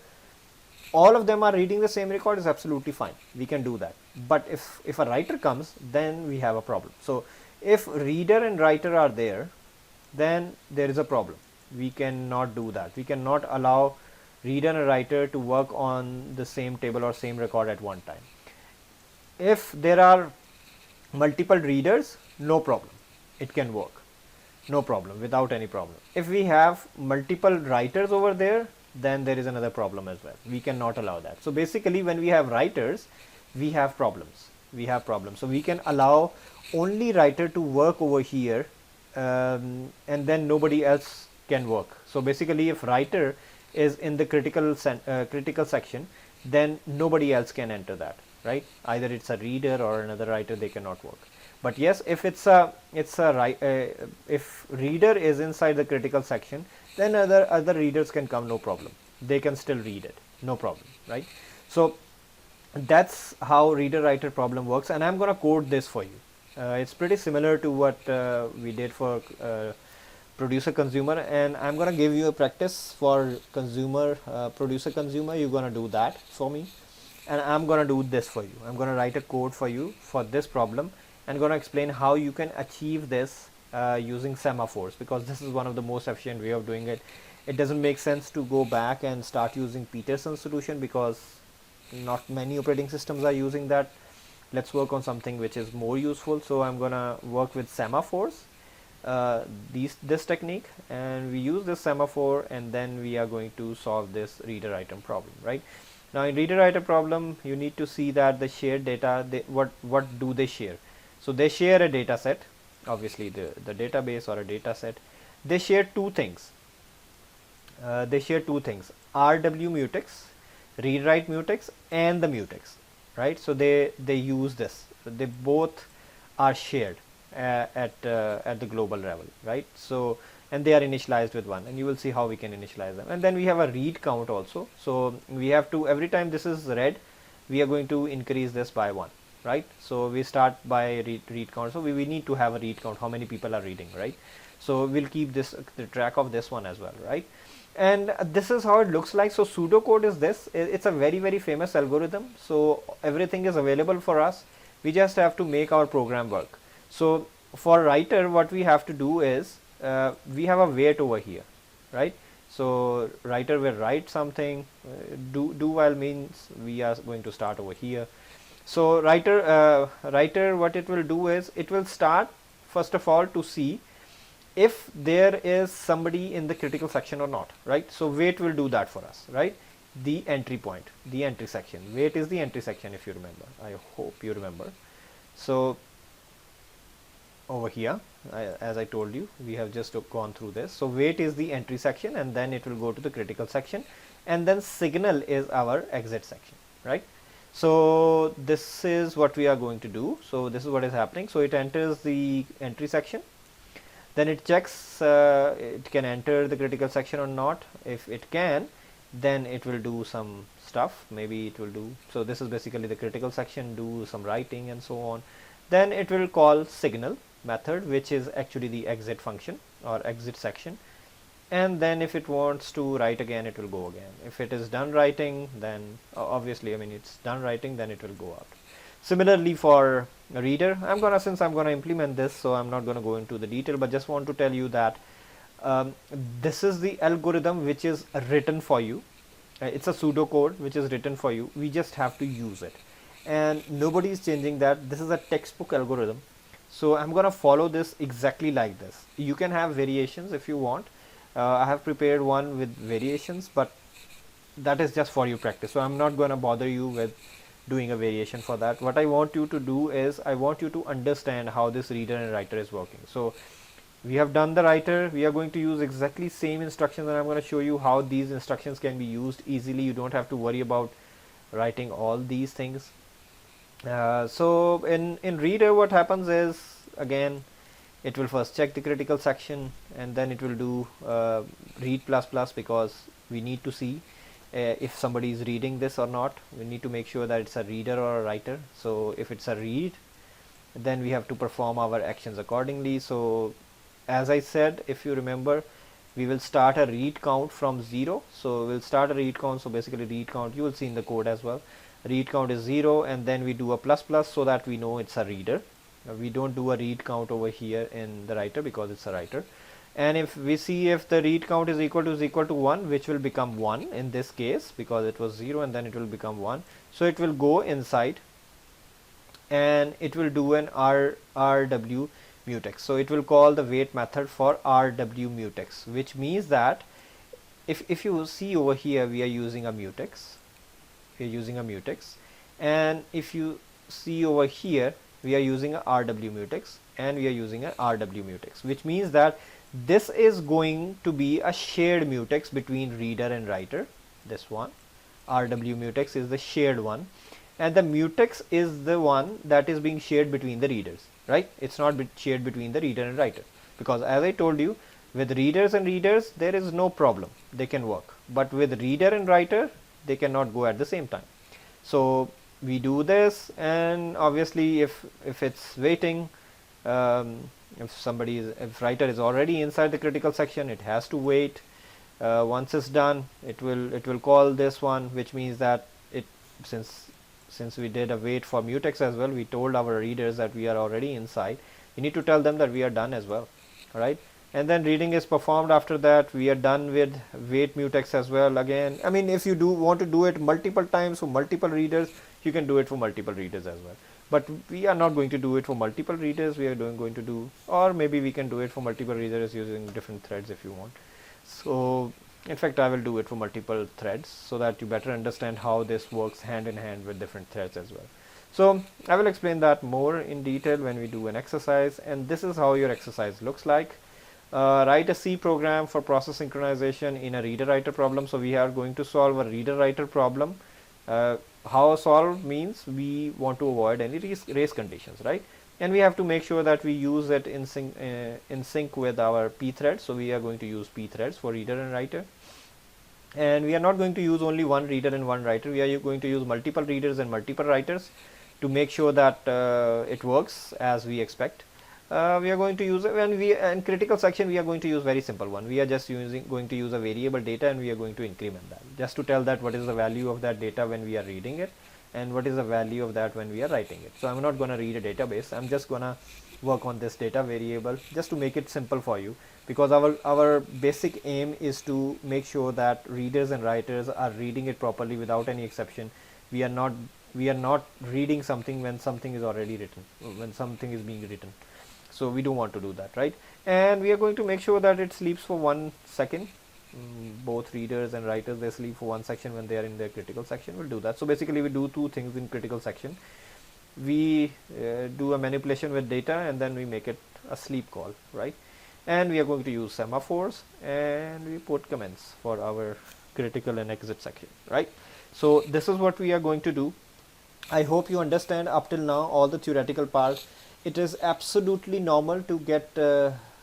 all of them are reading the same record, is absolutely fine. We can do that. But if a writer comes, then we have a problem. So if reader and writer are there, then there is a problem. We cannot do that. We cannot allow reader and writer to work on the same table or same record at one time. If there are multiple readers, no problem, it can work, no problem, without any problem. If we have multiple writers over there, then there is another problem as well. We cannot allow that. So basically when we have writers, we have problems. So we can allow only writer to work over here, and then nobody else can work. So basically if writer is in the critical section, then nobody else can enter that, right? Either it's a reader or another writer, they cannot work. But yes, if if reader is inside the critical section, then other readers can come, no problem. They can still read it, no problem, right? So that's how reader writer problem works, and I'm going to code this for you. It's pretty similar to what we did for producer consumer, and I'm going to give you a practice for consumer, producer consumer. You're going to do that for me, and I'm going to do this for you. I'm going to write a code for you for this problem, and going to explain how you can achieve this using semaphores, because this is one of the most efficient way of doing it. It doesn't make sense to go back and start using Peterson Solution, because not many operating systems are using that. Let's work on something which is more useful. So I'm gonna work with semaphores, this technique, and we use this semaphore, and then we are going to solve this reader item problem, right? Now in reader item problem, you need to see that the shared data, what do they share? So they share a data set, obviously the database or a data set. They share two things. RW mutex, read write mutex, and the mutex, right? So they use this. So they both are shared at the global level, right? So, and they are initialized with 1, and you will see how we can initialize them. And then we have a read count also. So we have to, every time this is read, we are going to increase this by 1, right? So we start by read count. So we need to have a read count, how many people are reading, right? So we'll keep the track of this one as well, right? And this is how it looks like. So pseudocode is this. It's a very, very famous algorithm. So everything is available for us. We just have to make our program work. So for writer, what we have to do is we have a wait over here, right? So writer will write something. Do while means we are going to start over here. So writer, what it will do is it will start first of all to see if there is somebody in the critical section or not, right? So wait will do that for us, right? The entry point, the entry section. Wait is the entry section, if you remember. I hope you remember. So over here, as I told you, we have just gone through this. So wait is the entry section, and then it will go to the critical section, and then signal is our exit section, right? So this is what we are going to do. So this is what is happening. So it enters the entry section, then it checks it can enter the critical section or not. If it can, then it will do some stuff. Maybe it will do, so this is basically the critical section, do some writing and so on. Then it will call signal method, which is actually the exit function or exit section, and then if it wants to write again, it will go again. If it is done writing, then obviously, I mean, it's done writing, then it will go out. Similarly for a reader, since I'm gonna implement this, so I'm not gonna go into the detail, but just want to tell you that this is the algorithm which is written for you. It's a pseudocode which is written for you. We just have to use it, and nobody is changing that. This is a textbook algorithm, so I'm gonna follow this exactly like this. You can have variations if you want. I have prepared one with variations, but that is just for your practice, so I'm not gonna bother you with doing a variation for that. What I want you to do is I want you to understand how this reader and writer is working. So we have done the writer. We are going to use exactly same instructions, and I'm going to show you how these instructions can be used easily. You don't have to worry about writing all these things. So in reader, what happens is, again, it will first check the critical section, and then it will do read ++ because we need to see if somebody is reading this or not. We need to make sure that it's a reader or a writer. So if it's a read, then we have to perform our actions accordingly. So as I said, if you remember, we will start a read count from 0. So we'll start a read count. So basically read count, you will see in the code as well. Read count is 0, and then we do a ++ so that we know it's a reader. We don't do a read count over here in the writer because it's a writer. And if we see if the read count is equal to 1, which will become 1 in this case because it was 0, and then it will become 1. So it will go inside and it will do an RW mutex. So it will call the wait method for RW mutex, which means that if you see over here, we are using a mutex. And if you see over here, we are using a RW mutex, and we are using a RW mutex, which means that this is going to be a shared mutex between reader and writer. This one, RW mutex, is the shared one, and the mutex is the one that is being shared between the readers, right? It's not shared between the reader and writer, because as I told you, with readers and readers there is no problem, they can work, but with reader and writer they cannot go at the same time. So we do this, and obviously if it's waiting, if writer is already inside the critical section, it has to wait. Once it's done, it will call this one, which means that since we did a wait for mutex as well, we told our readers that we are already inside. We need to tell them that we are done as well, right? And then reading is performed. After that, we are done with wait mutex as well. Again, I mean, if you want to do it multiple times for multiple readers, you can do it for multiple readers as well. But we are not going to do it for multiple readers. We are going to do, or maybe we can do it for multiple readers using different threads if you want. So in fact, I will do it for multiple threads so that you better understand how this works hand in hand with different threads as well. So I will explain that more in detail when we do an exercise, and this is how your exercise looks like. Write a C program for process synchronization in a reader-writer problem. So we are going to solve a reader-writer problem. How solve means we want to avoid any race conditions, right? And we have to make sure that we use it in sync with our P threads. So we are going to use P threads for reader and writer. And we are not going to use only one reader and one writer. We are going to use multiple readers and multiple writers to make sure that it works as we expect. We are going to use, in critical section, we are going to use very simple one. We are just going to use a variable data, and we are going to increment that just to tell that what is the value of that data when we are reading it, and what is the value of that when we are writing it. So I'm not going to read a database. I'm just going to work on this data variable just to make it simple for you, because our basic aim is to make sure that readers and writers are reading it properly without any exception. We are not reading something when something is already written, when something is being written. So we don't want to do that, right? And we are going to make sure that it sleeps for 1 second. Both readers and writers, they sleep for 1 section when they are in their critical section. We'll do that. So basically we do two things in critical section. We do a manipulation with data, and then we make it a sleep call, right? And we are going to use semaphores, and we put comments for our critical and exit section, right? So this is what we are going to do. I hope you understand up till now all the theoretical part. It is absolutely normal to get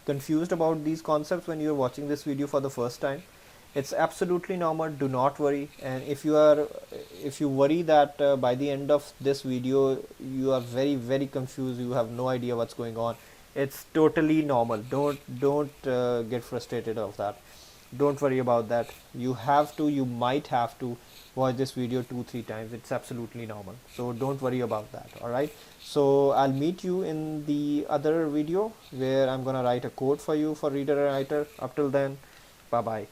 confused about these concepts when you're watching this video for the first time. It's absolutely normal, do not worry. And if you worry that by the end of this video you are very confused, you have no idea what's going on, it's totally normal. Don't get frustrated of that. Don't worry about that. You might have to watch this video 2-3 times. It's absolutely normal, so don't worry about that. All right, so I'll meet you in the other video where I'm gonna write a code for you for reader and writer. Up till then, bye bye.